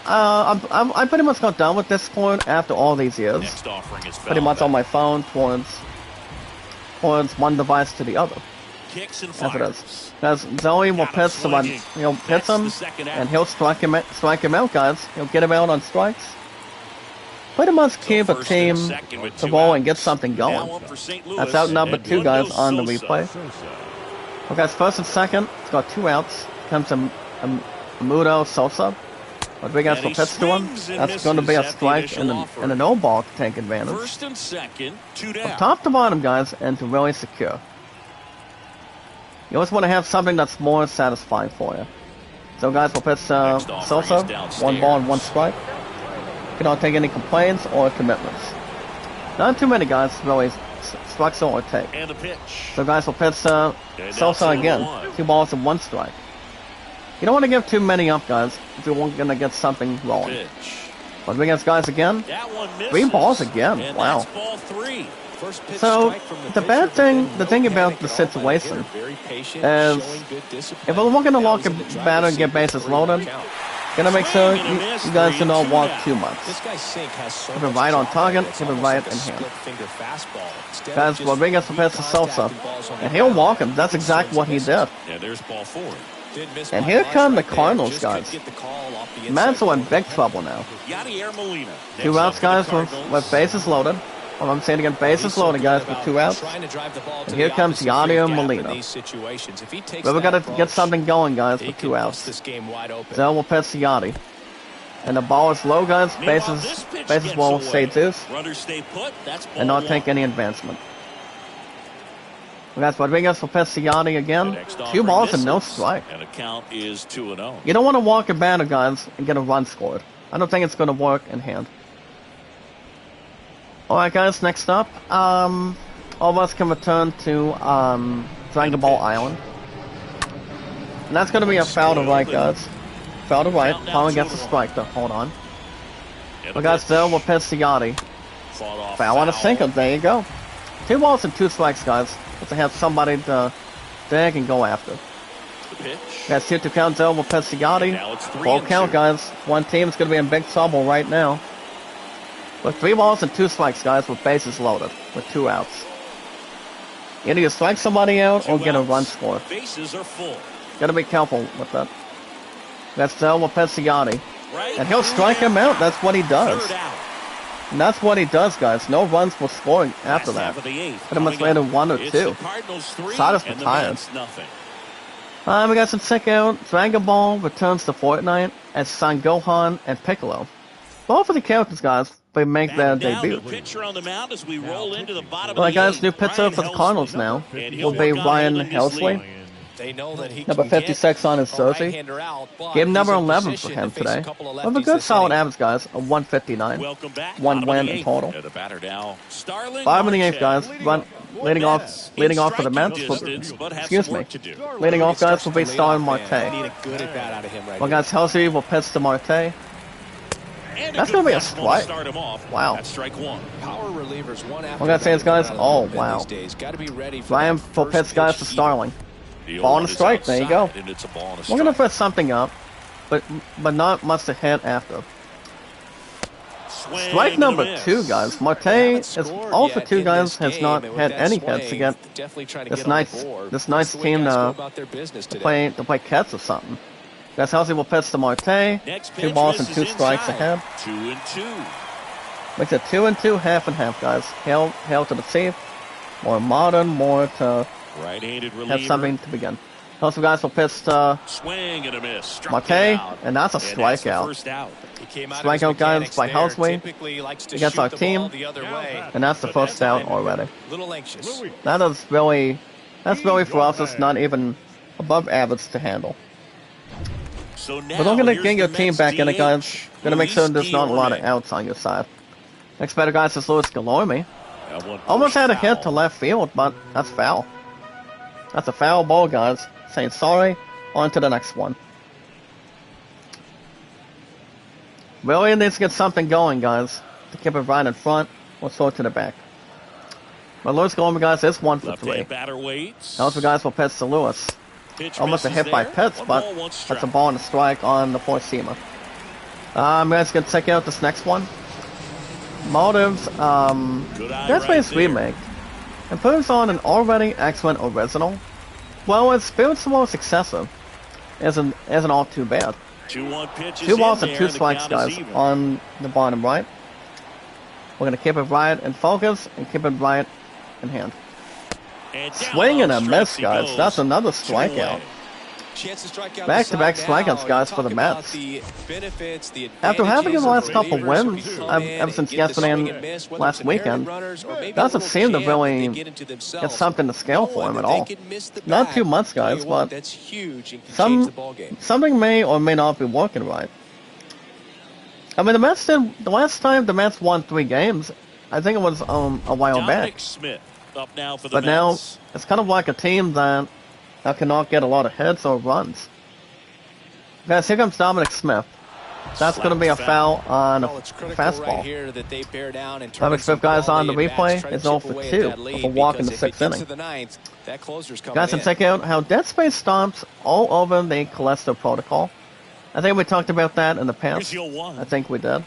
Speaker 1: I pretty much got done with Discord after all these years.
Speaker 4: Next offering is
Speaker 1: Pretty much on my phone towards one device to the other.
Speaker 4: Kicks and
Speaker 1: As it
Speaker 4: fires.
Speaker 1: is. As Zoe will pitch someone, he'll hit him, and he'll strike him out, guys. He'll get him out on strikes. Pretty much keep a team to roll and get something going. That's out number 2, guys, on the replay. Okay, guys, first and second, it's got 2 outs. Comes to Mudo Sosa. Rodriguez will pitch to him. That's going to be a strike and a no ball to take advantage.
Speaker 4: First and second, 2
Speaker 1: From
Speaker 4: down.
Speaker 1: top to bottom, guys, and to really secure. You always want to have something that's more satisfying for you. So, guys, we'll pitch Sosa. 1 ball and 1 strike. Cannot take any complaints or commitments. Not too many guys really strikes or take.
Speaker 4: And a pitch.
Speaker 1: So, guys, we'll pitch Sosa again. 2 balls and 1 strike. You don't want to give too many up, guys, if you're going to get something rolling.
Speaker 4: Pitch.
Speaker 1: Rodriguez, guys, again.
Speaker 4: That one misses.
Speaker 1: 3 balls again.
Speaker 4: And
Speaker 1: Wow.
Speaker 4: that's ball 3.
Speaker 5: First pitch
Speaker 1: So,
Speaker 5: strike from
Speaker 1: the
Speaker 5: pitcher,
Speaker 1: bad
Speaker 5: but
Speaker 1: thing,
Speaker 5: then
Speaker 1: the thing
Speaker 5: no
Speaker 1: about
Speaker 5: panic
Speaker 1: the
Speaker 5: at all by the
Speaker 1: situation
Speaker 5: hitter. Very patient,
Speaker 1: is
Speaker 5: showing good discipline.
Speaker 1: if we're looking to
Speaker 5: Now
Speaker 1: lock
Speaker 5: he's
Speaker 1: a
Speaker 5: in the driver's
Speaker 1: batter and
Speaker 5: seat
Speaker 1: get
Speaker 5: with
Speaker 1: bases
Speaker 5: 3-1
Speaker 1: loaded,
Speaker 5: count.
Speaker 1: gonna make sure you guys do not walk too much.
Speaker 5: This guy's sink has so
Speaker 1: Keep it
Speaker 5: much
Speaker 1: right on
Speaker 5: drop
Speaker 1: target,
Speaker 5: in it. It's
Speaker 1: keep it
Speaker 5: almost
Speaker 1: right
Speaker 5: like a
Speaker 1: in hand.
Speaker 5: split-finger fastball. Instead of
Speaker 1: Guys,
Speaker 5: just
Speaker 1: Rodriguez will pitch to Sosa,
Speaker 5: contacting balls on the
Speaker 1: and he'll
Speaker 5: ground,
Speaker 1: walk him. That's exactly what he did.
Speaker 4: Yeah, there's ball 4.
Speaker 5: didn't miss
Speaker 1: And
Speaker 5: by
Speaker 1: here
Speaker 5: much
Speaker 1: come the
Speaker 5: right there.
Speaker 1: Cardinals,
Speaker 5: Just
Speaker 1: guys.
Speaker 5: couldn't get the call off the inside
Speaker 1: Mansell in
Speaker 5: corner.
Speaker 1: big trouble now.
Speaker 4: Yadier Molina.
Speaker 1: 2 outs, guys, with bases loaded. Well, I'm saying again, bases loaded, guys, with 2 outs.
Speaker 5: Trying to drive the ball to
Speaker 1: And here
Speaker 5: the
Speaker 1: comes
Speaker 5: opposite
Speaker 1: Yadier
Speaker 5: field gap
Speaker 1: Molina.
Speaker 5: in these situations. If he takes
Speaker 1: But we
Speaker 5: that
Speaker 1: gotta get
Speaker 5: approach,
Speaker 1: something going, guys,
Speaker 5: he
Speaker 1: with
Speaker 5: can
Speaker 1: 2
Speaker 5: bust
Speaker 1: outs.
Speaker 5: this game wide open.
Speaker 1: Zell will pitch to Yachty. And the ball is low, guys.
Speaker 4: Meanwhile,
Speaker 1: Bases
Speaker 4: this pitch gets
Speaker 1: will
Speaker 4: away.
Speaker 1: stay deuce
Speaker 4: Runners stay put. That's ball
Speaker 1: and not
Speaker 4: 1.
Speaker 1: take any advancement. Well, guys, Rodriguez will pitch to Yachty
Speaker 4: The
Speaker 1: again.
Speaker 4: next
Speaker 1: 2
Speaker 4: offering
Speaker 1: balls and no
Speaker 4: misses,
Speaker 1: strike.
Speaker 4: And the count is 2-0.
Speaker 1: You don't want to walk a batter, guys, and get a run scored. I don't think it's going to work in hand. Alright, guys, next up, all of us can return to Dragon Ball Island. And that's going to be a foul to right, guys. Foul to right. Power gets a strike, though. Hold on.
Speaker 4: And
Speaker 1: Well,
Speaker 4: a
Speaker 1: guys,
Speaker 4: pitch.
Speaker 1: Zell will pitch to Yachty.
Speaker 4: Fought off
Speaker 1: Foul on a sinker. There you go. 2 balls and 2 strikes, guys. Let's have somebody to dig and go after.
Speaker 4: The pitch.
Speaker 1: That's 2 to count. Zell will pitch to Yachty.
Speaker 4: Now it's 3
Speaker 1: Full
Speaker 4: and
Speaker 1: count,
Speaker 4: 2.
Speaker 1: guys. One team's going to be in big trouble right now. With 3 balls and 2 strikes, guys, with bases loaded, with 2 outs. Either you strike somebody out or
Speaker 4: 2
Speaker 1: get a
Speaker 4: outs.
Speaker 1: run score.
Speaker 4: Bases are full.
Speaker 1: Gotta be careful with that. That's Zell will pitch to Yachty.
Speaker 4: Right.
Speaker 1: And he'll strike him out. That's what he does.
Speaker 4: Third out.
Speaker 1: And that's what he does, guys. No runs for scoring after
Speaker 4: Last
Speaker 1: that.
Speaker 4: half of the 8th.
Speaker 1: But it must
Speaker 4: Coming
Speaker 1: land
Speaker 4: up,
Speaker 1: 1 or
Speaker 4: it's
Speaker 1: 2.
Speaker 4: the Cardinals 3
Speaker 1: Silas
Speaker 4: and the
Speaker 1: retired.
Speaker 4: Mets nothing.
Speaker 1: We got some check out. Dragon Ball returns to Fortnite as Son Gohan and Piccolo. Both of the characters, guys, they make their
Speaker 4: Back down,
Speaker 1: debut.
Speaker 4: new pitcher on the mound as we roll into the bottom
Speaker 1: Alright,
Speaker 4: of the
Speaker 1: guys,
Speaker 4: 8th.
Speaker 1: new pitcher
Speaker 4: Ryan
Speaker 1: for the Cardinals
Speaker 4: Helsley.
Speaker 1: now
Speaker 4: And he'll
Speaker 1: will be
Speaker 4: work on
Speaker 1: Ryan
Speaker 4: holding his
Speaker 1: Helsley.
Speaker 4: lead.
Speaker 5: They know that he
Speaker 1: Number
Speaker 5: can get
Speaker 1: 56 on his
Speaker 5: a
Speaker 1: jersey.
Speaker 5: right-hander out, but
Speaker 1: Game number
Speaker 5: he's in
Speaker 1: 11 for
Speaker 5: position
Speaker 1: him
Speaker 5: to face
Speaker 1: today.
Speaker 5: a couple of
Speaker 1: With a
Speaker 5: lefties
Speaker 1: good
Speaker 5: this
Speaker 1: solid
Speaker 5: inning.
Speaker 1: average, guys, of 159.
Speaker 4: Welcome back.
Speaker 1: 1
Speaker 4: Bottom of
Speaker 1: win
Speaker 4: the
Speaker 1: in
Speaker 4: 8th.
Speaker 1: total.
Speaker 4: And the batter now, Starling
Speaker 1: 5 in the 8th,
Speaker 4: Marte.
Speaker 1: guys. Leading off for the Mets.
Speaker 4: Distance, but have
Speaker 1: Excuse
Speaker 4: some
Speaker 1: me.
Speaker 4: work to do.
Speaker 1: Leading off, guys, will be
Speaker 5: Starts to
Speaker 1: Starling
Speaker 5: lead off, man.
Speaker 1: Marte.
Speaker 5: Need a good at bat out of him right
Speaker 1: Well,
Speaker 5: now.
Speaker 1: guys, Helsley will pitch to Marte.
Speaker 4: And
Speaker 1: That's
Speaker 4: good
Speaker 1: gonna be a
Speaker 4: fastball to
Speaker 1: strike.
Speaker 4: start him off.
Speaker 1: Wow.
Speaker 4: That's strike 1.
Speaker 5: Power relievers one after
Speaker 1: Well, guys,
Speaker 5: another
Speaker 1: guys,
Speaker 5: come out of the
Speaker 1: oh,
Speaker 5: bullpen
Speaker 1: wow.
Speaker 5: these days. Gotta be ready for
Speaker 1: Ryan
Speaker 5: that
Speaker 1: will
Speaker 5: first
Speaker 1: pitch, guys,
Speaker 5: pitch
Speaker 1: to
Speaker 5: heat.
Speaker 1: Starling.
Speaker 4: The
Speaker 1: Ball and a
Speaker 4: is
Speaker 1: strike, there you go.
Speaker 4: outside, and it's a ball and a
Speaker 1: We're gonna
Speaker 4: strike.
Speaker 1: put something up, but not much to hit after.
Speaker 4: Swing
Speaker 1: Strike
Speaker 4: and a
Speaker 1: number
Speaker 4: miss.
Speaker 1: 2, guys. Marte
Speaker 5: Haven't
Speaker 1: is
Speaker 5: scored
Speaker 1: all for
Speaker 5: yet
Speaker 1: 2
Speaker 5: in
Speaker 1: guys
Speaker 5: this
Speaker 1: has
Speaker 5: game,
Speaker 1: not
Speaker 5: and with
Speaker 1: had
Speaker 5: that
Speaker 1: any
Speaker 5: swing,
Speaker 1: hits to get
Speaker 5: definitely trying to
Speaker 1: this
Speaker 5: get on
Speaker 1: nice
Speaker 5: the board.
Speaker 1: this
Speaker 5: That's
Speaker 1: nice
Speaker 5: the way
Speaker 1: team
Speaker 5: guys go
Speaker 1: to
Speaker 5: about their business today.
Speaker 1: play cats or something. That's Helsley will pitch to Marte.
Speaker 4: Next
Speaker 1: 2
Speaker 4: pitch
Speaker 1: balls and
Speaker 4: misses
Speaker 1: 2 strikes
Speaker 4: inside.
Speaker 1: ahead.
Speaker 4: 2 and 2.
Speaker 1: Makes it 2 and 2, half and half, guys. Hail to the team. More modern, more to
Speaker 4: Right-handed reliever.
Speaker 1: have something to begin. Also, guys, will pitch to
Speaker 4: Swing and a miss. Struck
Speaker 1: Marte,
Speaker 4: him out.
Speaker 1: and that's a
Speaker 4: And that's the
Speaker 1: strikeout.
Speaker 4: first out.
Speaker 5: He came out of
Speaker 1: Strikeout,
Speaker 5: his
Speaker 1: guys,
Speaker 5: mechanics
Speaker 1: by
Speaker 5: there.
Speaker 1: Helsley
Speaker 5: Typically likes to
Speaker 1: against
Speaker 5: shoot
Speaker 1: our
Speaker 5: the
Speaker 1: team.
Speaker 5: ball the other way.
Speaker 1: And that's the first out already.
Speaker 5: Little anxious.
Speaker 1: That's really for us. It's not even above average to handle.
Speaker 4: So now
Speaker 1: But don't gonna
Speaker 4: here's
Speaker 1: get your
Speaker 4: the
Speaker 1: team
Speaker 4: Mets
Speaker 1: back in it, guys.
Speaker 4: DH,
Speaker 1: Gonna make sure
Speaker 4: Luis
Speaker 1: there's not a lot of
Speaker 4: Guillorme.
Speaker 1: outs on your side. Next batter, guys, is Luis Guillorme.
Speaker 4: That one
Speaker 1: Almost
Speaker 4: pushed
Speaker 1: had a hit to
Speaker 4: foul.
Speaker 1: left field, but that's foul. That's a foul ball, guys. Saying sorry. On to the next one. Really needs to get something going, guys. To keep it right in front or throw it to the back. But Luis Guillorme, guys, is 1 for 3.
Speaker 4: Left-hand batter waits.
Speaker 1: Those guys will pitch to Lewis.
Speaker 4: Pitch
Speaker 1: Almost a
Speaker 4: misses
Speaker 1: hit by
Speaker 4: there.
Speaker 1: Pitts,
Speaker 4: One
Speaker 1: but
Speaker 4: ball, one
Speaker 1: that's
Speaker 4: strike.
Speaker 1: a ball and a strike on the four-seamer. Guys, gonna check out this next one. Motives,
Speaker 4: Good eye
Speaker 1: Dead Space
Speaker 4: right there.
Speaker 1: remake. Improves on an already excellent original. Well, its spiritual successor isn't all too bad.
Speaker 4: 2-1 pitch is
Speaker 1: 2 balls
Speaker 4: in
Speaker 1: and
Speaker 4: there,
Speaker 1: 2
Speaker 4: and the
Speaker 1: strikes,
Speaker 4: count is
Speaker 1: guys,
Speaker 4: even.
Speaker 1: on the bottom right. We're gonna keep it right in focus and keep it right in hand.
Speaker 4: And down
Speaker 1: Swing and
Speaker 4: on
Speaker 1: a miss,
Speaker 4: strikes he
Speaker 1: guys.
Speaker 4: goes.
Speaker 1: That's another
Speaker 4: 2
Speaker 1: strikeout.
Speaker 4: away.
Speaker 5: Chance to strike out
Speaker 1: Back-to-back
Speaker 5: the side
Speaker 1: strikeouts,
Speaker 5: now.
Speaker 1: guys,
Speaker 5: You
Speaker 1: for the
Speaker 5: talk about
Speaker 1: Mets.
Speaker 5: the benefits, the
Speaker 1: After having his
Speaker 5: advantages
Speaker 1: last
Speaker 5: of
Speaker 1: couple
Speaker 5: relievers who
Speaker 1: wins,
Speaker 5: can come in
Speaker 1: ever
Speaker 5: and
Speaker 1: since
Speaker 5: get the
Speaker 1: yesterday
Speaker 5: swing
Speaker 1: and
Speaker 5: and miss, whether
Speaker 1: last
Speaker 5: it's inherited
Speaker 1: weekend,
Speaker 5: runners or maybe a
Speaker 1: doesn't
Speaker 5: little
Speaker 1: seem to
Speaker 5: jam that they
Speaker 1: really
Speaker 5: get into
Speaker 1: get
Speaker 5: themselves.
Speaker 1: something to scale for him
Speaker 5: Knowing
Speaker 1: at
Speaker 5: that
Speaker 1: all.
Speaker 5: they can miss the
Speaker 1: Not
Speaker 5: bat,
Speaker 1: 2 months,
Speaker 5: tell you
Speaker 1: guys,
Speaker 5: what,
Speaker 1: but
Speaker 5: that's huge and can change the ball game.
Speaker 1: something may or may not be working right. I mean, the Mets did, the last time the Mets won 3 games, I think it was a while
Speaker 4: Dominic
Speaker 1: back.
Speaker 4: Smith up now for the
Speaker 1: But now,
Speaker 4: Mets.
Speaker 1: it's kind of like a team that cannot get a lot of hits or runs. Guys, here comes Dominic Smith. That's going to be a foul on a
Speaker 5: Well, it's critical
Speaker 1: fastball.
Speaker 5: right here that they bear down and turn
Speaker 1: Dominic
Speaker 5: in some
Speaker 1: Smith, guys, on the
Speaker 5: quality at-bats,
Speaker 1: replay
Speaker 5: try to
Speaker 1: is
Speaker 5: chip
Speaker 1: 0 for
Speaker 5: away at
Speaker 1: 2
Speaker 5: that lead,
Speaker 1: with a walk in
Speaker 5: because
Speaker 1: the
Speaker 5: if it
Speaker 1: 6th
Speaker 5: gets
Speaker 1: inning.
Speaker 5: to the ninth, that closer's coming
Speaker 1: Guys,
Speaker 5: in.
Speaker 1: and check out how Dead Space stomps all over the Callisto protocol. I think we talked about that in the past.
Speaker 4: Here's your one.
Speaker 1: I think we did.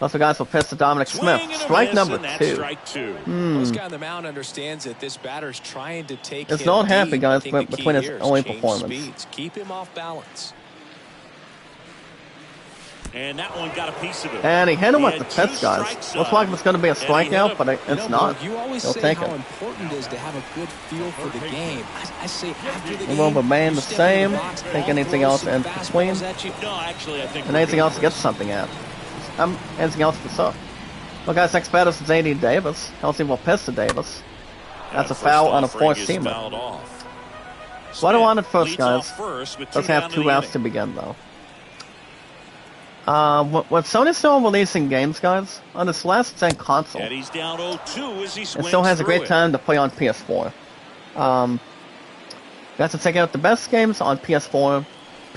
Speaker 1: Also, guys, will pitch to Dominic
Speaker 4: Swing
Speaker 1: Smith.
Speaker 4: and a
Speaker 1: Strike
Speaker 4: miss,
Speaker 1: number
Speaker 4: and that's
Speaker 1: 2.
Speaker 4: strike 2.
Speaker 5: This guy on the mound understands that this batter's trying to take
Speaker 1: It's
Speaker 5: him
Speaker 1: not happy,
Speaker 5: deep.
Speaker 1: guys,
Speaker 5: I think the key
Speaker 1: between his
Speaker 5: here is
Speaker 1: only
Speaker 5: change
Speaker 1: performance.
Speaker 5: speeds. Keep him off balance.
Speaker 4: And that one got a piece of it.
Speaker 1: And he hit him
Speaker 4: He
Speaker 1: with
Speaker 4: had
Speaker 1: the
Speaker 4: 2
Speaker 1: pitch, guys.
Speaker 4: strikes
Speaker 1: Looks
Speaker 4: on
Speaker 1: like
Speaker 4: him.
Speaker 1: it's going to be a
Speaker 4: And he hit
Speaker 1: strikeout,
Speaker 4: him.
Speaker 1: but it's not.
Speaker 5: You always
Speaker 1: He'll
Speaker 5: say
Speaker 1: take
Speaker 5: how
Speaker 1: it.
Speaker 5: important it is to have a good feel for the game. I say after the
Speaker 1: It
Speaker 5: game,
Speaker 1: will remain
Speaker 5: you
Speaker 1: the
Speaker 5: step
Speaker 1: same.
Speaker 5: in the box,
Speaker 1: Think
Speaker 5: ball
Speaker 1: anything
Speaker 5: throws
Speaker 1: else
Speaker 5: some
Speaker 1: in
Speaker 5: fastballs
Speaker 1: between?
Speaker 5: at you.
Speaker 4: No, actually, I think
Speaker 1: And
Speaker 4: we're
Speaker 1: anything
Speaker 4: good.
Speaker 1: else to get something at. Anything else for sir. Well, guys, next batter is J.D. Davis. Kelsey will pitch to Davis. That's a
Speaker 4: First
Speaker 1: foul on a
Speaker 4: offering is
Speaker 1: four-seamer.
Speaker 4: fouled off.
Speaker 1: What I
Speaker 4: Smith
Speaker 1: wanted first,
Speaker 4: leads
Speaker 1: guys.
Speaker 4: off first with
Speaker 1: Let's
Speaker 4: two
Speaker 1: have
Speaker 4: down in
Speaker 1: 2
Speaker 4: the
Speaker 1: outs to
Speaker 4: inning.
Speaker 1: begin, though. With Sony still releasing games, guys, on its last gen console,
Speaker 4: And he's down 0-2 as he
Speaker 1: it
Speaker 4: swings
Speaker 1: still has a
Speaker 4: through
Speaker 1: great
Speaker 4: it.
Speaker 1: time to play on PS4. Guys, to check out the best games on PS4,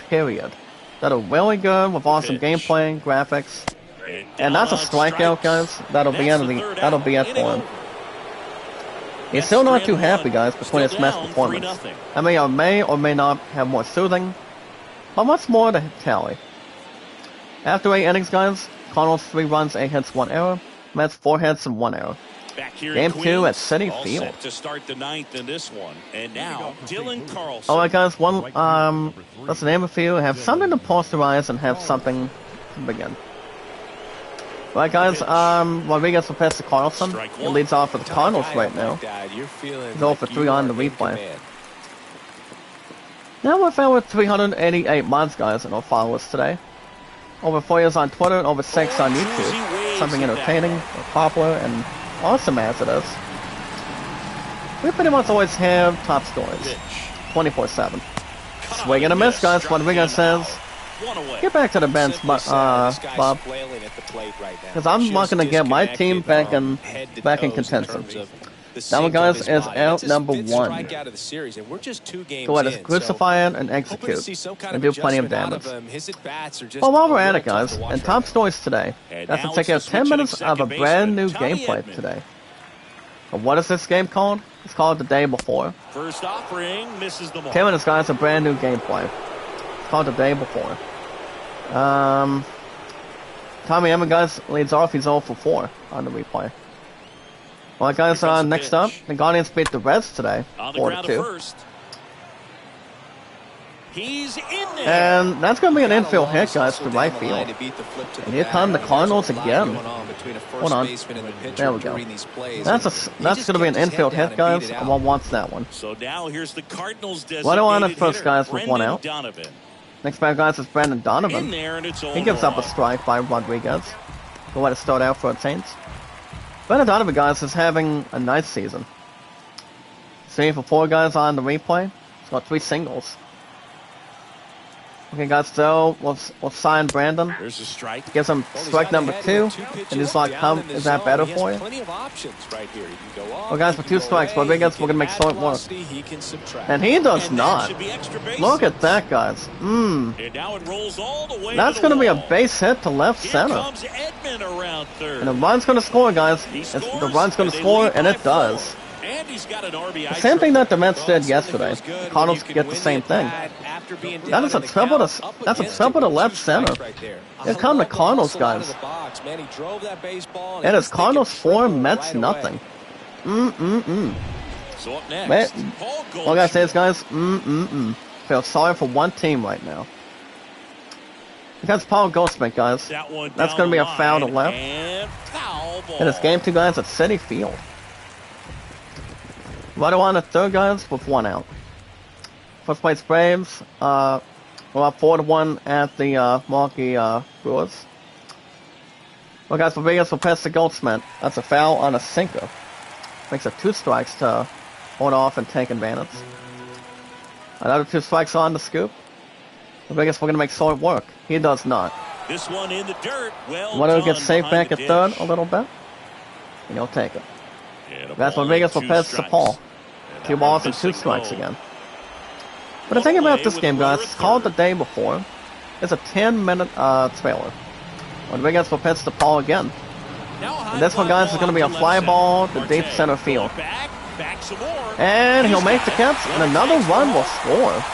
Speaker 1: period. That are really good with awesome
Speaker 4: Pitch.
Speaker 1: gameplay, graphics. And
Speaker 4: down
Speaker 1: that's a
Speaker 4: on
Speaker 1: strikeout,
Speaker 4: strikes.
Speaker 1: guys. That'll be
Speaker 4: That's
Speaker 1: it.
Speaker 4: the third
Speaker 1: That'll
Speaker 4: out.
Speaker 1: be it
Speaker 4: Inning
Speaker 1: for him.
Speaker 4: over.
Speaker 1: He's
Speaker 4: Mets
Speaker 1: still not
Speaker 4: 3-1.
Speaker 1: too happy, guys, between
Speaker 4: Still
Speaker 1: his Mets
Speaker 4: down
Speaker 1: performance.
Speaker 4: 3-0.
Speaker 1: I mean, I may or may not have more soothing, but much more to tally. After 8 innings, guys, Cardinals 3 runs, 8 hits, 1 error. Mets 4 hits and 1 error.
Speaker 4: Back here
Speaker 1: Game
Speaker 4: in
Speaker 1: 2
Speaker 4: Queens,
Speaker 1: at Citi
Speaker 4: all
Speaker 1: Field.
Speaker 4: set to start the 9th in this one. And now, Dylan Carlson.
Speaker 1: Alright, guys, let's name a few. Have something to posterize and have something to begin. Alright, guys, Rodriguez will pass to Carlson.
Speaker 4: Strike
Speaker 1: He
Speaker 4: one.
Speaker 1: leads off for the Cardinals
Speaker 5: Guy
Speaker 1: right
Speaker 5: up
Speaker 1: now.
Speaker 5: like that, you're feeling
Speaker 1: He's 0
Speaker 5: like
Speaker 1: for
Speaker 5: you
Speaker 1: 3 on
Speaker 5: are
Speaker 1: the
Speaker 5: in
Speaker 1: replay.
Speaker 5: command.
Speaker 1: Now we're found with 388 mods, guys, and our followers today. Over 4 years on Twitter and over 6 on YouTube. Something entertaining, or popular, and awesome as it is. We pretty much always have top stories. 24/7. Swing and a miss, guys. Rodriguez says, get back to the bench,
Speaker 5: Simply said, this guy's
Speaker 1: Bob.
Speaker 5: flailing at the plate right now.
Speaker 1: 'Cause I'm not
Speaker 5: Just
Speaker 1: gonna get my team
Speaker 5: disconnected
Speaker 1: back in-
Speaker 5: from head to
Speaker 1: back in
Speaker 5: toes
Speaker 1: contention.
Speaker 5: terms of the
Speaker 1: That one,
Speaker 5: sync of
Speaker 1: guys,
Speaker 5: his
Speaker 1: is
Speaker 5: body.
Speaker 1: out
Speaker 5: That's his
Speaker 1: number
Speaker 5: fifth
Speaker 1: 1.
Speaker 5: strikeout of the series, and we're just 2 games
Speaker 1: Go ahead
Speaker 5: in,
Speaker 1: and crucify it and
Speaker 5: hoping to
Speaker 1: execute.
Speaker 5: see some kind
Speaker 1: And
Speaker 5: of
Speaker 1: do plenty of
Speaker 5: adjustment out
Speaker 1: damage.
Speaker 5: him. His at-bats are just
Speaker 1: Well, while
Speaker 5: a
Speaker 1: we're at
Speaker 5: little
Speaker 1: it, guys,
Speaker 5: tough to watch
Speaker 1: and
Speaker 5: right
Speaker 1: top
Speaker 5: now.
Speaker 1: stories today.
Speaker 4: And
Speaker 1: Let's
Speaker 4: now
Speaker 1: check
Speaker 4: it's
Speaker 1: out
Speaker 4: the
Speaker 1: 10
Speaker 4: switch
Speaker 1: minutes
Speaker 4: hitting
Speaker 1: of a
Speaker 4: second
Speaker 1: brand new
Speaker 4: baseman, Tommy
Speaker 1: gameplay
Speaker 4: Edman.
Speaker 1: today. And what is this game called? It's called The Day Before.
Speaker 4: First offering misses the mark.
Speaker 1: 10 minutes, guys, a brand new gameplay. It's called The Day Before. Tommy Edman, guys, leads off. He's 0 for 4 on the replay. Alright, guys,
Speaker 4: Here comes the
Speaker 1: next up,
Speaker 4: pitch.
Speaker 1: the Guardians beat the Reds today,
Speaker 4: On the
Speaker 1: 4
Speaker 4: ground
Speaker 1: to
Speaker 4: at
Speaker 1: 2.
Speaker 4: first. He's in there.
Speaker 1: And that's going to be an
Speaker 5: Got a
Speaker 1: infield
Speaker 5: long
Speaker 1: hit, guys,
Speaker 5: hustle
Speaker 1: to right
Speaker 5: down the line
Speaker 1: field.
Speaker 5: to beat the flip to the
Speaker 1: And here
Speaker 5: bag.
Speaker 1: come the
Speaker 5: There's
Speaker 1: Cardinals
Speaker 5: a lot
Speaker 1: again.
Speaker 5: going on between a first
Speaker 1: Hold on.
Speaker 5: baseman and the pitcher
Speaker 1: There we go.
Speaker 5: during these plays.
Speaker 1: That's
Speaker 5: He
Speaker 1: going
Speaker 5: just
Speaker 1: to be an
Speaker 5: kept his head
Speaker 1: infield
Speaker 5: down
Speaker 1: hit,
Speaker 5: and
Speaker 1: guys,
Speaker 5: beat it
Speaker 1: and
Speaker 5: out.
Speaker 1: one wants that one.
Speaker 4: So now here's the Cardinals designated
Speaker 1: What do I want at first,
Speaker 4: hitter,
Speaker 1: guys, with one
Speaker 4: Brendan
Speaker 1: out?
Speaker 4: Donovan.
Speaker 1: Next batter, guys, is Brandon
Speaker 4: In
Speaker 1: Donovan.
Speaker 4: there, and it's
Speaker 1: He gives up a strike by Rodriguez. Go ahead and start out for the Saints. Brandon Donovan, guys, is having a nice season. 3 for 4, guys, on the replay. Got 3 singles. Okay, guys, so we'll sign Brandon.
Speaker 4: There's a strike.
Speaker 1: Gives him strike number 2. And he's like, is that better for you?
Speaker 5: Plenty of options right here. You can go up,
Speaker 1: Well, guys,
Speaker 5: you
Speaker 1: for
Speaker 5: can
Speaker 1: 2
Speaker 5: go
Speaker 1: strikes,
Speaker 5: away,
Speaker 1: Rodriguez,
Speaker 5: he
Speaker 1: we're going to make
Speaker 5: can
Speaker 1: short
Speaker 5: add
Speaker 1: work.
Speaker 5: velocity, he can subtract.
Speaker 1: And he does
Speaker 4: And that
Speaker 1: not.
Speaker 4: should be extra base
Speaker 1: Look at
Speaker 4: hits.
Speaker 1: that, guys.
Speaker 4: And now it rolls all the way
Speaker 1: That's
Speaker 4: to
Speaker 1: going
Speaker 4: the
Speaker 1: to be a
Speaker 4: wall.
Speaker 1: base hit to left
Speaker 4: Here
Speaker 1: center.
Speaker 4: comes Edman around third.
Speaker 1: And the run's going to score, guys.
Speaker 4: He
Speaker 1: The
Speaker 4: scores,
Speaker 1: run's going to
Speaker 4: they
Speaker 1: score,
Speaker 4: lead
Speaker 1: and
Speaker 4: by
Speaker 1: it does.
Speaker 4: 4. And he's got an RBI
Speaker 1: The same thing that the Mets did
Speaker 5: Well,
Speaker 1: yesterday.
Speaker 5: it feels good
Speaker 1: The Cardinals
Speaker 5: when you
Speaker 1: get
Speaker 5: can
Speaker 1: the
Speaker 5: win
Speaker 1: same thing.
Speaker 5: at-bat after being
Speaker 1: That
Speaker 5: down
Speaker 1: is a
Speaker 5: in the
Speaker 1: triple
Speaker 5: count,
Speaker 1: to
Speaker 5: up
Speaker 1: that's a
Speaker 5: against
Speaker 1: triple
Speaker 5: it
Speaker 1: to
Speaker 5: with
Speaker 1: left
Speaker 5: 2 strikes
Speaker 1: center.
Speaker 5: right there.
Speaker 1: Here come the Cardinals,
Speaker 5: Hustle out of
Speaker 1: guys.
Speaker 5: the box, man. He drove that baseball, and
Speaker 1: It
Speaker 5: he's
Speaker 1: is Cardinals
Speaker 5: thinking
Speaker 1: 4,
Speaker 5: triple
Speaker 1: Mets
Speaker 5: right away.
Speaker 1: nothing.
Speaker 4: So up next,
Speaker 1: Man,
Speaker 4: Paul
Speaker 1: all I gotta say is,
Speaker 4: Goldschmidt.
Speaker 1: guys, feel sorry for one team right now. Because Paul Goldschmidt, guys.
Speaker 4: That one
Speaker 1: That's
Speaker 4: down
Speaker 1: gonna be
Speaker 4: the
Speaker 1: a foul to
Speaker 4: line,
Speaker 1: left.
Speaker 4: And foul ball.
Speaker 1: And it's game 2, guys, at City Field. Right on the third, guys, with 1 out. First place Braves. We're up 4-1 at the Milwaukee Brewers. Well, guys, Rodriguez will pass to Goldschmidt. That's a foul on a sinker. Makes it 2 strikes to hold off and take advantage. Another 2 strikes on the scoop. Rodriguez, we're going to make short work. He does not.
Speaker 4: This one in the dirt. Well
Speaker 1: Want to
Speaker 4: done
Speaker 1: get safe
Speaker 4: behind
Speaker 1: back
Speaker 4: the
Speaker 1: at third
Speaker 4: dish.
Speaker 1: a little bit? And he'll take it.
Speaker 4: And a
Speaker 1: That's
Speaker 4: ball
Speaker 1: Rodriguez
Speaker 4: and
Speaker 1: will
Speaker 4: 2
Speaker 1: pass to
Speaker 4: strikes.
Speaker 1: Paul.
Speaker 4: And
Speaker 1: 2
Speaker 4: that
Speaker 1: balls
Speaker 4: one
Speaker 1: and 2
Speaker 4: missing
Speaker 1: strikes
Speaker 4: goal.
Speaker 1: again. But the thing about this game, guys, it's called the day before. It's a 10-minute trailer. Rodriguez will pitch to Paul again.
Speaker 4: Now a high
Speaker 1: And this one,
Speaker 4: fly
Speaker 1: guys, is going to be a
Speaker 4: out
Speaker 1: fly
Speaker 4: left
Speaker 1: ball
Speaker 4: center.
Speaker 1: to deep
Speaker 4: Marte
Speaker 1: center
Speaker 4: going
Speaker 1: field.
Speaker 4: Back some more.
Speaker 1: And he'll
Speaker 4: He's
Speaker 1: make the
Speaker 4: got it.
Speaker 1: catch, and another run will score.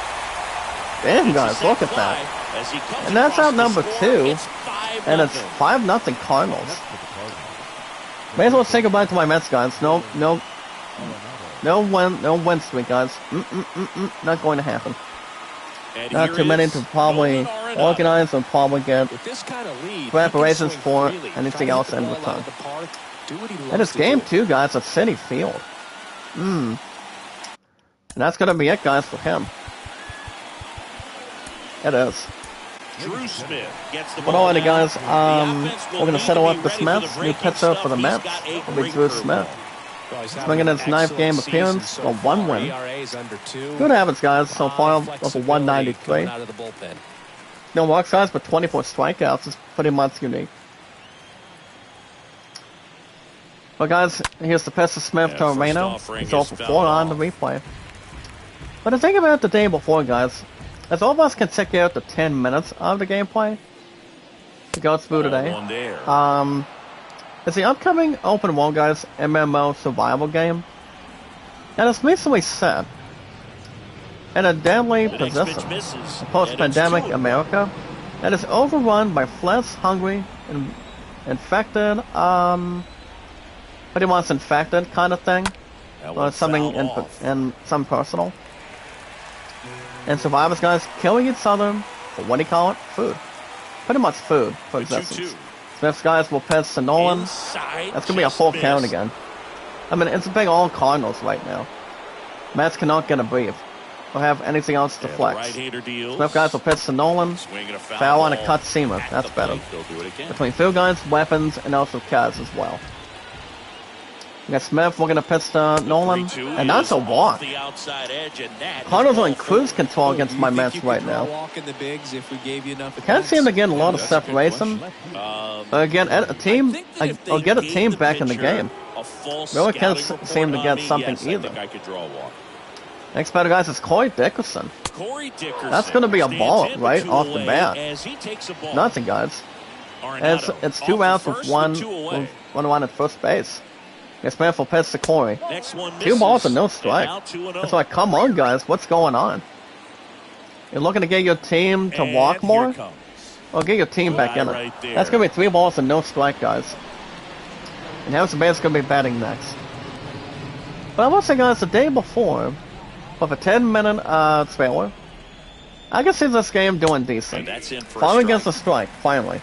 Speaker 1: Damn,
Speaker 4: It's a
Speaker 1: guys,
Speaker 4: sac
Speaker 1: look at
Speaker 4: fly
Speaker 1: that.
Speaker 4: as he comes
Speaker 1: And that's
Speaker 4: across
Speaker 1: out
Speaker 4: the
Speaker 1: number
Speaker 4: score.
Speaker 1: 2,
Speaker 4: It's 5-0.
Speaker 1: and it's 5-0 Cardinals. May as well say goodbye to my Mets, guys. No win streak, guys. Not going to happen.
Speaker 4: And
Speaker 1: Not
Speaker 4: here
Speaker 1: too many
Speaker 4: is
Speaker 1: to probably
Speaker 4: Nolan Arenado.
Speaker 1: organize and probably get
Speaker 5: With this kind of lead,
Speaker 1: preparations
Speaker 5: he can
Speaker 1: for
Speaker 5: swing freely,
Speaker 1: anything
Speaker 5: try to
Speaker 1: else
Speaker 5: hit the
Speaker 1: in
Speaker 5: ball
Speaker 1: return.
Speaker 5: out of the park, do what he
Speaker 1: And
Speaker 5: loves
Speaker 1: it's
Speaker 5: to
Speaker 1: game
Speaker 5: do.
Speaker 1: 2, guys, at City Field. And that's going to be it, guys, for him. It is.
Speaker 4: Drew Smith gets the
Speaker 1: But
Speaker 4: ball
Speaker 1: alrighty,
Speaker 4: down.
Speaker 1: guys,
Speaker 4: The offense will
Speaker 1: we're going to
Speaker 4: need
Speaker 1: settle
Speaker 4: be
Speaker 1: up the
Speaker 4: ready for the
Speaker 1: Smiths. New
Speaker 4: breaking
Speaker 1: pitcher
Speaker 4: stuff.
Speaker 1: for the
Speaker 4: He's
Speaker 1: Mets
Speaker 4: got a
Speaker 1: will be
Speaker 4: great
Speaker 1: Drew
Speaker 4: curveball.
Speaker 1: Smith.
Speaker 5: Well, he's having
Speaker 1: Swinging
Speaker 5: an
Speaker 1: his 9th
Speaker 5: excellent
Speaker 1: game
Speaker 5: season
Speaker 1: appearance,
Speaker 5: so
Speaker 1: a 1
Speaker 5: far.
Speaker 1: win.
Speaker 5: ERA's under 2.
Speaker 1: Good habits, guys, so
Speaker 5: High
Speaker 1: far of a
Speaker 5: flexibility
Speaker 1: 193.
Speaker 5: coming out of the bullpen.
Speaker 1: No walk size, but 24 strikeouts is pretty much unique. But guys, here's the pitch to Smith
Speaker 4: Yeah,
Speaker 1: to
Speaker 4: first
Speaker 1: Reno.
Speaker 4: offering
Speaker 1: He's
Speaker 4: is
Speaker 1: over
Speaker 4: fouled
Speaker 1: 4 on the
Speaker 4: off.
Speaker 1: replay. But the thing about the day before, guys, is all of us can check out the 10 minutes of the gameplay to go through
Speaker 4: Ball
Speaker 1: today.
Speaker 4: one there.
Speaker 1: It's the upcoming open world, guys, MMO survival game. And it's recently set in a deadly
Speaker 4: The next pitch
Speaker 1: position.
Speaker 4: misses.
Speaker 1: Post-pandemic
Speaker 4: And it's 2-2.
Speaker 1: America that is overrun by flesh-hungry and infected, pretty much infected kind of thing,
Speaker 4: That
Speaker 1: or
Speaker 4: one
Speaker 1: something
Speaker 4: fouled off.
Speaker 1: in some personal. And survivors, guys, killing each other for what do you call it? Food. Pretty much food for
Speaker 4: The 2-2.
Speaker 1: existence. Smith's guys will pitch to Nolan.
Speaker 4: Inside,
Speaker 1: That's gonna be a
Speaker 4: just
Speaker 1: full
Speaker 4: missed.
Speaker 1: count again. I mean, it's a big all Cardinals right now. Mets cannot get a breathe or have anything else to
Speaker 4: Yeah, the
Speaker 1: flex.
Speaker 4: right-hander deals.
Speaker 1: Smith guys will pitch to Nolan.
Speaker 4: Swinging a
Speaker 1: Foul on a
Speaker 4: ball
Speaker 1: cut seamer.
Speaker 4: at
Speaker 1: That's
Speaker 4: the
Speaker 1: better.
Speaker 4: plate. They'll do it again.
Speaker 1: Between field guns, weapons, and also cuts as well. We got Smith, we're going to pitch to Nolan,
Speaker 4: 3-2
Speaker 1: and that's
Speaker 4: is
Speaker 1: a
Speaker 4: off
Speaker 1: walk.
Speaker 4: the outside edge, and that
Speaker 1: Cardinals
Speaker 4: is
Speaker 1: are in
Speaker 4: ball
Speaker 1: cruise
Speaker 4: four.
Speaker 1: control against my
Speaker 5: You think
Speaker 1: Mets
Speaker 5: you could
Speaker 1: right
Speaker 5: draw a
Speaker 1: now.
Speaker 5: walk in the bigs if we gave you enough
Speaker 1: Can't seem to get a lot of
Speaker 4: That's a good
Speaker 1: separation.
Speaker 4: question.
Speaker 1: Again, a team,
Speaker 4: I think that if
Speaker 1: I'll
Speaker 4: they
Speaker 1: get a
Speaker 4: gave
Speaker 1: team
Speaker 4: the
Speaker 1: back in the
Speaker 4: pitcher
Speaker 1: game.
Speaker 4: a full
Speaker 1: Really can't
Speaker 4: scouting
Speaker 1: seem to
Speaker 4: report
Speaker 1: get
Speaker 4: on me,
Speaker 1: something
Speaker 4: yes,
Speaker 1: either.
Speaker 4: I think I could draw a walk.
Speaker 1: Next batter, guys, is Corey Dickerson.
Speaker 4: Corey Dickerson
Speaker 1: That's gonna be a
Speaker 4: stands
Speaker 1: ball
Speaker 4: in
Speaker 1: right
Speaker 4: two
Speaker 1: off the
Speaker 4: away
Speaker 1: bat.
Speaker 4: as he takes a ball.
Speaker 1: Nothing, guys.
Speaker 4: Arenado
Speaker 1: It's
Speaker 4: off
Speaker 1: 2
Speaker 4: the
Speaker 1: outs with
Speaker 4: first
Speaker 1: one,
Speaker 4: two away.
Speaker 1: with one run at first base. Yes, Smith will pitch to Corey.
Speaker 4: Next one
Speaker 1: 2 balls and no
Speaker 4: misses,
Speaker 1: strike.
Speaker 4: now 2-0.
Speaker 1: It's like, come on, guys, what's going on? You're looking to get your team to
Speaker 4: And
Speaker 1: walk
Speaker 4: here
Speaker 1: more?
Speaker 4: it comes.
Speaker 1: Or get your team back
Speaker 4: Guy
Speaker 1: in it.
Speaker 4: right there.
Speaker 1: That's going to be 3 balls and no strike, guys. And Harrison Bates going to be batting next. But I will say, guys, the day before, with a 10-minute trailer, I can see this game doing
Speaker 4: And
Speaker 1: decent.
Speaker 4: that's in for a
Speaker 1: Finally
Speaker 4: strike.
Speaker 1: gets a strike, finally.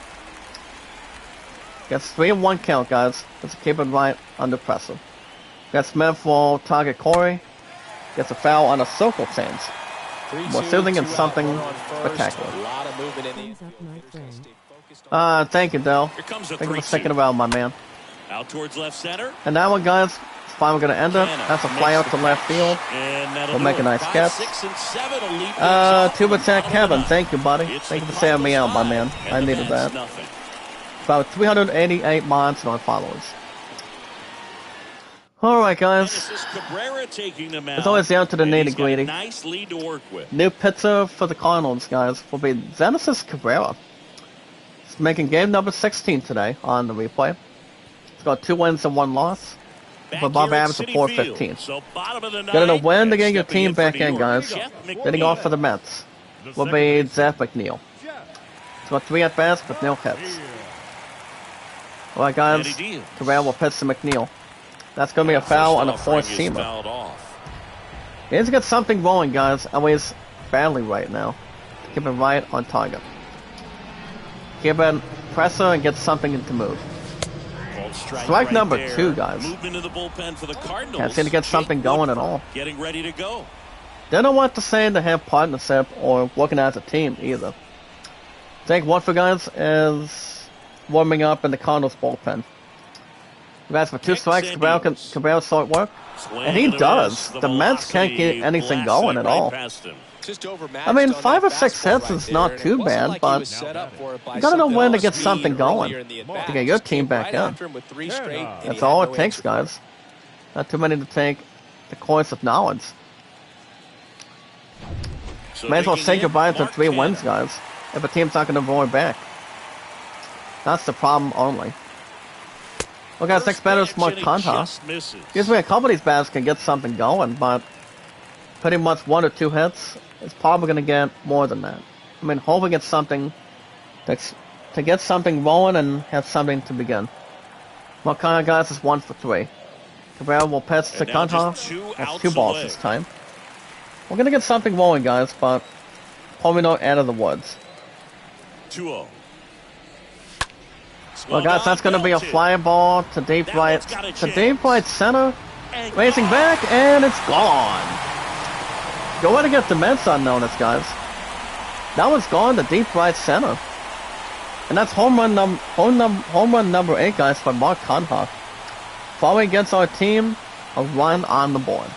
Speaker 1: Gets 3-1 count, guys. Let's keep it right under pressure. Got Smith will target Corey. Gets a foul on a circle change.
Speaker 5: 3-2,
Speaker 1: More soothing and
Speaker 5: 2 out,
Speaker 1: something
Speaker 5: runner on first.
Speaker 1: spectacular.
Speaker 5: A lot of movement in the
Speaker 2: Thumbs up, my friend.
Speaker 1: Thank you, Dell.
Speaker 4: Here comes a
Speaker 1: Thank you for
Speaker 4: 3-2.
Speaker 1: sticking around, my man.
Speaker 4: Out towards left center.
Speaker 1: And that one, guys, finally going to end it. That's a fly out to left field. We'll make a nice catch. 2% Kevin. Thank you, buddy. Thank you for saving me out, my man. I needed that. About 388 mods and our followers. Alright, guys. It's always down to the nitty-gritty. New pitcher for the Cardinals, guys, will be Genesis Cabrera. He's making game number 16 today on the replay. He's got 2 wins and 1 loss. For Bob average of 415. Getting a win to get your team back in, guys. Getting off for the Mets will be Jeff McNeil. He's got 3 at-bats, but no hits. Alright, guys. Cabrera will pitch to McNeil. That's going to be a foul on a four-seamer. He needs to get something rolling, guys. Always badly right now. Keep it right on target. Keep it pressure and get something to move. Strike number 2, guys. Can't seem to get something going at all.
Speaker 4: Getting ready to go.
Speaker 1: They don't want to say to have partnership or working as a team either. Jake Watford, guys, is warming up in the Cardinals bullpen. He has for 2 strikes. Cabrera start work. And he does. The Mets can't get anything going at all. I mean, 5 or 6 hits is not too bad, but you gotta know when to get something going to get your team back in. That's all it takes, guys. Not too many to take the course of knowledge. May as well say goodbye to 3 wins, guys, if a team's not gonna roll back. That's the problem only. Well, guys, next batter is Mark Conta. Usually a couple of these batters can get something going, but pretty much 1 or 2 hits is probably going to get more than that. I mean, hoping it's something to get something rolling and have something to begin. Mark Conta, guys, is 1 for 3. Cabrera will pitch to Conta. That's 2 balls this time. We're going to get something rolling, guys, but probably not out of the woods.
Speaker 4: 2-0.
Speaker 1: Well, guys, that's going to be a fly ball to deep right center. Racing back, and it's gone. Go ahead and get the Mets on notice, guys. That one's gone to deep right center. And that's home run number 8, guys, by Mark Conta. Finally gets our team a run on the board.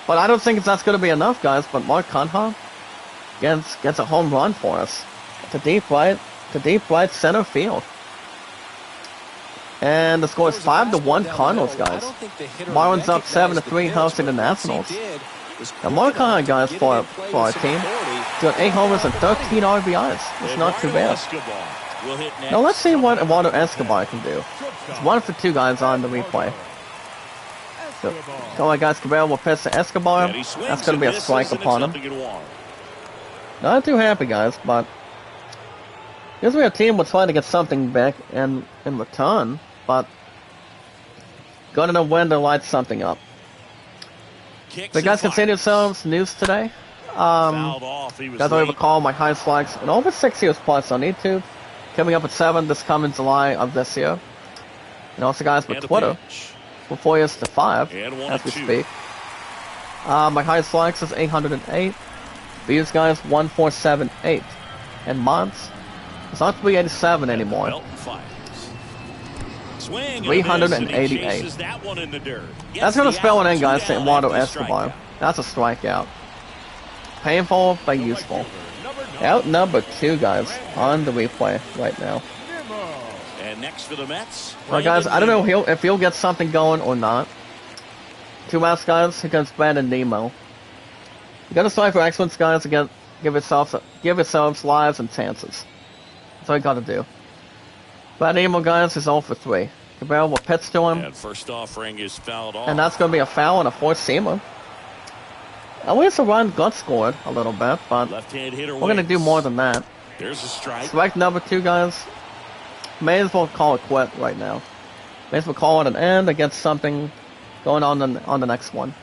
Speaker 1: But I don't think that's going to be enough, guys, but Mark Conta gets a home run for us. To deep right center field. And the score is 5-1 Cardinals, guys. Marlins up 7-3 hosting the Nationals. And Mark Conta, guys, for our team, got 8 homers and 13 RBIs. It's not too bad. Now let's see what Eduardo Escobar can do. It's 1 for 2, guys, on the replay. So, come on, guys, Cabrera will pitch to Escobar. That's going to be a strike upon him. Not too happy, guys, but usually a team will try to get something back in return, but gotta know when to light something up. So guys, consider yourselves news today. Guys, I recall my highest likes in over 6 years plus on YouTube. Coming up at 7 this coming July of this year. And also, guys, with Twitter, from 4 years to 5 as we speak. My highest likes is 808. Views, guys, 1478. And mods, it's not 387 anymore. 388. That's going to spell it in, guys, to Eduardo Escobar. That's a strikeout. Painful, but useful. Out number 2, guys, on the replay right now.
Speaker 4: And next for the Mets.
Speaker 1: Well, guys, I don't know if he'll get something going or not. 2 outs, guys. Here comes Brandon Nemo. You got to strive for excellence, guys, to give yourselves lives and chances. That's all you got to do. Brandon Nemo, guys, is 0 for 3. Cabrera will pitch to him.
Speaker 4: And first offering is fouled off.
Speaker 1: And that's going to be a foul and a four-seamer. At least the run got scored a little bit, but we're going to do more than that.
Speaker 4: There's a strike.
Speaker 1: Strike number 2, guys. May as well call it quit right now. May as well call it an end and get something going on the next one.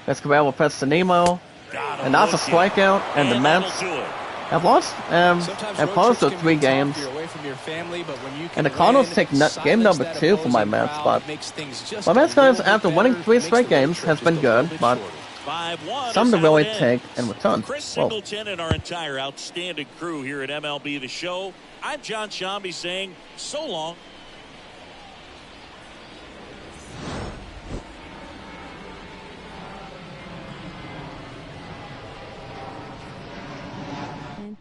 Speaker 1: Cabrera will pitch to Nemo. And that's a strikeout, and the Mets have lost and closed to 3 games. And the Cardinals take game number 2 for my Mets, but my Mets, guys, after winning 3 straight games, has been good, but something to really take in return.
Speaker 4: Chris Singleton and our entire outstanding crew here at MLB The Show, I'm John Shambi saying so long.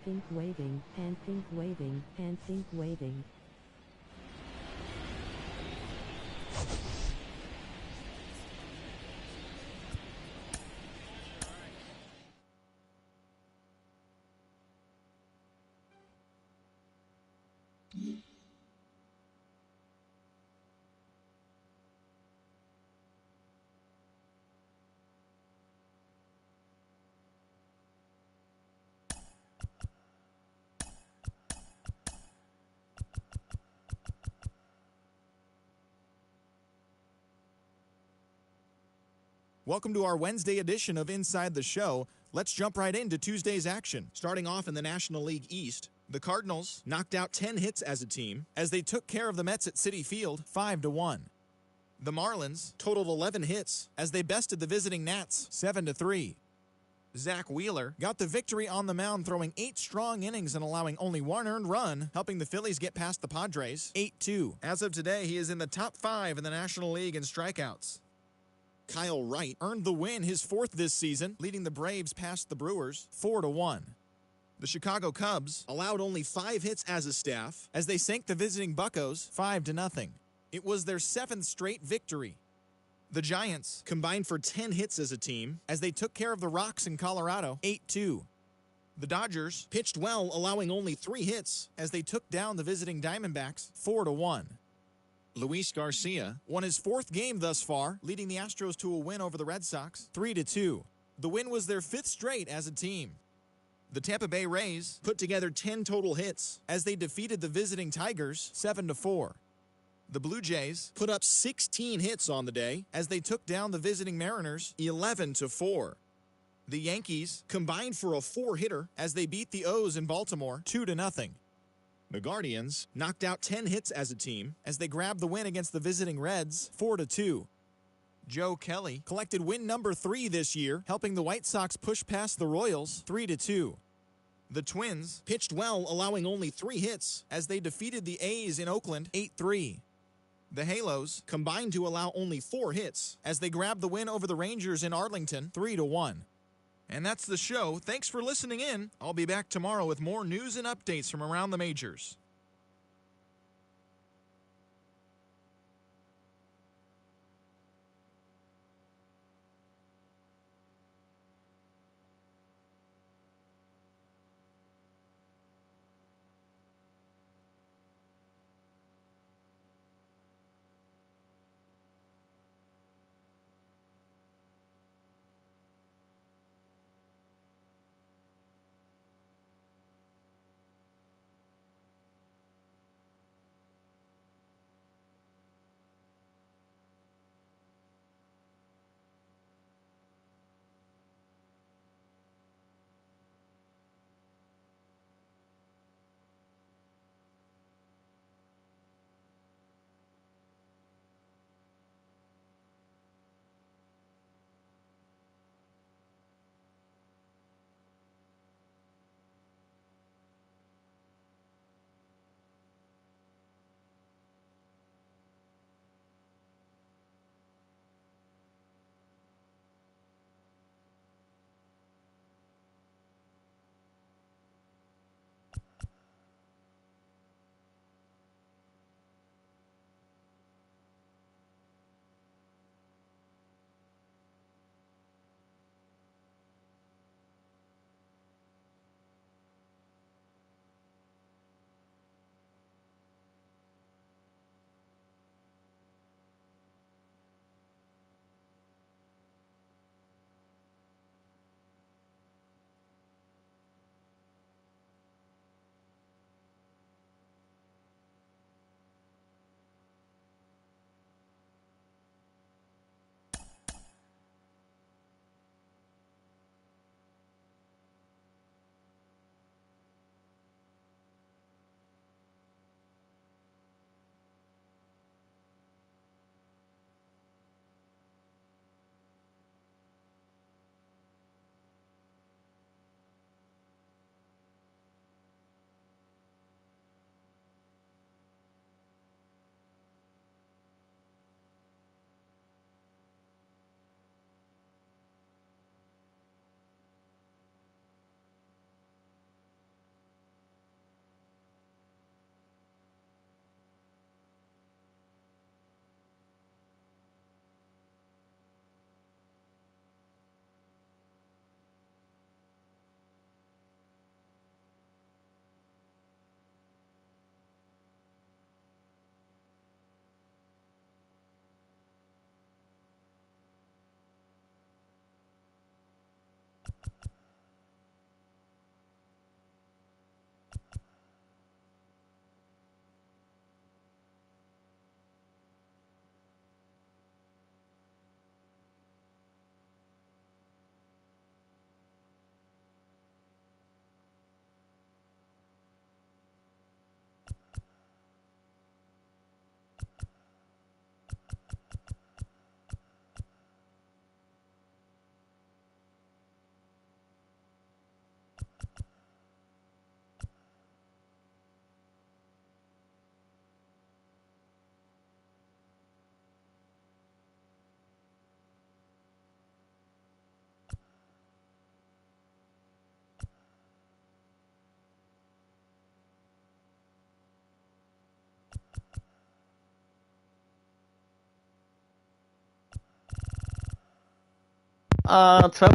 Speaker 2: pink waving, hand pink waving, hand pink waving.
Speaker 6: Welcome to our Wednesday edition of Inside the Show. Let's jump right into Tuesday's action. Starting off in the National League East, the Cardinals knocked out 10 hits as a team as they took care of the Mets at Citi Field 5-1. The Marlins totaled 11 hits as they bested the visiting Nats 7-3. Zach Wheeler got the victory on the mound, throwing 8 strong innings and allowing only 1 earned run, helping the Phillies get past the Padres 8-2. As of today, he is in the top 5 in the National League in strikeouts. Kyle Wright earned the win, his 4th this season, leading the Braves past the Brewers 4-1. The Chicago Cubs allowed only 5 hits as a staff as they sank the visiting Buccos 5-0. It was their 7th straight victory. The Giants combined for 10 hits as a team as they took care of the Rocks in Colorado 8-2. The Dodgers pitched well, allowing only 3 hits as they took down the visiting Diamondbacks 4-1. Luis Garcia won his 4th game thus far, leading the Astros to a win over the Red Sox 3-2. The win was their 5th straight as a team. The Tampa Bay Rays put together 10 total hits as they defeated the visiting Tigers 7-4. The Blue Jays put up 16 hits on the day as they took down the visiting Mariners 11-4. The Yankees combined for a 4-hitter as they beat the O's in Baltimore 2-0. The Guardians knocked out 10 hits as a team as they grabbed the win against the visiting Reds 4-2. Joe Kelly collected win number 3 this year, helping the White Sox push past the Royals 3-2. The Twins pitched well, allowing only 3 hits as they defeated the A's in Oakland 8-3. The Halos combined to allow only 4 hits as they grabbed the win over the Rangers in Arlington 3-1. And that's the show. Thanks for listening in. I'll be back tomorrow with more news and updates from around the majors.
Speaker 1: So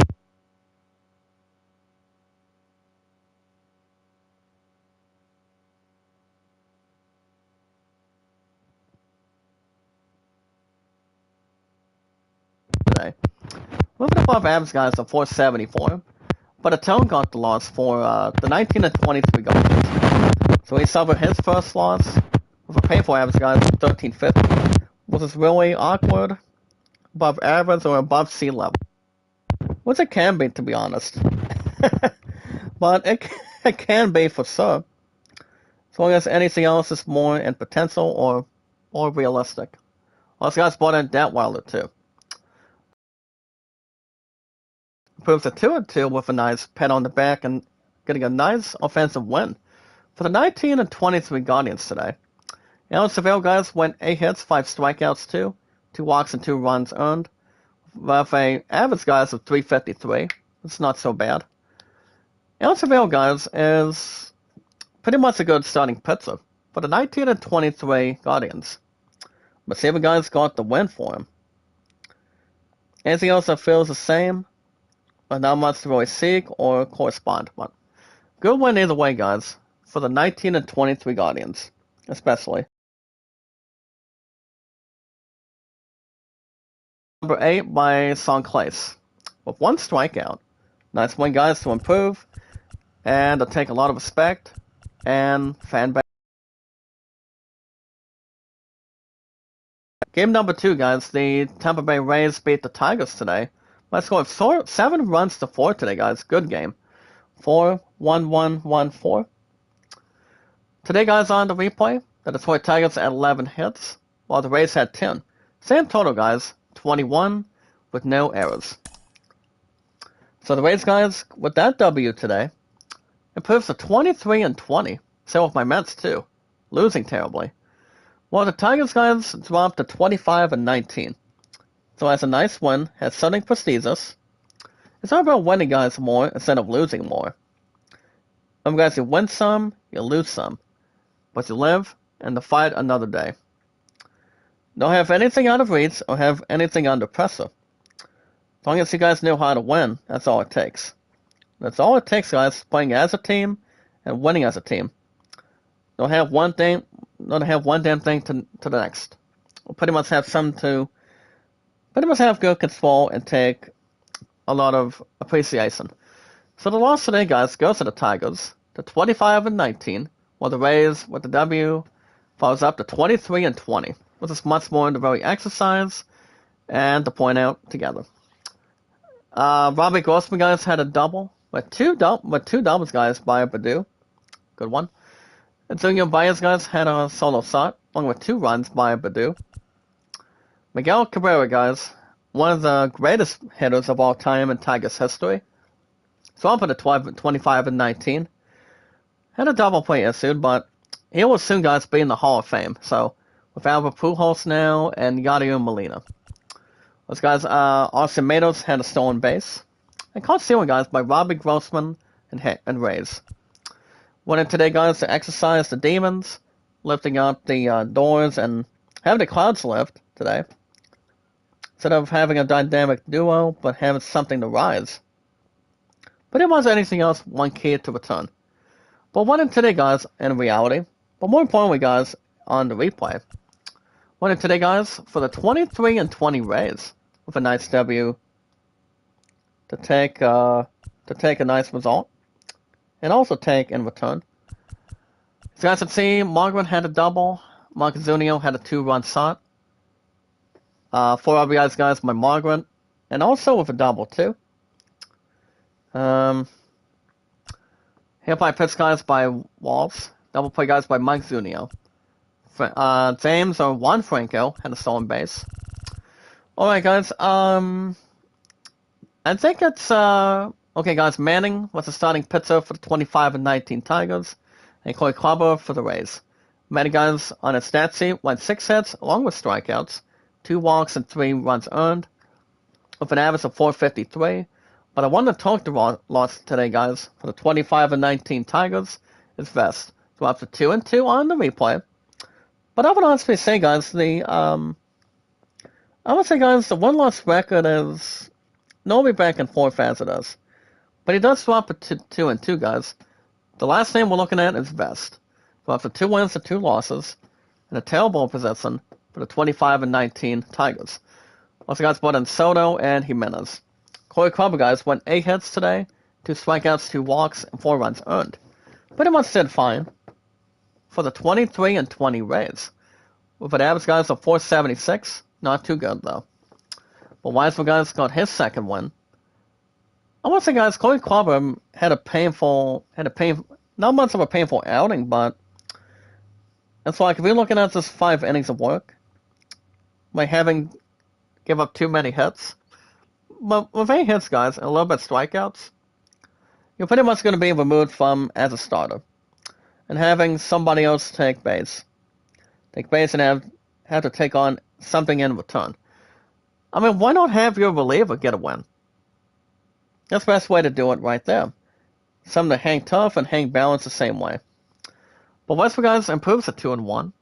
Speaker 1: today. Moving above average guys are 474, but a tone got the loss for the 19 and 23 goals. So he suffered his first loss with a painful average guys of 1350, which is really awkward, above average or above sea level, which it can be to be honest. But it can be for sure. As long as anything else is more in potential or more realistic. Well, this guy's brought in Detweiler too. Proves a 2-2 with a nice pat on the back and getting a nice offensive win for the 19 and 23 Guardians today. Alan Seville guys went 8 hits, 5 strikeouts too, 2 walks and 2 runs earned. With a average guys of 353. It's not so bad. Alan Seville guys is pretty much a good starting pitcher for the 19 and 23 Guardians. But Saber guys got the win for him. Anything else that feels the same? But not much to really seek or correspond. But good win either way, guys, for the 19 and 23 Guardians, especially. Number 8 by Clace with 1 strikeout. Nice win, guys, to improve and to take a lot of respect and fan base. Game number 2, guys. The Tampa Bay Rays beat the Tigers today. By a score of 7 runs to 4 today, guys. Good game. 4-1-1-1-4. Today, guys, on the replay, the Detroit Tigers had 11 hits, while the Rays had 10. Same total, guys. 21 with no errors. So the Rays, guys, with that W today, improves to 23 and 20. Same with my Mets, too. Losing terribly. While the Tigers, guys, dropped to 25 and 19. So that's a nice win. Has something prestigious. It's all about winning, guys, more instead of losing more. Guys, you win some, you lose some. But you live and to fight another day. Don't have anything out of reach or have anything under pressure. As long as you guys know how to win, that's all it takes. That's all it takes, guys, playing as a team and winning as a team. Don't have one damn thing to the next. We'll pretty much have good control and take a lot of appreciation. So the loss today, guys, goes to the Tigers to 25 and 19, while the Rays with the W falls up to 23 and 20, which is much more the very exercise and to point out together. Robbie Grossman, guys, had a double with two doubles, guys, by Baду. Good one. And Antonio Baez, guys, had a solo shot, along with 2 runs by Badu. Miguel Cabrera, guys, one of the greatest hitters of all time in Tigers history. So up at the 25 and 19. Had a double play issued, but he will soon, guys, be in the Hall of Fame. So with Albert Pujols now and Yadier Molina. Those guys, Austin Meadows had a stolen base. And caught stealing, guys, by Robbie Grossman and Rays. Winning today, guys, to exercise the demons, lifting up the doors and having the clouds lift today. Instead of having a dynamic duo, but having something to rise. But it was anything else, one key to return. But winning today, guys, in reality, but more importantly, guys, on the replay. Winning today, guys, for the 23 and 20 Rays, with a nice W to take a nice result. And also take in return. As you guys can see, Margaret had a double. Mark Zunio had a 2-run shot. 4 RBIs, guys, by Margaret. And also with a double, too. Hit by pitch, guys, by Waltz. Double play, guys, by Mike Zunio. James or Juan Franco had a stolen base. Alright, guys, I think it's, okay, guys, Manning was the starting pitcher for the 25 and 19 Tigers, and Corey Kluber for the Rays. Manning, guys, on his stat sheet, went 6 hits, along with strikeouts, 2 walks and 3 runs earned, with an average of 453. But I wanted to talk to loss today, guys, for the 25 and 19 Tigers, is Vest. So after 2 and 2 on the replay. But I would honestly say, guys, the 1-loss record is normally back and forth as it is. But he does swap it to 2-2, guys. The last name we're looking at is Vest. So after 2 wins and 2 losses, and a tailball possession for the 25-19 Tigers. Also, guys, brought in Soto and Jimenez. Corey Kluber, guys, went 8 hits today, 2 strikeouts, 2 walks, and 4 runs earned. Pretty much did fine for the 23-20 Rays. With an average, guys, of 476, not too good, though. But Weisman, guys, got his second win. I want to say, guys, Corey Kluber had a painful, not much of a painful outing, but it's like if you're looking at just 5 innings of work, by having give up too many hits, but with 8 hits, guys, and a little bit of strikeouts, you're pretty much going to be removed from as a starter, and having somebody else take base and have to take on something in return. I mean, why not have your reliever get a win? That's the best way to do it right there. Some to hang tough and hang balanced the same way. But Westbrook, guys, improves to 2-1.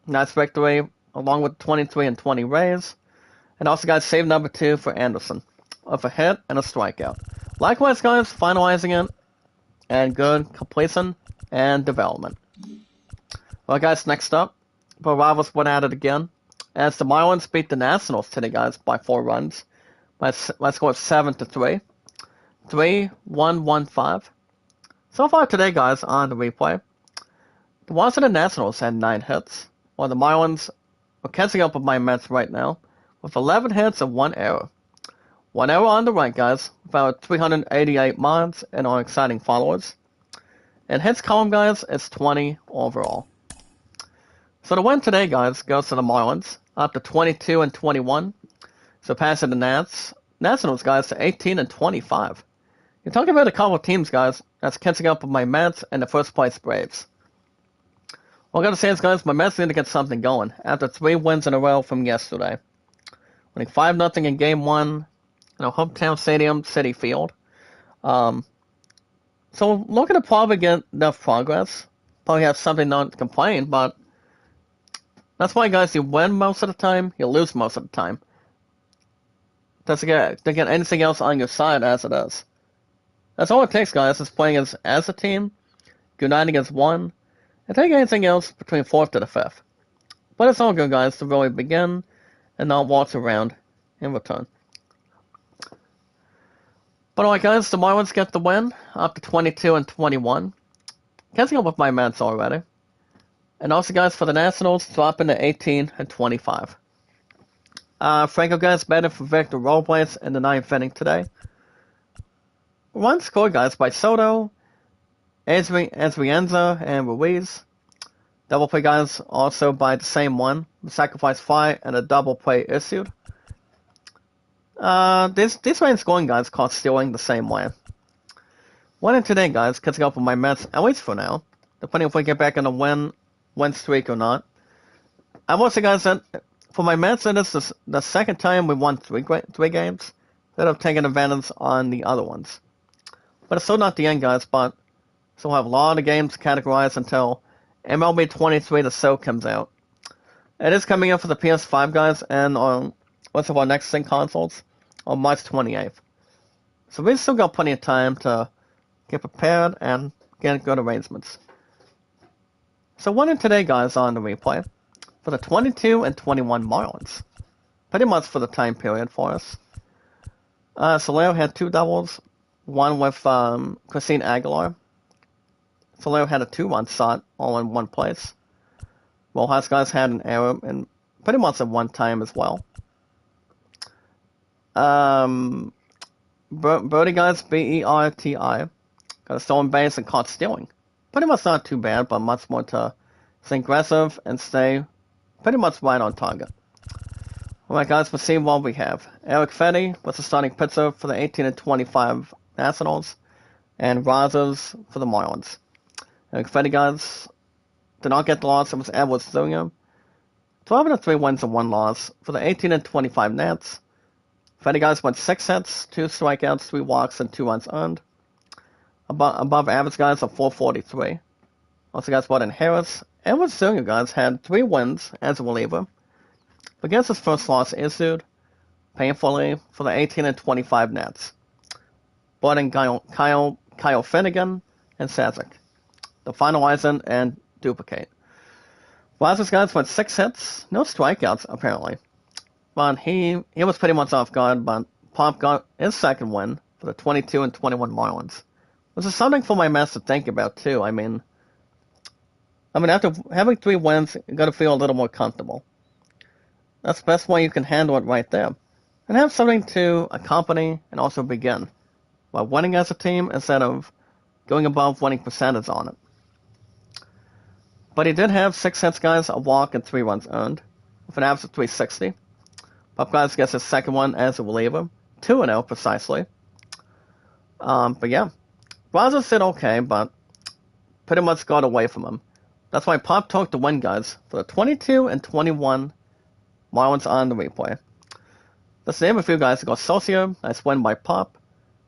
Speaker 1: Nice victory, along with 23-20 Rays. And also, guys, save number 2 for Anderson, with a hit and a strikeout. Likewise, guys, finalizing it, and good completion and development. Well, guys, next up, the Rivals went at it again, as the Marlins beat the Nationals today, guys, by 4 runs. My score is 7-3. 3-1-1-5. So far today, guys, on the replay, the Washington Nationals had 9 hits, while the Marlins are catching up with my Mets right now with 11 hits and 1 error. 1 error on the right, guys, with our 388 mods and our exciting followers. And hits column, guys, is 20 overall. So the win today, guys, goes to the Marlins, up to 22-21. Surpassing the Nationals, guys, to 18-25. You're talking about a couple of teams, guys, that's catching up with my Mets and the first place Braves. Well, I gotta say, guys, my Mets need to get something going after 3 wins in a row from yesterday. Winning 5-0 in Game 1, hometown stadium, Citi Field. So looking to probably get enough progress. Probably have something not to complain, but that's why, guys, you win most of the time, you lose most of the time. To get anything else on your side as it is. That's all it takes, guys, is playing as a team, uniting as one, and taking anything else between 4th to the 5th. But it's all good, guys, to really begin and not waltz around in return. But alright, guys, the Marlins get the win, up to 22-21. Catching up with my Mets already. And also, guys, for the Nationals, dropping to 18-25. Franco, guys, batted for Victor Robles in the 9th inning today. Runs scored, guys, by Soto, Ezrienza, and Ruiz. Double play, guys, also by the same one. The sacrifice fly and a double play issued. These main scoring, guys, caught stealing the same way. Winning today, guys, catching up with my Mets, at least for now. Depending if we get back on a win streak or not. I will say, guys, that for my Mets, it is the second time we won 3 games that have taken advantage on the other ones. But it's still not the end, guys, but still have a lot of games categorized until MLB 23 The Show comes out. It is coming out for the PS5, guys, and on what's of our next thing consoles on March 28th. So we've still got plenty of time to get prepared and get good arrangements. So winning today, guys, on the replay for the 22-21 Marlins. Pretty much for the time period for us. Solero had 2 doubles, one with Christine Aguilar. Solero had a 2-run shot, all in one place. Rojas, guys, had an error and pretty much at one time as well. Birdie, guys, B-E-R-T-I, got a stolen base and caught stealing. Pretty much not too bad, but much more to stay aggressive and stay pretty much right on target. Alright, guys, we'll see what we have. Eric Fetty was the starting pitcher for the 18-25 Nationals, and Rogers for the Marlins. Eric Fetty, guys, did not get the loss. It was Edwards Jr. 12-3 wins and 1 loss for the 18-25 Nats. Fetty, guys, went 6 hits, 2 strikeouts, 3 walks, and 2 runs earned. Above average, guys, of 443. Also, guys, brought in Harris. Edwards Jr., guys, had 3 wins as a reliever. Against his first loss issued, painfully for the 18 and 25 Nets. Brought in Kyle Finnegan and Sazik to finalize it and duplicate. Vazquez guys went 6 hits, no strikeouts apparently. But he was pretty much off guard, but Pop got his second win for the 22 and 21 Marlins. This is something for my Mets to think about too. I mean after having 3 wins, you gotta feel a little more comfortable. That's the best way you can handle it right there. And have something to accompany and also begin by winning as a team instead of going above winning percentage on it. But he did have 6 hits, guys, a walk, and 3 runs earned, with an average of 360. Pop guys gets his second one as a reliever, 2-0 precisely. But yeah, Brazos did okay, but pretty much got away from him. That's why Pop took the win, guys, for the 22 and 21 Marlins on the replay. Let's name a few guys. Got Socio, nice win by Pop.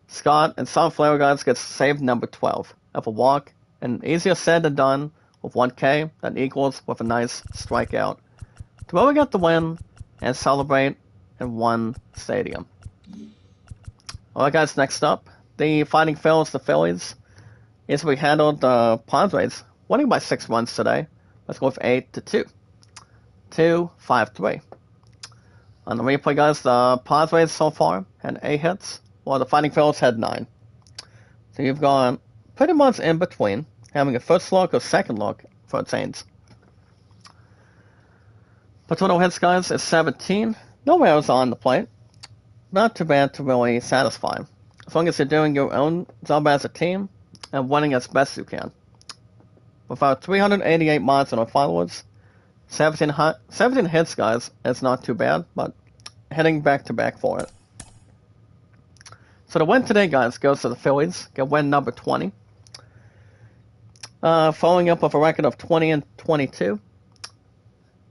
Speaker 1: Scott and Sunflower guys gets saved number 12 of a walk, and easier said than done with 1K that equals with a nice strikeout to really get the win and celebrate in one stadium. Alright guys, next up, the Fighting Phils, the Phillies. Easily handled the Padres, winning by 6 runs today. Let's go with 8-2. 2-5-3. On the replay, guys, the Padres so far had 8 hits, while the Fighting Phils had 9. So you've gone pretty much in between, having a first look or second look for the Saints. But total hits, guys, is 17. No errors on the plate. Not too bad to really satisfy, as long as you're doing your own job as a team and winning as best you can. With our 388 mods on our followers, 17 hits, guys, is not too bad, but heading back-to-back for it. So the win today, guys, goes to the Phillies. Get win number 20. Following up with a record of 20 and 22.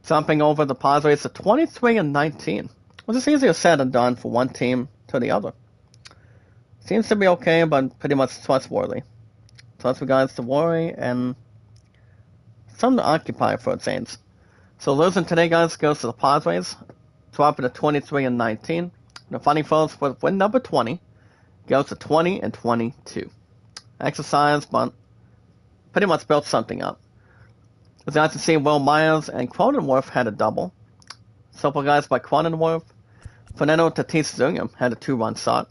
Speaker 1: Jumping over the Padres to 23 and 19. Which is easier said than done for one team to the other. Seems to be okay, but pretty much trustworthy. Trust for guys to worry and something to occupy for the Saints. So losing today, guys, goes to the Padres, dropping to 23 and 19. The Fighting Phils with win number 20 goes to 20 and 22. Exercise, but pretty much built something up. As you can see, Will Myers and Cronenworth had a double. Simple guys by Cronenworth. Fernando Tatis Jr. had a 2-run shot.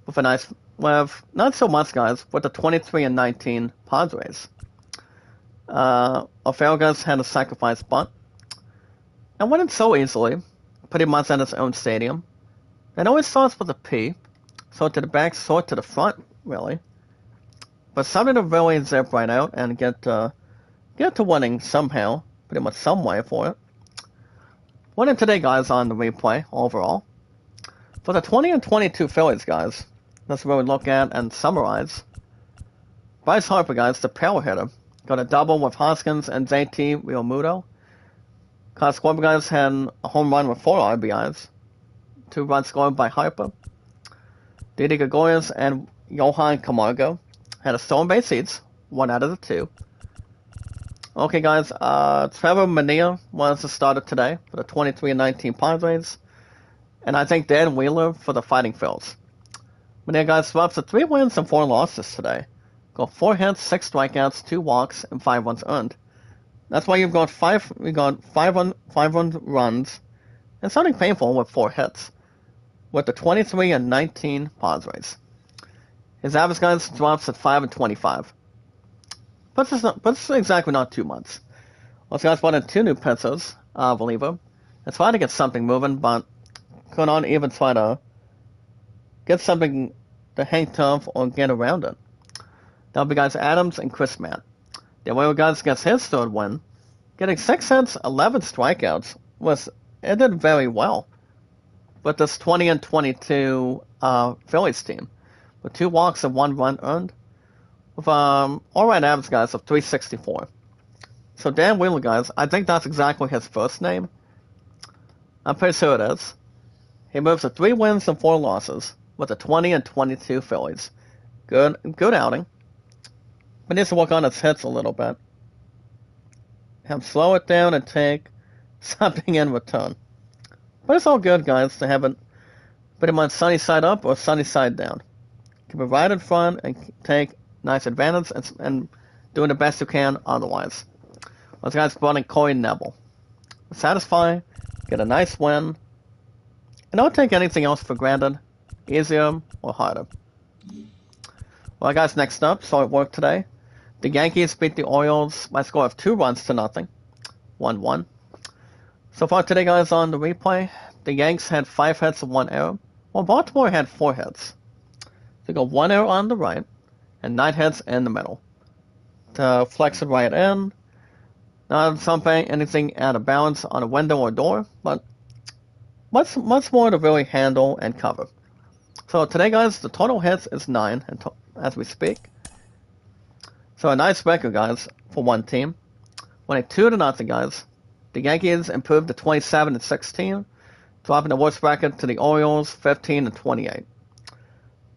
Speaker 1: With not so much, guys, with the 23 and 19 Padres. O'Farrell guys had a sacrifice bunt. And won it so easily, pretty much at its own stadium. It always starts with a P. Sort to the back, sort to the front, really. But something to really zip right out and get to winning somehow, pretty much some way for it. Winning today, guys, on the replay overall. For the 20 and 22 Phillies, guys, let's really look at and summarize. Bryce Harper, guys, the power hitter, got a double with Hoskins and JT Realmuto. Kyle Schwarber, guys, had a home run with 4 RBIs. 2 runs scored by Harper. Didi Gregorius and Johan Camargo had a stolen base hits, 1 out of the 2. Okay, guys, Trevor Mania was the starter today for the 23 and 19 Padres. And I think Dan Wheeler for the Fighting Phils. Mania, guys, swaps to 3 wins and 4 losses today. Got 4 hits, 6 strikeouts, 2 walks, and 5 runs earned. That's why we got 5 runs, and something painful with 4 hits, with the 23 and 19 Padres. His average, guys, drops at 5 and 25. But it's exactly not 2 months. Also, guys, brought in 2 new pitchers, reliever. It's trying to get something moving, but could not even try to get something to hang tough or get around it. That'll be guys Adams and Chris Matt. The away guys gets his 3rd win, getting 6 hits, 11 strikeouts. It did very well with this 20 and 22 Phillies team, with 2 walks and 1 run earned, with alright average, guys, of 364. So Dan Wheeler, guys, I think that's exactly his first name. I'm pretty sure it is. He moves to 3 wins and 4 losses with the 20 and 22 Phillies. Good outing. But needs to work on his hits a little bit. Have slow it down and take something in return. But it's all good, guys, to have it pretty much sunny side up or sunny side down. Keep it right in front and take nice advantage and doing the best you can otherwise. Once guys running Corey Neville. Satisfy, get a nice win, and don't take anything else for granted, easier or harder. Well, guys, next up, so it worked today. The Yankees beat the Orioles by a score of 2-0. 1-1. So far today, guys, on the replay, the Yanks had 5 hits and 1 error, while Baltimore had 4 hits. They got 1 error on the right, and 9 hits in the middle. To flex it right in, not something, anything out of balance on a window or door, but much more to really handle and cover. So today, guys, the total hits is 9 as we speak. So a nice record, guys, for one team. Winning 2-0, guys. The Yankees improved to 27-16, dropping the worst record to the Orioles 15-28.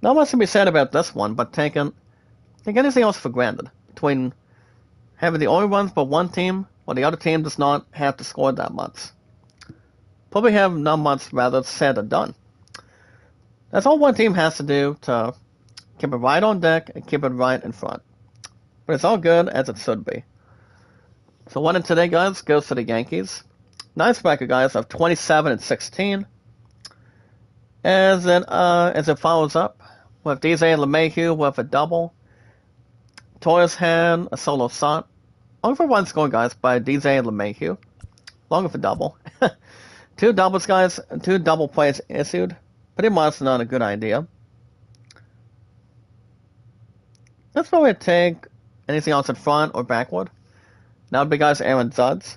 Speaker 1: Not much to be said about this one, but taking anything else for granted. Between having the only runs but one team, while the other team does not have to score that much. Probably have not much rather said than done. That's all one team has to do to keep it right on deck and keep it right in front. But it's all good as it should be. So winning today, guys, goes to the Yankees. Nice record, guys, of 27-16. As it follows up with DJ LeMahieu with a double. Torres had a solo shot. Only for one score, guys, by DJ LeMahieu. Longer for double. 2 doubles, guys, 2 double plays issued. Pretty much not a good idea. That's probably take anything else in front or backward. That would be, guys, Aaron Judge.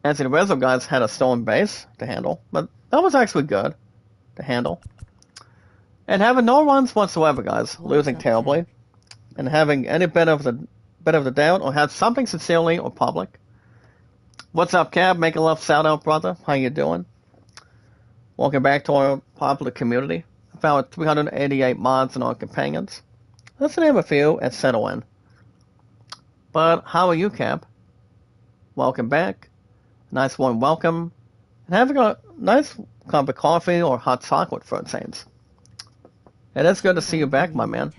Speaker 1: Anthony Rizzo, guys, had a stolen base to handle, but that was actually good to handle. And having no runs whatsoever, guys, losing terribly, and having any bit of the doubt or have something sincerely or public. What's up, Cab? Make a love shout out, brother. How you doing? Welcome back to our popular community. I found 388 mods and our companions. Let's name a few and settle in. But how are you, Cab? Welcome back. Nice warm welcome. And having a nice cup of coffee or hot chocolate for a change. It is good to see you back, my man.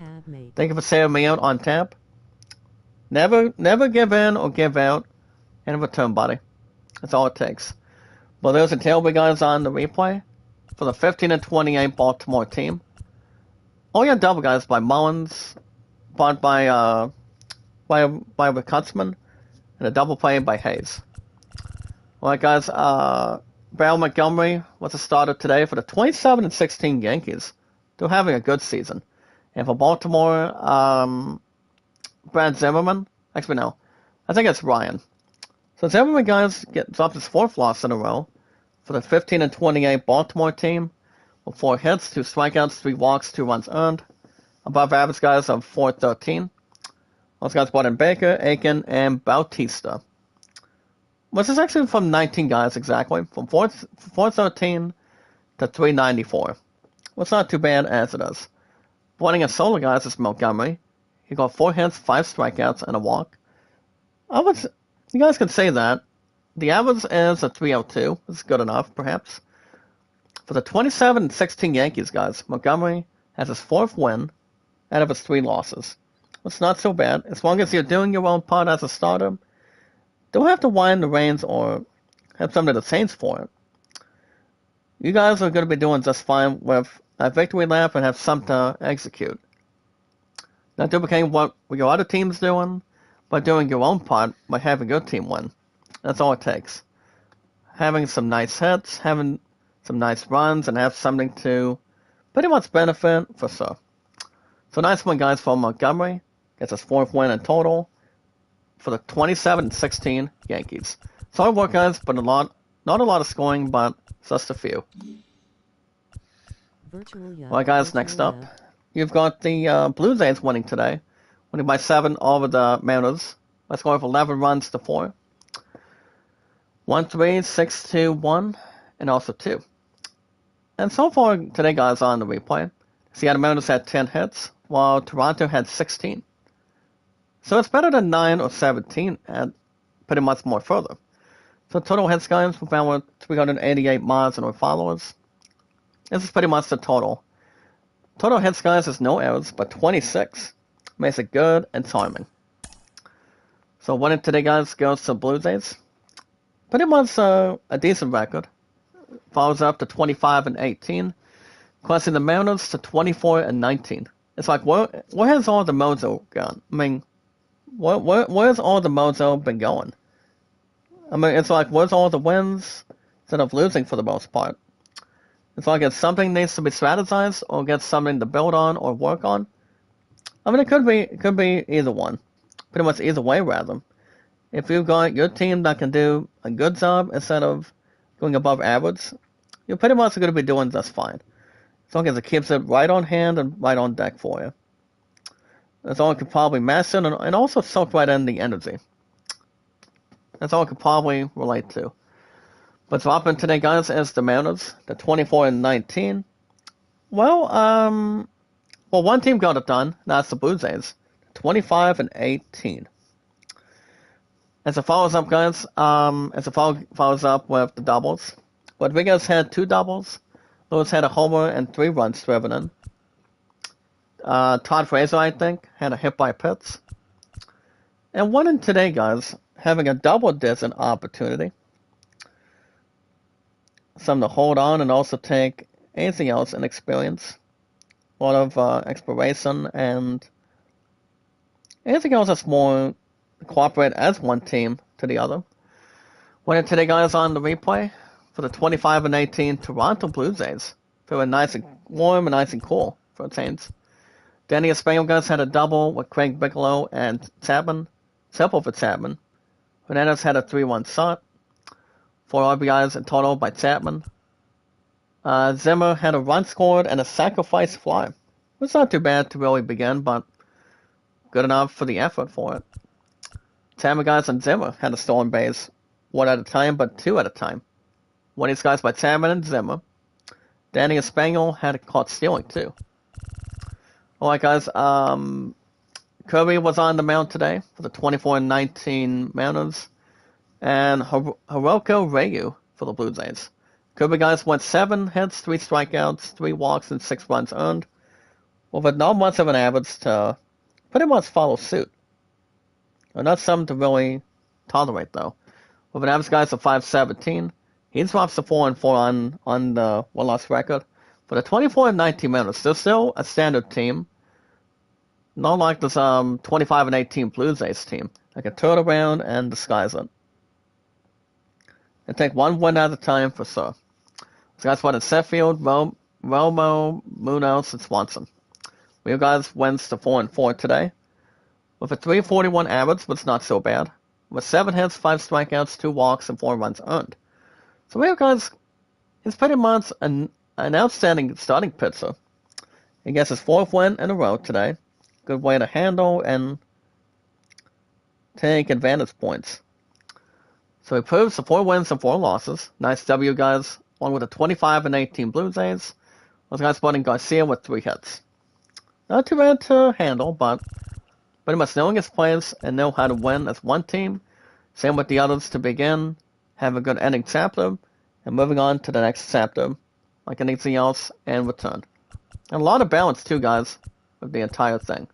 Speaker 1: Thank you for saving me out on tap. Never give in or give out in return, buddy. That's all it takes. Well, there's a tailway, guys, on the replay for the 15-28 Baltimore team. Only a double, guys, by Mullins, but by Kutzman, and a double play by Hayes. Alright, guys, Barrel Montgomery was a starter today for the 27-16 Yankees. They're having a good season. And for Baltimore, Brad Zimmerman, actually no, I think it's Ryan. So Zimmerman, guys, dropped his 4th loss in a row for the 15-28 Baltimore team with 4 hits, 2 strikeouts, 3 walks, 2 runs earned. Above average, guys, of .413. Those guys brought in Baker, Aiken, and Bautista. Which is actually from 19 guys exactly, from 413 to 394. Well, it's not too bad as it is. Winning a solo, guys, is Montgomery. He got 4 hits, 5 strikeouts, and a walk. You guys could say that. The average is a 302. It's good enough, perhaps. For the 27-16 Yankees, guys, Montgomery has his 4th win out of his 3 losses. It's not so bad. As long as you're doing your own part as a starter, don't have to wind the reins or have something to change for it. You guys are going to be doing just fine with a victory lap and have something to execute. Not duplicating what your other team's doing, but doing your own part by having your team win. That's all it takes. Having some nice hits, having some nice runs, and have something to pretty much benefit for sure. So nice one, guys, for Montgomery. Gets his 4th win in total for the 27-16 Yankees. Solid work, guys, but not a lot of scoring, but just a few. Alright, guys, next up, you've got the Blue Jays winning today. Winning by 7 over the Mariners. By a score of 11 runs to 4. 1-3, 6-2-1, and also 2. And so far today, guys, on the replay, Seattle Mariners had 10 hits, while Toronto had 16. So it's better than 9 or 17, and pretty much more further. So total hits, guys, we found with 388 mods and our followers. This is pretty much the total. Total hits, guys, is no errors, but 26 makes it good and timing. So winning today, guys, goes to Blue Jays. Pretty much a decent record. Follows up to 25-18. Crossing the Mariners to 24-19. It's like, where has all the mojo gone? I mean, where's all the mojo been going? I mean, it's like, where's all the wins instead of losing for the most part? It's like it's something needs to be strategized or get something to build on or work on. I mean, it could be either one. Pretty much either way, rather. If you've got your team that can do a good job instead of going above average, you're pretty much going to be doing just fine. As long as it keeps it right on hand and right on deck for you. That's all it could probably master and also soak right in the energy. That's all it could probably relate to. But dropping today, guys, is the Mariners, the 24-19. Well, one team got it done. That's the Blue Jays, 25-18. As it follows up, guys, follows up with the doubles. Rodriguez had 2 doubles. Lewis had a homer and 3 runs driven in. Todd Frazier, I think, had a hit by Pitts. And winning today, guys, having a double-digit opportunity. Something to hold on and also take anything else in experience. A lot of exploration and anything else that's more cooperate as one team to the other. Winning today, guys, on the replay for the 25-18 Toronto Blue Jays. Feeling nice and warm and nice and cool for a change. Danny Espanol, guys, had a double with Craig Bigelow and Chapman. Simple for Chapman. Hernandez had a 3-1 shot. 4 RBIs in total by Chapman. Zimmer had a run scored and a sacrifice fly. It's not too bad to really begin, but good enough for the effort for it. Chapman, guys, and Zimmer had a stolen base, 1 at a time, but 2 at a time. One of these guys by Chapman and Zimmer. Danny Espanol had a caught stealing too. Alright, guys, Kirby was on the mound today for the 24-19 Mariners. And Hiroko Ryu for the Blue Jays. Kirby, guys, went 7 hits, 3 strikeouts, 3 walks, and 6 runs earned. With not much of an average to pretty much follow suit. Or not something to really tolerate, though. With an average, guys, of 517. He drops the 4-4 on the win-loss record. For the 24-19 Mariners, they're still a standard team. Not like this 25-18 Blue Jays team. They can turn around and disguise it. And take 1 win at a time for sure. So guys, what in Sheffield, Romo, Munoz, and Swanson. We guys wins to 4-4 today. With a 341 average, but it's not so bad. With 7 hits, 5 strikeouts, 2 walks, and 4 runs earned. So we guys, he's pretty much an outstanding starting pitcher. He gets his 4th win in a row today. Good way to handle and take advantage points. So he proves the 4 wins and 4 losses. Nice W, guys. Along with the 25-18 Blue Jays. Those guys putting Garcia with 3 hits. Not too bad to handle, but pretty much knowing his plays and know how to win as one team. Same with the others to begin. Have a good ending chapter. And moving on to the next chapter. Like anything else, and return. And a lot of balance too, guys. With the entire thing.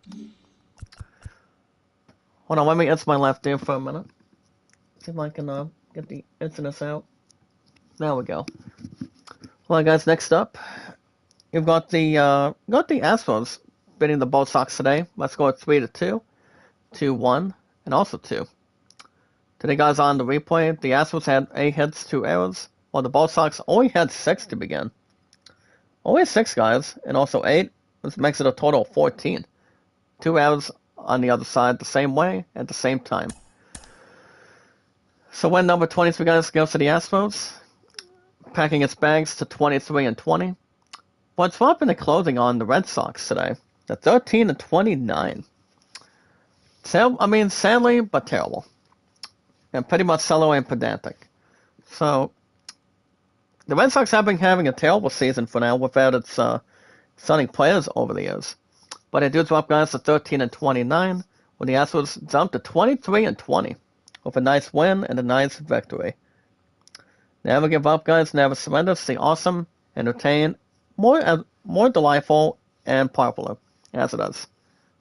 Speaker 1: Hold on, let me rinse my left ear for a minute. See if I can get the incidents out. There we go. Alright, guys, next up, you've got the Astros beating the White Sox today. Let's go at 3-2, 2-1, and also 2. Today, guys, on the replay, the Astros had 8 hits, 2 errors, while the White Sox only had 6 to begin. Only 6, guys, and also 8, which makes it a total of 14. 2 errors on the other side the same way at the same time. So win number 23, guys, goes to the Astros, packing its bags to 23-20. But dropping the closing on the Red Sox today, to 13-29. So, I mean, sadly, but terrible. And pretty much shallow and pedantic. So, the Red Sox have been having a terrible season for now without its stunning players over the years. But they do drop, guys, to 13-29, when the Astros jump to 23-20. With a nice win and a nice victory. Never give up, guys. Never surrender. Stay awesome, entertain, more delightful and popular as it is,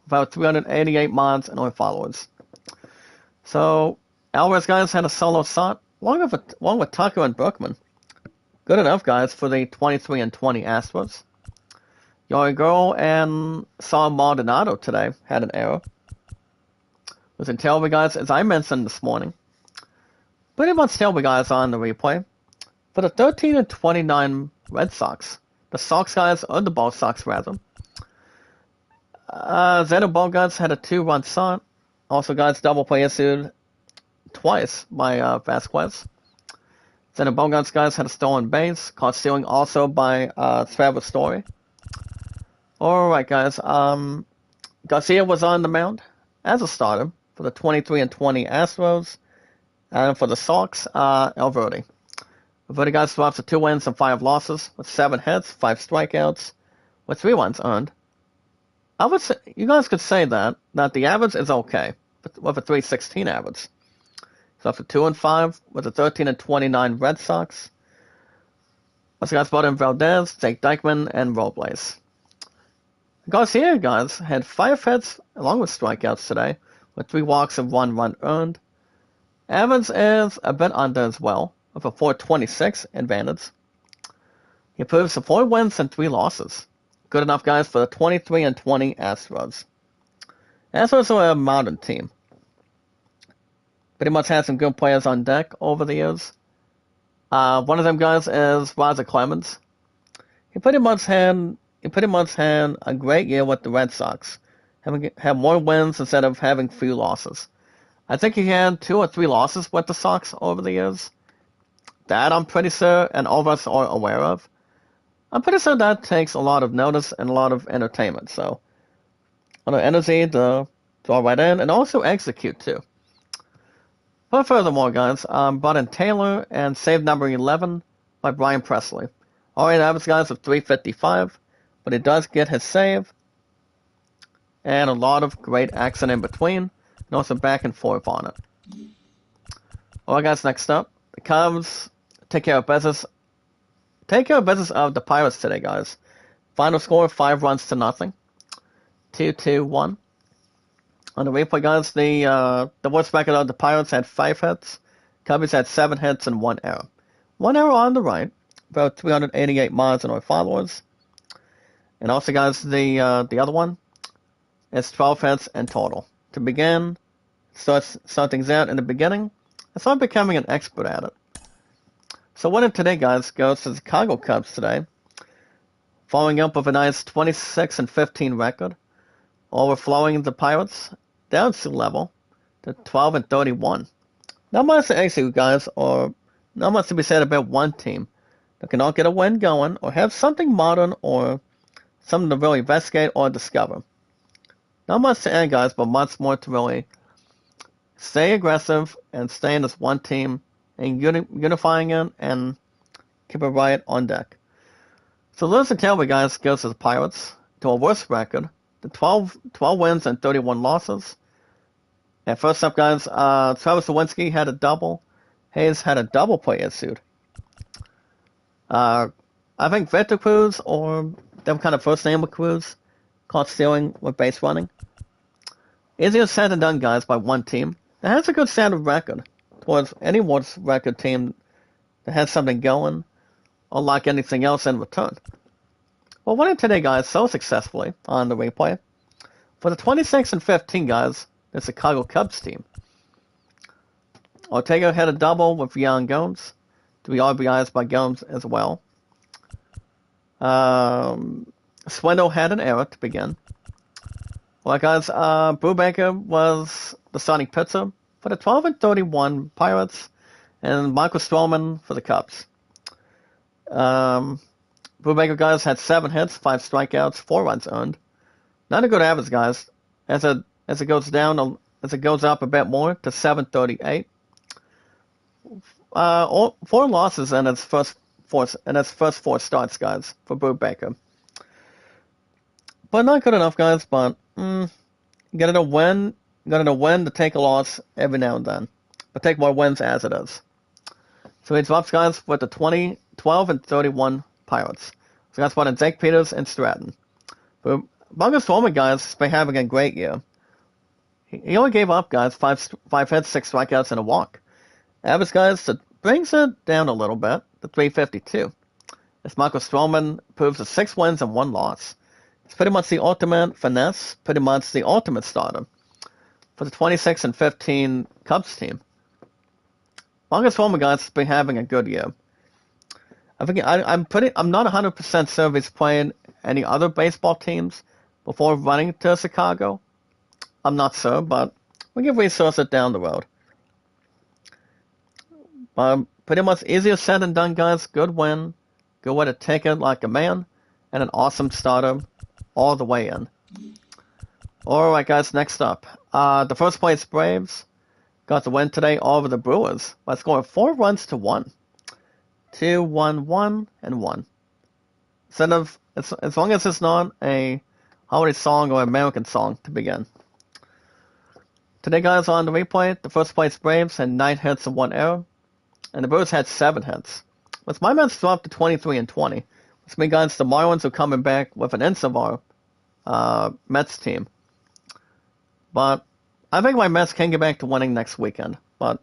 Speaker 1: about 388 mods and only followers. So Alvarez guys had a solo shot along with Tucker and Berkman. Good enough guys for the 23 and 20 Astros. Yorigoro and Saul Maldonado today had an error. Was in tailway guys, as I mentioned this morning. Pretty much tailway guys on the replay. For the 13 and 29 Red Sox, the Sox guys, or the Ball Sox rather. Zeno Bogarts had a 2-run shot. Also guys, double play issued twice by Vasquez. Zeno Bogarts guys had a stolen base, caught stealing also by Trevor Story. Alright guys, Garcia was on the mound as a starter for the 23 and 20 Astros. And for the Sox, Alverde. Alverde guys drops to 2 wins and 5 losses with 7 hits, 5 strikeouts, with 3 runs earned. I would say, you guys could say that the average is okay with a 316 average. So for 2 and 5 with the 13 and 29 Red Sox. Also guys brought in Valdez, Jake Dykman, and Robles. Garcia guys had 5 hits along with strikeouts today, with 3 walks and 1 run earned. Evans is a bit under as well, with a 426 advantage. He proves to 4 wins and 3 losses. Good enough, guys, for the 23 and 20 Astros. Astros are a modern team. Pretty much had some good players on deck over the years. One of them guys is Roger Clemens. He pretty much had a great year with the Red Sox, having more wins instead of having few losses. I think he had 2 or 3 losses with the Sox over the years. That I'm pretty sure, and all of us are aware of. I'm pretty sure that takes a lot of notice and a lot of entertainment. So, a lot of energy to draw right in and also execute too. But furthermore, guys, brought in Taylor and saved number 11 by Brian Presley. Alright, average guys of 355, but he does get his save. And a lot of great action in between. And also back and forth on it. Alright guys, next up, the Cubs take care of business of the Pirates today, guys. Final score, 5 runs to nothing. 2-2-1. On the replay, guys, the worst record of the Pirates had 5 hits. Cubbies had 7 hits and 1 error. 1 error on the right, about 388 miles and our followers. And also, guys, the other one is 12 hits in total. To begin, start things out in the beginning, I started becoming an expert at it. So winning today, guys, goes to the Chicago Cubs today, following up with a nice 26 and 15 record, overflowing the Pirates down to level to 12 and 31. Not much to execute, guys, or not much to be said about one team that cannot get a win going or have something modern or something to really investigate or discover. Not much to add, guys, but much more to really stay aggressive and stay in this one team and unifying it and keep it right on deck. So Lewis and Calvary, guys, goes to the Pirates to a worse record, to 12 wins and 31 losses. And first up, guys, Travis Lewinsky had a double. Hayes had a double play issued. I think Victor Cruz, or them kind of first name with Cruz, caught stealing with base running. Easier said than done, guys, by one team that has a good standard record towards any worse record team that has something going or like anything else in return. Well, winning today, guys, so successfully on the replay. For the 26 and 15, guys, the Chicago Cubs team. Ortega had a double with Young Gomes. 3 RBIs by Gomes as well. Swindle had an error to begin. Well, guys, Brubaker was the starting pitcher for the 12 and 31 Pirates, and Michael Stroman for the Cubs. Brubaker, guys, had 7 hits, 5 strikeouts, 4 runs earned. Not a good average, guys, as it goes up a bit more to 738. 4 losses in its first 4 starts, guys, for Brubaker. But not good enough, guys. But gotta know when to take a loss every now and then, but take more wins as it is. So he drops, guys, with the 12 and 31 Pirates. So guys brought in Jake Peters and Stratton. But Bungus Foreman, guys, has been having a great year. He only gave up, guys, five hits, 6 strikeouts, and a walk. Average, guys, that brings it down a little bit to 352. As Marco Stroman proves to 6 wins and 1 loss. It's pretty much the ultimate finesse, pretty much the ultimate starter for the 26 and 15 Cubs team. Bungus Foreman, guys, has been having a good year. I'm not 100% sure if he's playing any other baseball teams before running to Chicago. I'm not sure, but we can resource it down the road. Pretty much easier said than done, guys. Good win. Good way to take it like a man. And an awesome starter all the way in. Alright, guys, next up. The first place Braves got the win today over the Brewers by scoring 4 runs to 1. 2, 1, 1, and 1. Instead of, as long as it's not a holiday song or American song to begin. Today, guys, on the replay, the first place Braves had 9 hits and 1 error, and the Brewers had 7 hits. With my Mets dropped to 23 and 20, which means, guys, the Marlins are coming back with an inch of our Mets team. But I think my Mets can get back to winning next weekend. But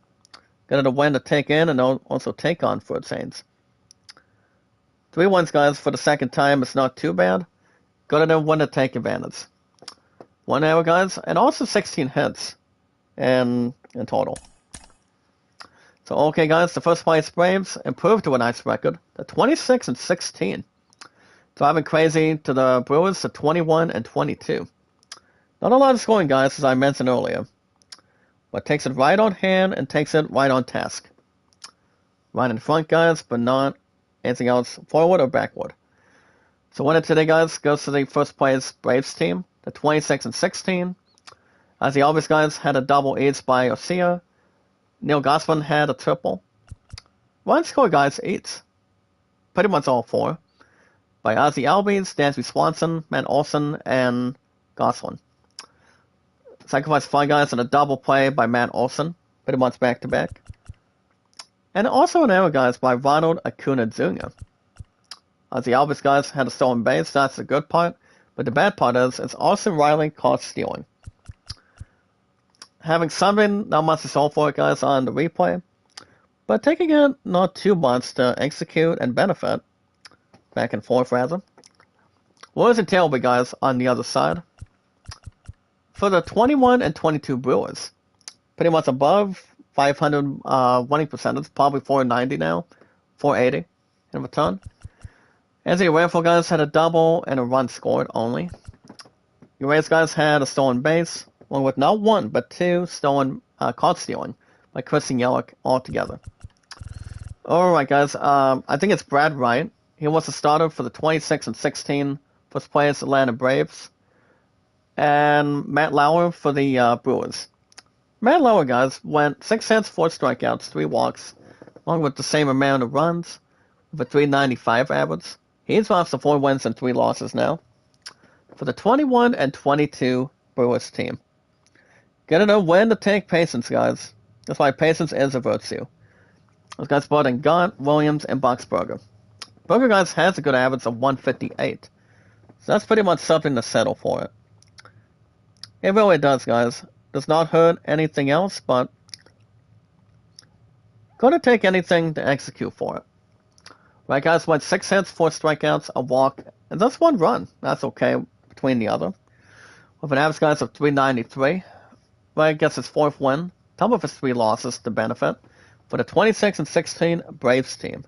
Speaker 1: got a win to take in and also take on for a change. 3 wins, guys, for the second time. It's not too bad. Got a win to take advantage. 1 error, guys, and also 16 hits in total. So, okay, guys, the first place Braves improved to a nice record. They're 26 and 16. Driving crazy to the Brewers to 21 and 22. Not a lot of scoring, guys, as I mentioned earlier. But takes it right on hand and takes it right on task. Right in front, guys, but not anything else forward or backward. So winner today, guys, goes to the first place Braves team, the 26 and 16. As the Albies, guys, had a double each by Osea. Neil Gossman had a triple. Run score, guys, 8. Pretty much all 4. By Ozzy Albies, Dansby Swanson, Matt Olson, and Goslin. Sacrifice fly, guys, and a double play by Matt Olson. Pretty much back-to-back. And also an error, guys, by Ronald Acuna Jr. Ozzy Albies, guys, had a stolen base. That's the good part. But the bad part is, it's Austin Riley caught stealing. Having something, not much to solve for it, guys, on the replay. But taking it not too much to execute and benefit. Back and forth, rather. Warriors and Tampa Bay, guys, on the other side. For the 21 and 22 Brewers. Pretty much above 500 winning percentage. Probably 490 now. 480 in return. Anthony Renfroe, guys, had a double and a run scored only. Your Rays, guys, had a stolen base. Along with not 1, but 2 stolen, caught stealing by Christian Yelich altogether. Alright, guys, I think it's Brad Wright. He was the starter for the 26 and 16 first place Atlanta Braves. And Matt Lauer for the Brewers. Matt Lauer, guys, went 6 hits, 4 strikeouts, 3 walks, along with the same amount of runs, with a 395 average. He's off to 4 wins and 3 losses now. For the 21 and 22 Brewers team. Gotta know when to take patience, guys. That's why patience is a virtue. Those guys brought in Gaunt, Williams, and Boxberger. Berger, guys, has a good average of 158. So that's pretty much something to settle for it. It really does, guys. Does not hurt anything else, but gonna take anything to execute for it. Right, guys, went 6 hits, 4 strikeouts, a walk, and that's 1 run. That's okay between the other. With an average, guys, of 393. Right, gets his 4th win. Top of his 3 losses to benefit for the 26 and 16 Braves team.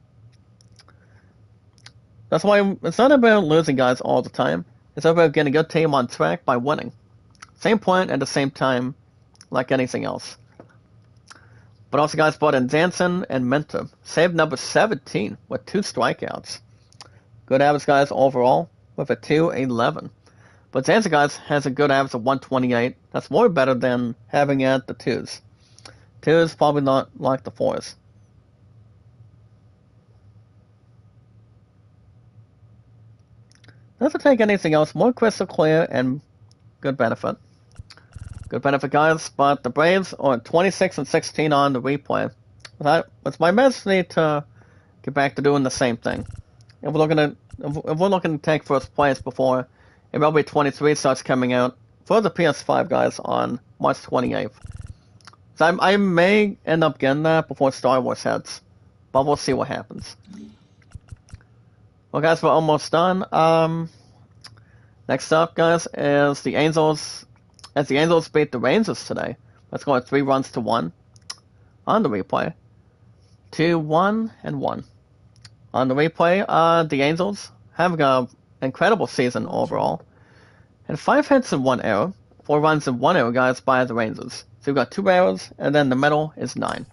Speaker 1: That's why it's not about losing, guys, all the time. It's about getting a good team on track by winning. Same point at the same time, like anything else. But also, guys, brought in Jansen and Minter. Saved number 17 with 2 strikeouts. Good average, guys, overall, with a 2.11. But Jansen, guys, has a good average of 128. That's more better than having at the 2s. 2s probably not like the 4s. Doesn't take anything else. More crystal clear and good benefit. Good benefit, guys. But the Braves are 26 and 16 on the replay. It's my Mets need to get back to doing the same thing. If we're looking at if we're looking to take first place before MLB 23 starts coming out for the PS5, guys, on March 28th. So I may end up getting that before Star Wars hits, but we'll see what happens. Well, guys, we're almost done. Next up, guys, is the Angels. As the Angels beat the Rangers today, let's go at 3-1 on the replay. 2-1 and 1 on the replay. The Angels having an incredible season overall, and 5 hits and 1 error, 4 runs and 1 error, guys, by the Rangers. So we've got 2 errors, and then the middle is 9.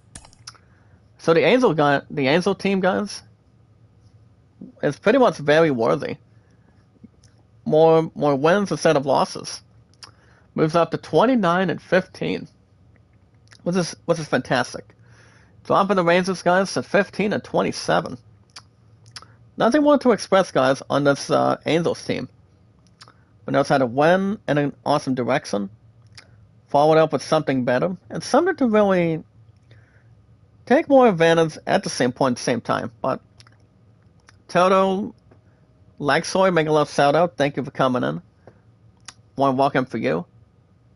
Speaker 1: So the Angel team, guys, is pretty much very worthy. More wins instead of losses. Moves up to 29-15, which is fantastic. Dropping the Rangers, guys, to 15-27. Nothing more to express, guys, on this Angels team. But knows how to win in an awesome direction, followed up with something better, and something to really take more advantage at the same point, at the same time. But Toto Laxoy, make a love shout out. Thank you for coming in. Want to welcome for you.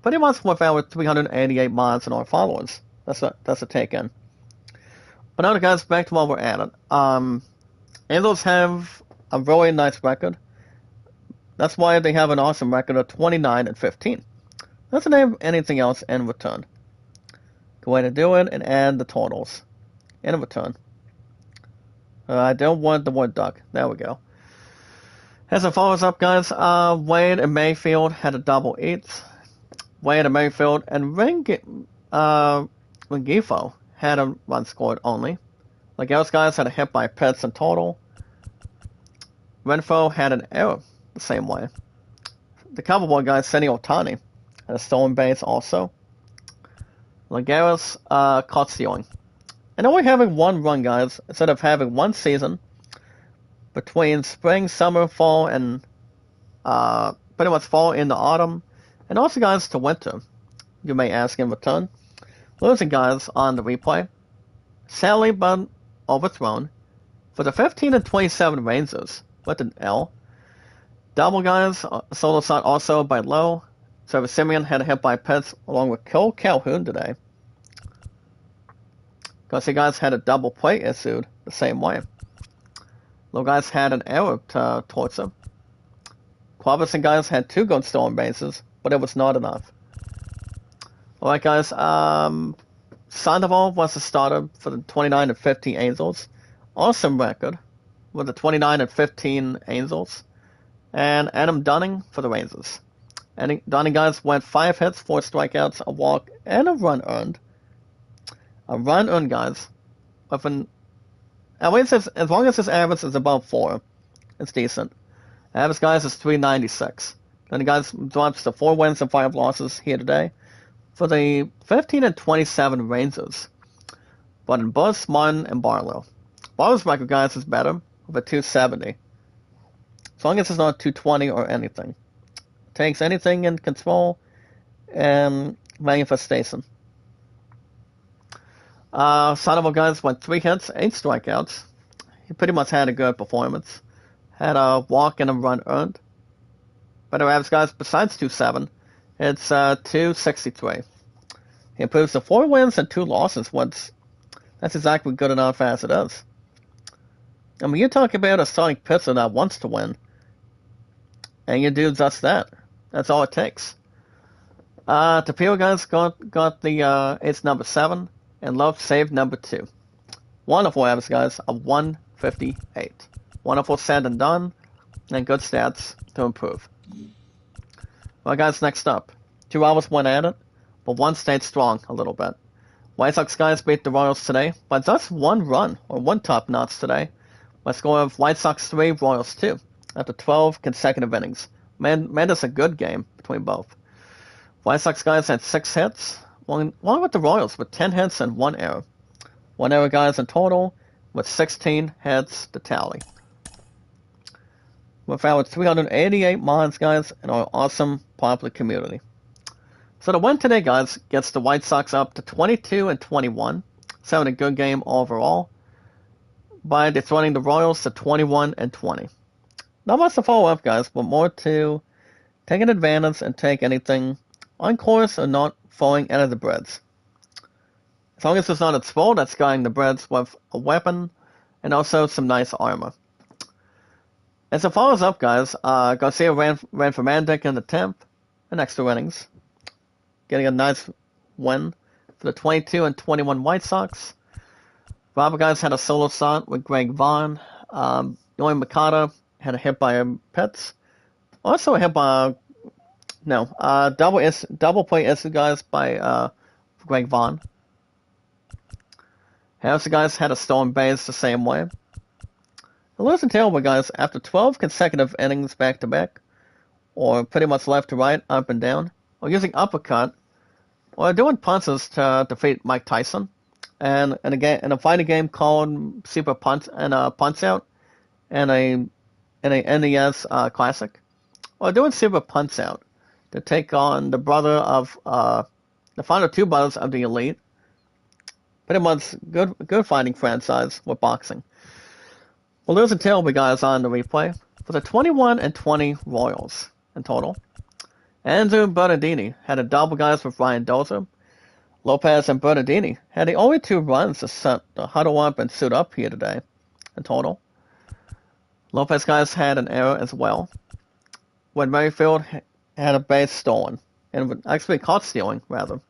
Speaker 1: Pretty much with our 388 mods and our followers. That's a take in. But now, guys, back to while we're at it. Angels have a really nice record. That's why they have an awesome record of 29-15. Doesn't have anything else in return. Go ahead and do it and add the totals in return. I don't want the word duck. There we go. As it follows up, guys, Wade and Mayfield had a double eighth. Wade and Mayfield and Rengifo had a run scored only. Like else, guys, had a hit by Pitts in total. Renfro had an error the same way. The Cowboy guys, Senny Otani, had a stolen base also. Lagares caught stealing. And only having 1 run, guys, instead of having 1 season between spring, summer, fall, and pretty much fall into autumn, and also, guys, to winter, you may ask in return. Losing, guys, on the replay, sadly but overthrown, for the 15-27 Rangers with an L. Double, guys, solo shot also by Lowe. Trevor Simeon had a hit by Pitts along with Cole Calhoun today. Because you guys had a double play issued the same way. Lowe, guys, had an error towards him. Cloverson, guys, had 2 good stolen bases, but it was not enough. Alright, guys, Sandoval was the starter for the 29-15 Angels. Awesome record with the 29-15 Angels. And Adam Dunning for the Rangers. And Dunning, guys, went 5 hits, 4 strikeouts, a walk, and a run earned. A run earned, guys. With at least as long as his average is above 4, it's decent. Average, guys, is 396. Then the guys drops to 4 wins and 5 losses here today for the 15-27 Rangers. But in Bush, Martin, and Barlow. Barlow's record, guys, is better with a 270. As long as it's not 220 or anything. Takes anything in control and manifestation. Sandoval, guys, went 3 hits, 8 strikeouts. He pretty much had a good performance. Had a walk and a run earned. Better average, guys, besides 2.7, it's 2.63. He improves to 4 wins and 2 losses. That's exactly good enough as it is. I mean, you talk about a starting pitcher that wants to win, and you do just that. That's all it takes. Tapio, guys, got the it's number 7, and Love saved number 2. Wonderful average, guys, of 158. Wonderful said and done, and good stats to improve. Well, guys, next up. 2 hours went at it, but 1 stayed strong a little bit. White Sox, guys, beat the Royals today, but just 1 run, or 1 top notch today. By score of White Sox 3, Royals 2, after 12 consecutive innings. Made us a good game between both. White Sox, guys, had 6 hits, along with the Royals with 10 hits and 1 error. 1 error, guys, in total, with 16 hits to tally. With our 388 mods, guys, in our awesome popular community. So the win today, guys, gets the White Sox up to 22-21. It's having a good game overall by dethroning the Royals to 21-20. not much to follow up, guys, but more to take an advantage and take anything on course or not falling out of the breads. As long as it's not a spoil that's guarding the breads with a weapon and also some nice armor. As it follows up, guys, Garcia ran for Mandic in the 10th in extra innings, getting a nice win for the 22 and 21 White Sox. Robert, guys, had a solo start with Greg Vaughn. Yoy Mikata had a hit by Pitts. Also a hit by double play issue, guys, by Greg Vaughn. Harrison, guys, had a stolen base the same way. The losing tailway, guys, after 12 consecutive innings back-to-back, or pretty much left to right, up and down, or using uppercut, or doing punches to defeat Mike Tyson, and in a fighting game called Super Punch and Punch Out, and a NES Classic, or doing Super Punch Out to take on the brother of the final two brothers of the Elite. Pretty much good fighting franchise with boxing. Well, losing tailway, guys, on the replay for the 21 and 20 Royals in total. Andrew Bernardini had a double, guys, with Ryan Dozer. Lopez and Bernardini had the only two runs to set the huddle up and suit up here today in total. Lopez, guys, had an error as well, when Merrifield had a base stolen, and actually caught stealing, rather.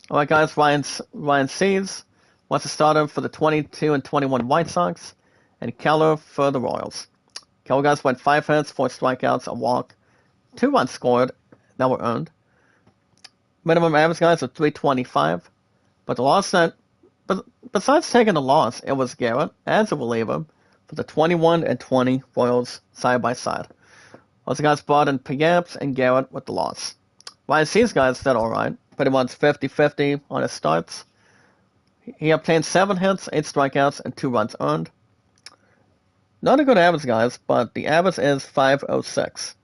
Speaker 1: Alright, guys, Ryan Seeds was the starter for the 22 and 21 White Sox, and Keller for the Royals. Keller, guys, went 5 hits, 4 strikeouts, a walk, 2 runs scored that were earned. Minimum average, guys, of 325. But the loss but besides taking the loss, it was Garrett as a reliever for the 21 and 20 Royals side by side. Also, guys, brought in Piaps and Garrett with the loss. Ryan Seeds, guys, did alright. Pretty much 50-50 on his starts. He obtained 7 hits, 8 strikeouts, and 2 runs earned. Not a good average, guys, but the average is .506.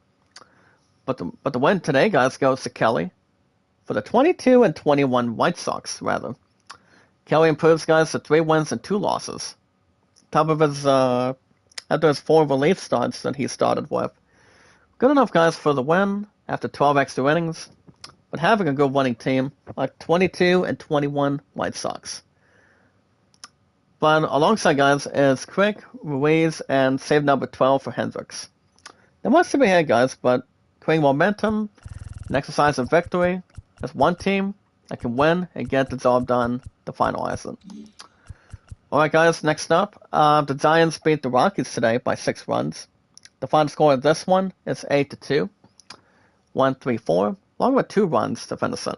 Speaker 1: But the win today, guys, goes to Kelly for the 22 and 21 White Sox, rather. Kelly improves, guys, to 3 wins and 2 losses. Top of his after his 4 relief starts that he started with. Good enough, guys, for the win after 12 extra innings, but having a good winning team like 22 and 21 White Sox. But alongside, guys, is Crick, Ruiz, and save number 12 for Hendricks. There must be had, guys, but creating momentum and exercise of victory as one team that can win and get the job done to finalize it. Alright, guys, next up, the Giants beat the Rockies today by 6 runs. The final score of this one is 8-2, 1-3-4, along with 2 runs to finish it.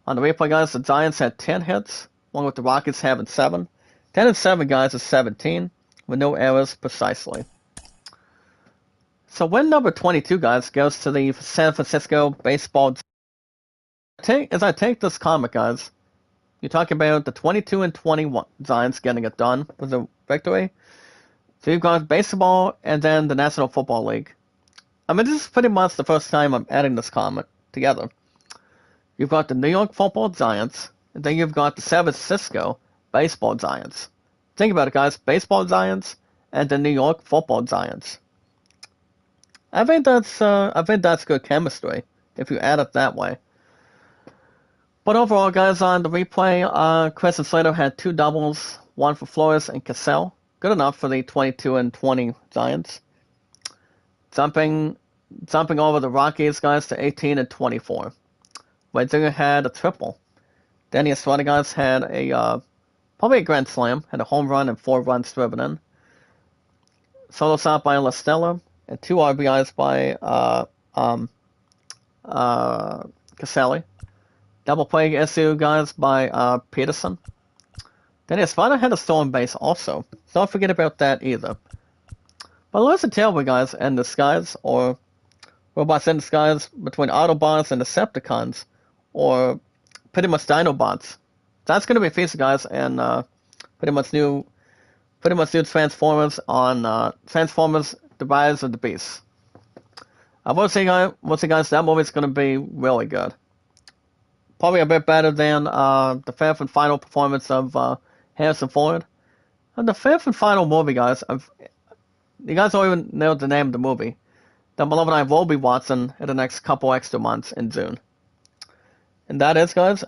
Speaker 1: On the replay, guys, the Giants had 10 hits, along with the Rockies having 7. 10 and 7, guys, is 17, with no errors precisely. So win number 22, guys, goes to the San Francisco Baseball. As I take this comic, guys, you talk about the 22 and 21 Giants getting it done with a victory. So you've got baseball and then the National Football League. I mean, this is pretty much the first time I'm adding this comic together. You've got the New York Football Giants, and then you've got the San Francisco Baseball Giants. Think about it, guys. Baseball Giants and the New York Football Giants. I think that's good chemistry if you add it that way. But overall, guys, on the replay, Chris and Slater had 2 doubles, 1 for Flores and Cassell. Good enough for the 22 and 20 Giants. Jumping over the Rockies, guys, to 18 and 24. Wade Zinger had a triple. Danny Estrada, guys, had probably a grand slam, had a home run and 4 runs driven in. Solo stop by La Stella, and 2 RBIs by Caselli. Double play issue, guys, by Peterson. Danny Estrada had a stolen base also. So don't forget about that either. But let's tailway, guys, in disguise, or robots in disguise between Autobots and Decepticons, or pretty much Dinobots. That's going to be featured, guys, and pretty much new Transformers on Transformers: The Rise of the Beast. I will say, guys, that movie's going to be really good. Probably a bit better than the fifth and final performance of Harrison Ford. And the fifth and final movie, guys, You guys don't even know the name of the movie. That beloved I will be watching in the next couple extra months in June. And that is, guys,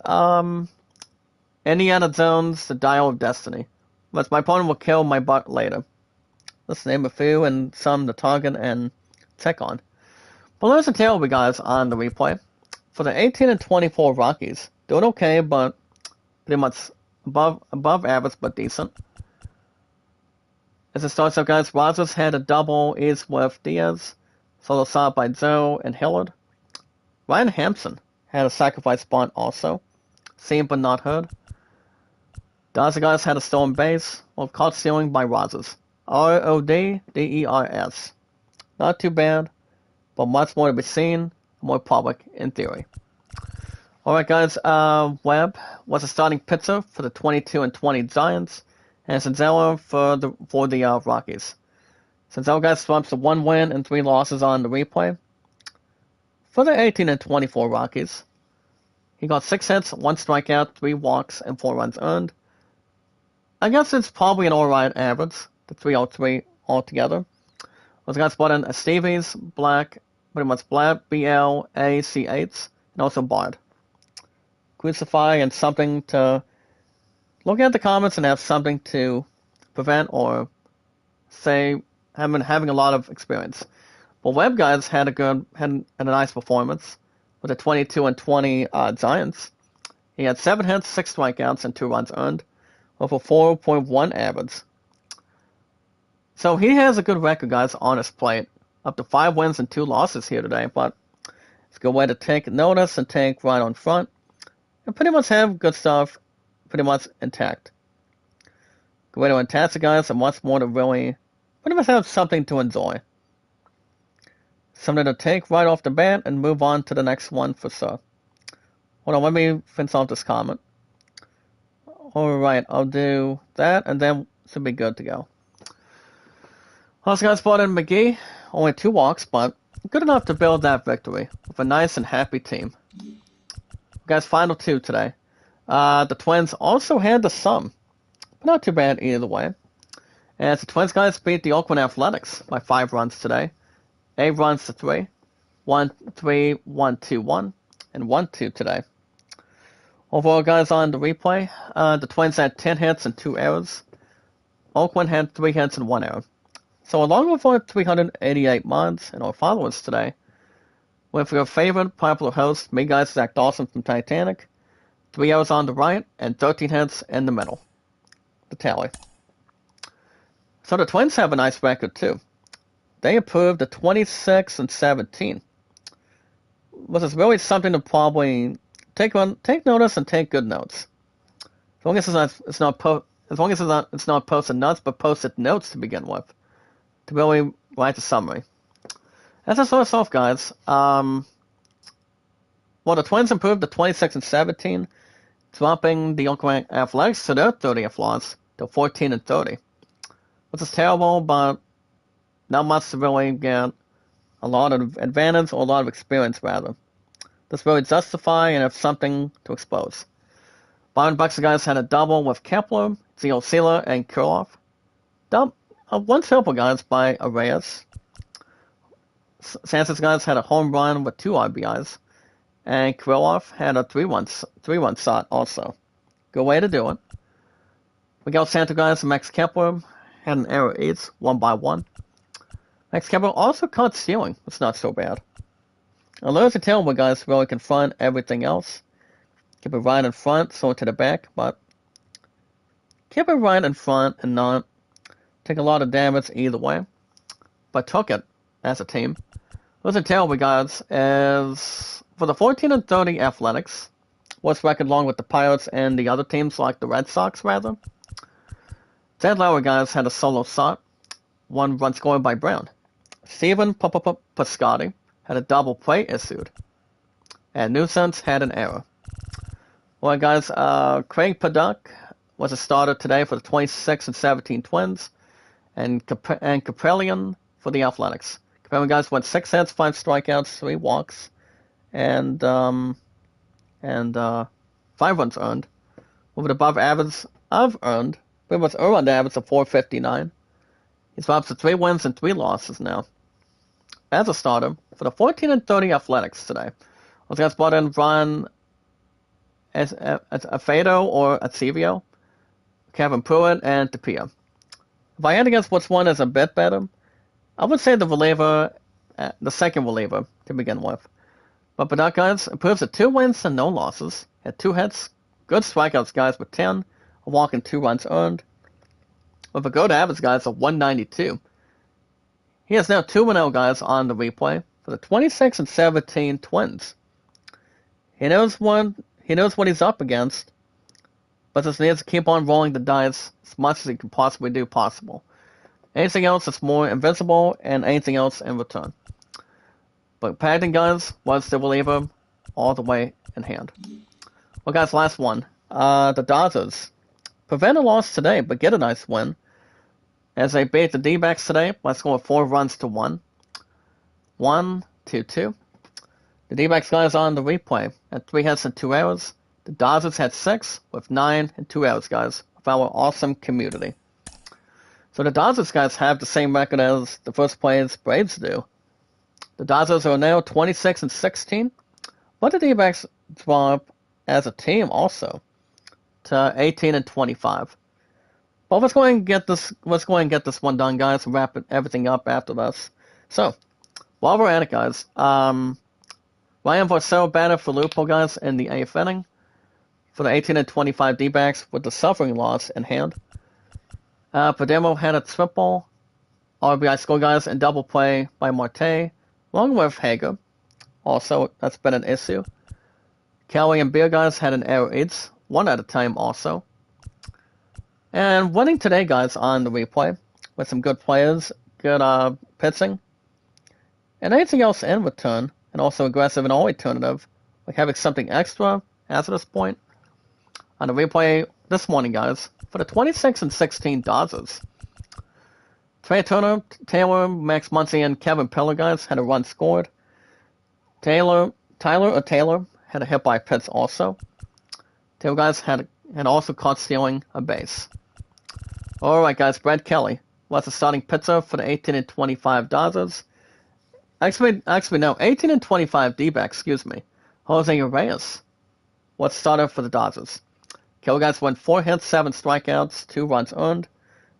Speaker 1: Indiana Jones, The Dial of Destiny. But my opponent will kill my butt later. Let's name a few and some to target and check on. But there's a tail we guys on the replay. For the 18 and 24 Rockies, doing okay, but pretty much above average, but decent. As it starts out, guys, Rogers had a double east with Diaz, solo shot by Joe and Hillard. Ryan Hampson had a sacrifice bunt also, seen but not heard. Dodger guys had a stolen base, with caught stealing by Rogers. Roders. Not too bad, but much more to be seen, more public in theory. Alright guys, Webb was a starting pitcher for the 22 and 20 Giants, and Sanzella for the Rockies. Sanzella guys swaps a 1 win and 3 losses on the replay. For the 18 and 24 Rockies, he got 6 hits, 1 strikeout, 3 walks, and 4 runs earned. I guess it's probably an alright average, the 303 altogether. Those guys brought in a Stevie's, Black, pretty much Black, BLACH, and also Bard. Crucify and something to look at the comments and have something to prevent or say having a lot of experience. But Webb guys had a nice performance with the 22 and 20 Giants. He had 7 hits, 6 strikeouts, and 2 runs earned, with a 4.1 average. So he has a good record, guys, on his plate. Up to 5 wins and 2 losses here today, but it's a good way to take notice and take right on front, and pretty much have good stuff pretty much intact. Good way to attach the guys and much more to really pretty much have something to enjoy. Something to take right off the bat and move on to the next one for sure. Hold on, let me finish off this comment. Alright, I'll do that and then should be good to go. Also guys, brought in McGee, only 2 walks, but good enough to build that victory with a nice and happy team. Guys, final 2 today. The Twins also had the sum, but not too bad either way. As the Twins guys beat the Oakland Athletics by 5 runs today. 8 runs to 3. 1-3, 1-2-1, and 1-2 today. Overall, guys, on the replay, the Twins had 10 hits and 2 errors. Oakland had 3 hits and 1 error. So along with our 388 mods and our followers today, with your favorite popular host, me guys, Zach Dawson from Titanic, 3 errors on the right and 13 hits in the middle. The tally. So the Twins have a nice record too. They improved to 26 and 17. Which is really something to probably take notice and take good notes. As long as it's not posted notes, but posted notes to begin with, to really write the summary. As I starts off, guys, well, the Twins improved to 26 and 17, dropping the Oakland Athletics to their 30th loss to 14 and 30, which is terrible, but not much to really get a lot of advantage or a lot of experience, rather. This really justify and have something to expose. Byron Buxton guys had a double with Kepler, Gio Sela, and Kurloff. One triple guys by Arraez. Sanchez guys had a home run with 2 RBIs, and Kurloff had a 3-1 shot also. Good way to do it. Miguel Santo guys and Max Kepler had an error each, 1 by 1. Max Kepler also caught stealing. It's not so bad. Now there's a tell where guys really confront everything else. Keep it right in front, so to the back, but keep it right in front and not take a lot of damage either way. But took it as a team. There's a tell we guys as for the 14 and 30 Athletics, what's record along with the Pirates and the other teams like the Red Sox rather. Ted Lauer guys had a solo shot, 1 run scored by Brown. Steven Piscotty had a double play issued, and Nuisance had an error. Well, guys, Craig Paddock was a starter today for the 26 and 17 Twins, and Kaprelian for the Athletics. Kaprelian guys went 6 hits, 5 strikeouts, 3 walks, and 5 runs earned, with an above average of earned, pretty much earned average of 459. He's dropped to 3 wins and 3 losses now. As a starter for the 14-30 Athletics today. Those guys brought in Brian Afedo or Acevio, Kevin Pruitt, and Tapia. If I had to guess which one is a bit better, I would say the reliever, the second reliever to begin with. But that guys improves to 2 wins and no losses. Had 2 hits, good strikeouts guys with 10, a walk and 2 runs earned. With a good average guys of 192. He has now 2-0 guys on the replay for the 26-17 Twins. He knows what he's up against, but just needs to keep on rolling the dice as much as he can possibly do possible. Anything else is more invincible, and anything else in return. But Paddington guys was the reliever all the way in hand. Well, guys, last one. The Dodgers prevent a loss today, but get a nice win as they beat the D-backs today by scoring 4 runs to 1. 1-2. The D-backs guys on the replay had 3 hits and 2 errors. The Dodgers had 6 with 9 and 2 errors, guys, with our awesome community. So the Dodgers guys have the same record as the first place Braves do. The Dodgers are now 26-16, but the D-backs drop as a team also to 18-25. But let's go ahead and get this one done, guys, and wrap everything up after this. So, while we're at it, guys, Ryan Porcello batted for Lupo, guys, in the 8th inning for the 18-25 D-backs with the suffering loss in hand. Pademo had a triple RBI score, guys, and double play by Marte, along with Hager. Also, that's been an issue. Kelly and Beer, guys, had an error each, 1 at a time also. And winning today, guys, on the replay with some good players, good pitching, and anything else in return, and also aggressive and all alternative, like having something extra as of this point. On the replay this morning, guys, for the 26-16 Dodgers. Trey Turner, Taylor, Max Muncy, and Kevin Pillar, guys, had a run scored. Tyler had a hit by pitch also. Taylor, guys, had also caught stealing a base. Alright, guys, Brad Kelly was the starting pitcher for the 18-25 Dodgers. Actually, no, 18-25 D-backs, excuse me. Jose Reyes was starter for the Dodgers. Kelly, guys, went 4 hits, 7 strikeouts, 2 runs earned.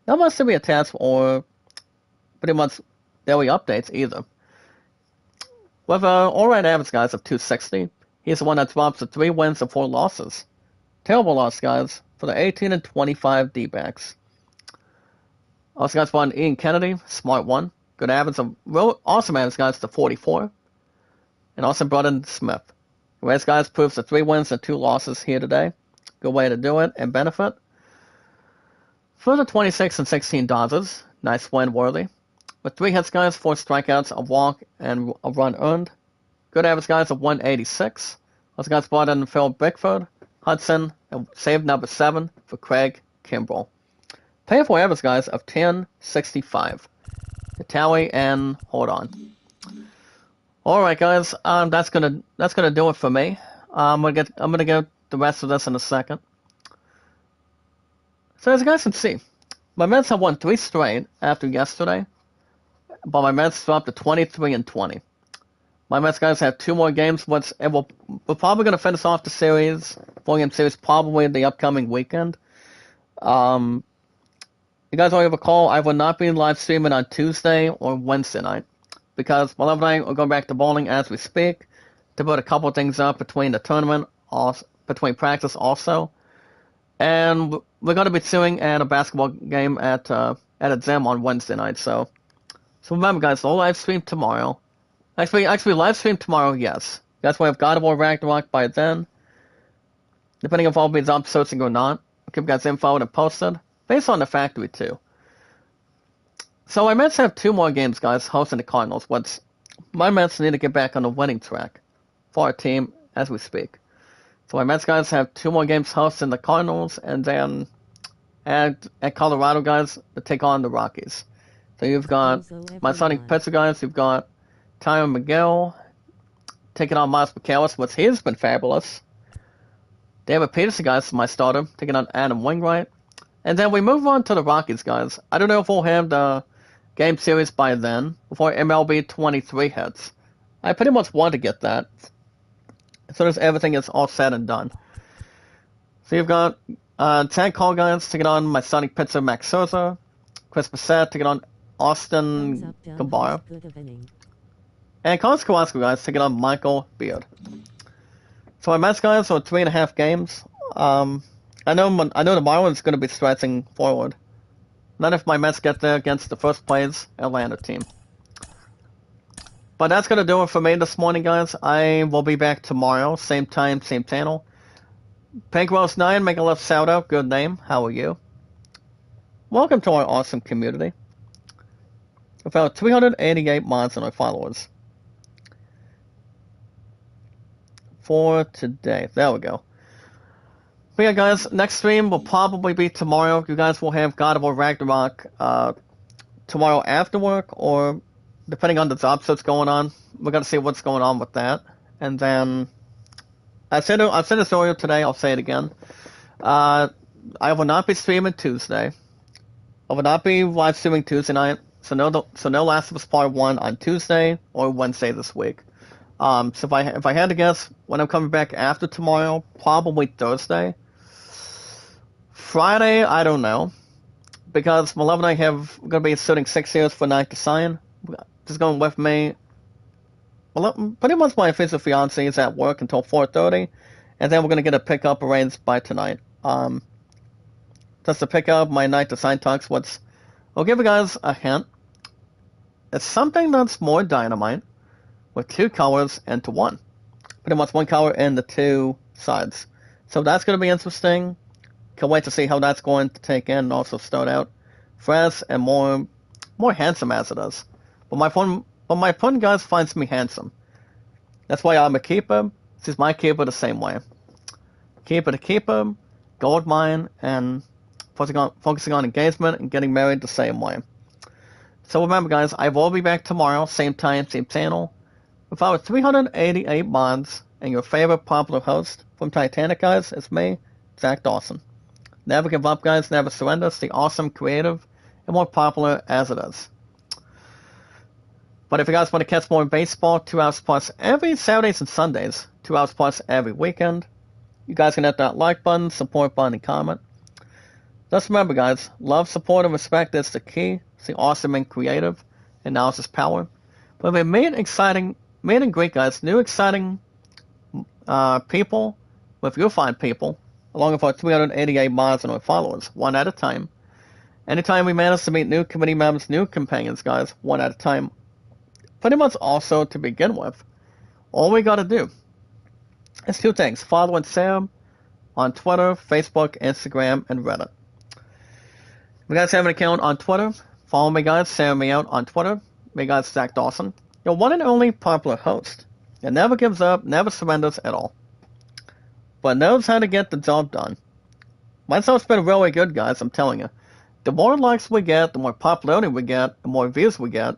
Speaker 1: Not much to be attached or pretty much daily updates either. With an alright average, guys, of 260, he's the one that drops to 3 wins and 4 losses. Terrible loss, guys, for the 18-25 D-backs. Also, guys, brought in Ian Kennedy, smart one. Good average of real awesome average, guys, to 44. And also brought in Smith. The Reds, guys, proves the 3 wins and 2 losses here today. Good way to do it and benefit. For the 26-16 Dodgers, nice win worthy. With 3 hits, guys, 4 strikeouts, a walk, and a run earned. Good average, guys, of 186. Also, guys, brought in Phil Bickford, Hudson, and saved number 7 for Craig Kimbrell. Painful average, guys, of 10.65. The tally and hold on. All right, guys, that's gonna do it for me. I'm gonna get the rest of this in a second. So as you guys can see, my Mets have won 3 straight after yesterday, but my Mets dropped to 23-20. My Mets, guys, have 2 more games. We're probably gonna finish off the series, 4-game series, probably the upcoming weekend. You guys already recall, I will not be live streaming on Tuesday or Wednesday night because Beloved and I are going back to bowling as we speak to put a couple things up between the tournament, between practice also. And we're going to be doing at a basketball game at a gym on Wednesday night. So remember, guys, we'll live stream tomorrow. Actually, live stream tomorrow, yes. That's why I've got more Ragnarok by then. Depending if I'll be up searching or not. I'll keep you guys info and posted. Based on the factory, too. So my Mets have 2 more games, guys, hosting the Cardinals. My Mets need to get back on the winning track for our team as we speak. So my Mets, guys, have 2 more games hosting the Cardinals, and then at Colorado, guys, to take on the Rockies. So you've got my starting pitcher, guys. You've got Tyron Miguel taking on Miles Michaelis, which he has been fabulous. David Peterson, guys, my starter, taking on Adam Wainwright. And then we move on to the Rockies, guys. I don't know if we'll have the game series by then, before MLB 23 hits. I pretty much want to get that as soon as everything is all said and done. So you've got Tank Call guys taking on my Sonic Pizza Max Souza, Chris Bissett taking on
Speaker 2: Thumbs
Speaker 1: Austin
Speaker 2: up, Doug.
Speaker 1: Gabara,
Speaker 2: Good of inning.
Speaker 1: and Carlos Carrasco guys taking on Michael Beard. So my Mets guys are 3.5 games. I know the Marlins going to be stretching forward. Not if my Mets get there against the first place Atlanta team. But that's going to do it for me this morning, guys. I will be back tomorrow, same time, same channel. Pink Rose 9, make a left shout out. Good name. How are you? Welcome to our awesome community. About 388 mods and our followers. For today. There we go. But yeah, guys, next stream will probably be tomorrow. You guys will have God of War Ragnarok tomorrow after work, or depending on the job that's going on. We're going to see what's going on with that. And then, I've said this earlier today, I'll say it again. I will not be streaming Tuesday. I will not be live streaming Tuesday night. So no Last of Us Part 1 on Tuesday or Wednesday this week. So if I had to guess when I'm coming back after tomorrow, probably Thursday. Friday, I don't know. Because my love and I going to be sitting 6 years for Night to Sign. Just going with me. Well, pretty much my official fiance is at work until 4:30. And then we're going to get a pickup arranged by tonight. Just to pick up my Night to Sign talks, I'll give you guys a hint. It's something that's more Dynamite with 2 colors into 1. Pretty much 1 color in the 2 sides. So that's going to be interesting. Can't wait to see how that's going to take in and also start out fresh and more handsome as it is. But my opponent guys finds me handsome. That's why I'm a keeper. This is my keeper the same way. Keeper to keeper, gold mine, and focusing on engagement and getting married the same way. So remember, guys, I will be back tomorrow, same time, same channel, with our 388 mods, and your favorite popular host from Titanic, guys, is me, Zach Dawson. Never give up, guys, never surrender. Stay awesome, creative, and more popular as it is. But if you guys want to catch more baseball, 2 hours plus every Saturdays and Sundays, 2 hours plus every weekend, you guys can hit that like button, support button, and comment. Just remember, guys, love, support, and respect is the key. Stay awesome and creative, and now is power. But we meet and greet, guys, new exciting people with your fine people, along with our 388 mods and our followers, one at a time. Anytime we manage to meet new committee members, new companions, guys, one at a time. Pretty much also to begin with, all we gotta do is 2 things. Follow and Sam on Twitter, Facebook, Instagram, and Reddit. If you guys have an account on Twitter, follow me, guys. Sam me out on Twitter. Me, guys, Zach Dawson. Your one and only popular host. It never gives up, never surrenders at all. But knows how to get the job done. Myself's been really good, guys, I'm telling you. The more likes we get, the more popularity we get, the more views we get,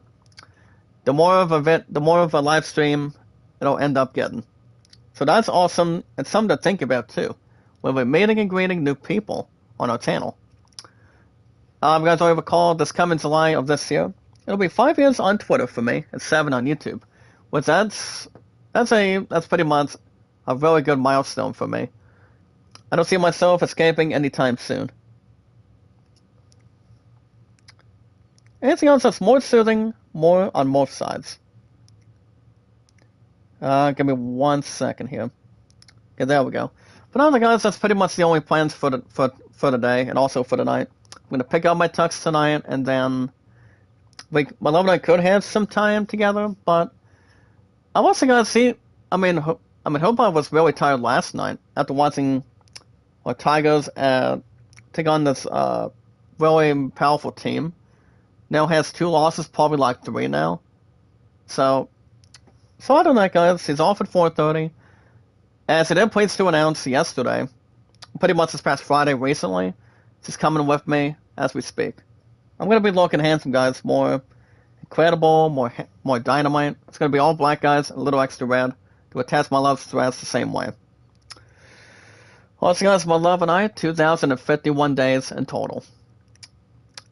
Speaker 1: the more of a live stream it'll end up getting. So that's awesome, and something to think about too, when we're meeting and greeting new people on our channel. Guys, I recall this coming July of this year, it'll be 5 years on Twitter for me, and 7 on YouTube. Which that's pretty much a really good milestone for me. I don't see myself escaping anytime soon. Anything else that's more soothing, more on both sides. Give me 1 second here. Okay, there we go. But other guys, that's pretty much the only plans for the day and also for the night. I'm gonna pick up my tux tonight, and then my love and I could have some time together, but I also gotta see. I mean, hope I was really tired last night after watching our Tigers take on this really powerful team. Now has 2 losses, probably like 3 now. So I don't know, guys. He's off at 4:30. As he did please to announce yesterday, pretty much this past Friday recently, he's coming with me as we speak. I'm gonna be looking handsome, guys. More incredible, more dynamite. It's gonna be all black, guys, a little extra red to attach my love stress the same way. Also, guys, my love and I, 2,051 days in total.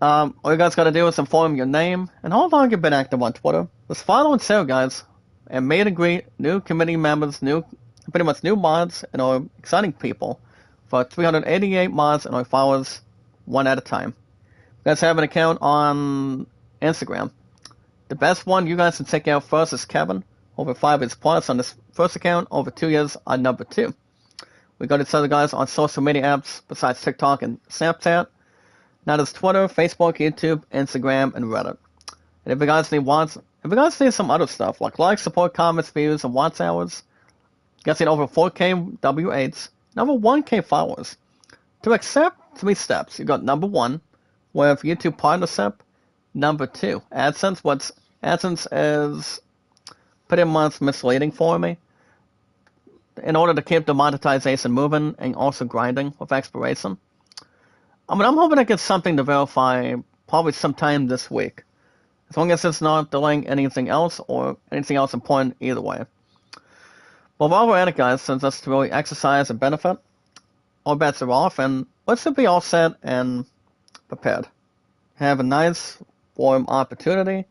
Speaker 1: All you guys gotta do is inform your name and how long you've been active on Twitter. Just follow and share, guys, and meet and greet new community members, pretty much new mods, and our exciting people for 388 mods and our followers one at a time. You guys have an account on Instagram. The best one you guys can check out first is Kevin, over 5 years plus on this first account, over 2 years on number 2. We got each other, guys, on social media apps besides TikTok and Snapchat. Now there's Twitter, Facebook, YouTube, Instagram, and Reddit. And if you guys need some other stuff like likes, support, comments, views, and watch hours, you guys need over 4K W8s, and over 1K followers. To accept 3 steps, you got number 1, with YouTube partnership. Number 2, AdSense. AdSense is pretty much misleading for me. In order to keep the monetization moving and also grinding with expiration. I'm hoping to get something to verify probably sometime this week. As long as it's not delaying anything else or anything else important either way. Well, while we're at it, guys, since that's to really exercise and benefit, all bets are off, and let's be all set and prepared. Have a nice, warm opportunity,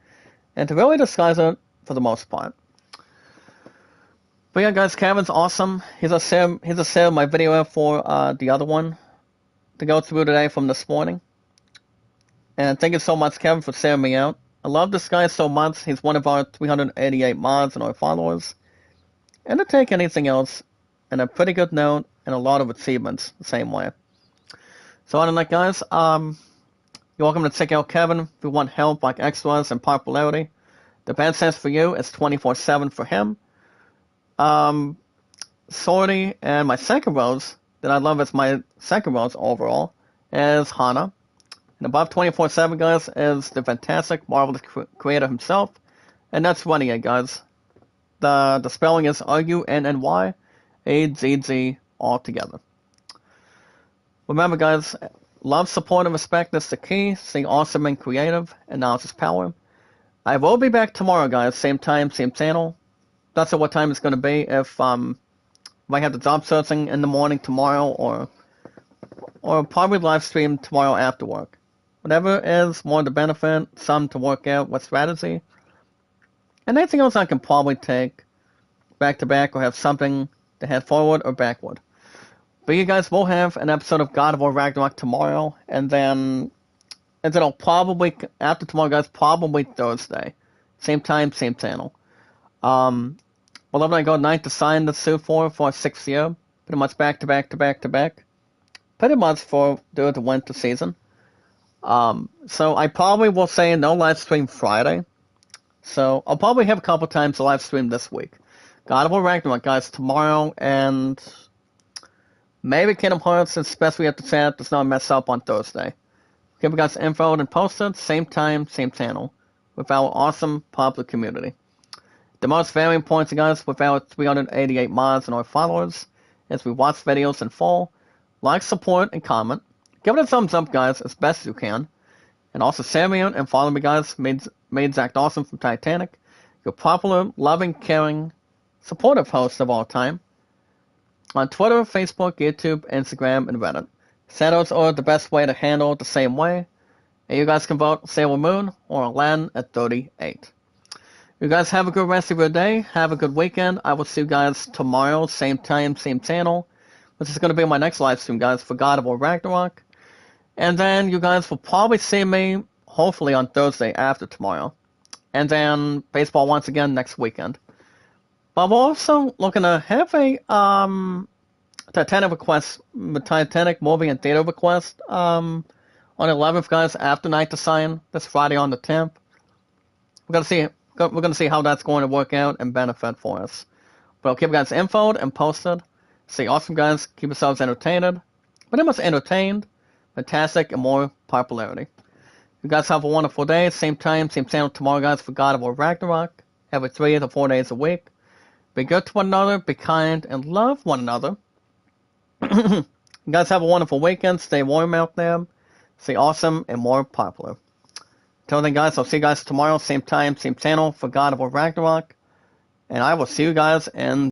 Speaker 1: and to really disguise it for the most part. But yeah, guys, Kevin's awesome. He's a share my video for the other one to go through today from this morning. And thank you so much, Kevin, for sharing me out. I love this guy so much. He's one of our 388 mods and our followers. And to take anything else, and a pretty good note, and a lot of achievements the same way. So other than that, guys, you're welcome to check out Kevin if you want help like extras and popularity. The band says for you is 24/7 for him. Sorty and my second rose that I love as my second rose overall is Hana. And above 24/7, guys, is the fantastic, marvelous creator himself. And that's running it, guys. The spelling is RUNNY-AZZ altogether. Remember, guys, love, support, and respect is the key. Stay awesome and creative, and now it's power. I will be back tomorrow, guys. Same time, same channel. That's what time it's going to be. If I have the job searching in the morning tomorrow, or probably live stream tomorrow after work. Whatever is more to benefit, some to work out with strategy. And anything else I can probably take back to back or have something to head forward or backward. But you guys will have an episode of God of War Ragnarok tomorrow, and then it'll probably, after tomorrow, guys, probably Thursday. Same time, same channel. 11 I go 9 to sign the suit for 6th year. Pretty much back to back to back to back. Pretty much for the winter season. So I probably will say no live stream Friday. So I'll probably have a couple times to live stream this week. God of War Ragnarok, guys, tomorrow, and maybe Kingdom Hearts, especially at the chat, does not mess up on Thursday. Give you guys info and post it, same time, same channel, with our awesome popular community. The most very important, guys, with our 388 mods and our followers, is we watch videos in full, like, support, and comment. Give it a thumbs up, guys, as best as you can. And also share me out and follow me, guys. Made Zach Dawson from Titanic. Your popular, loving, caring, supportive host of all time. On Twitter, Facebook, YouTube, Instagram, and Reddit. Shadows are the best way to handle it the same way. And you guys can vote Sailor Moon or Aladdin at 38. You guys have a good rest of your day. Have a good weekend. I will see you guys tomorrow, same time, same channel. Which is going to be my next live stream, guys, for God of War Ragnarok. And then you guys will probably see me, hopefully, on Thursday after tomorrow. And then baseball once again next weekend. But we're also looking to have a Titanic movie and theater request on 11th, guys, after Night to Sign, this Friday on the 10th. We're gonna see how that's going to work out and benefit for us. But I'll keep you guys infoed and posted. Stay awesome, guys. Keep yourselves entertained. Pretty much entertained, fantastic, and more popularity. You guys have a wonderful day. Same time, same channel tomorrow, guys, for God of War Ragnarok. Every 3 to 4 days a week. Be good to one another, be kind, and love one another. You guys have a wonderful weekend. Stay warm out there. Stay awesome and more popular. Until then, guys, I'll see you guys tomorrow. Same time, same channel for God of War Ragnarok. And I will see you guys in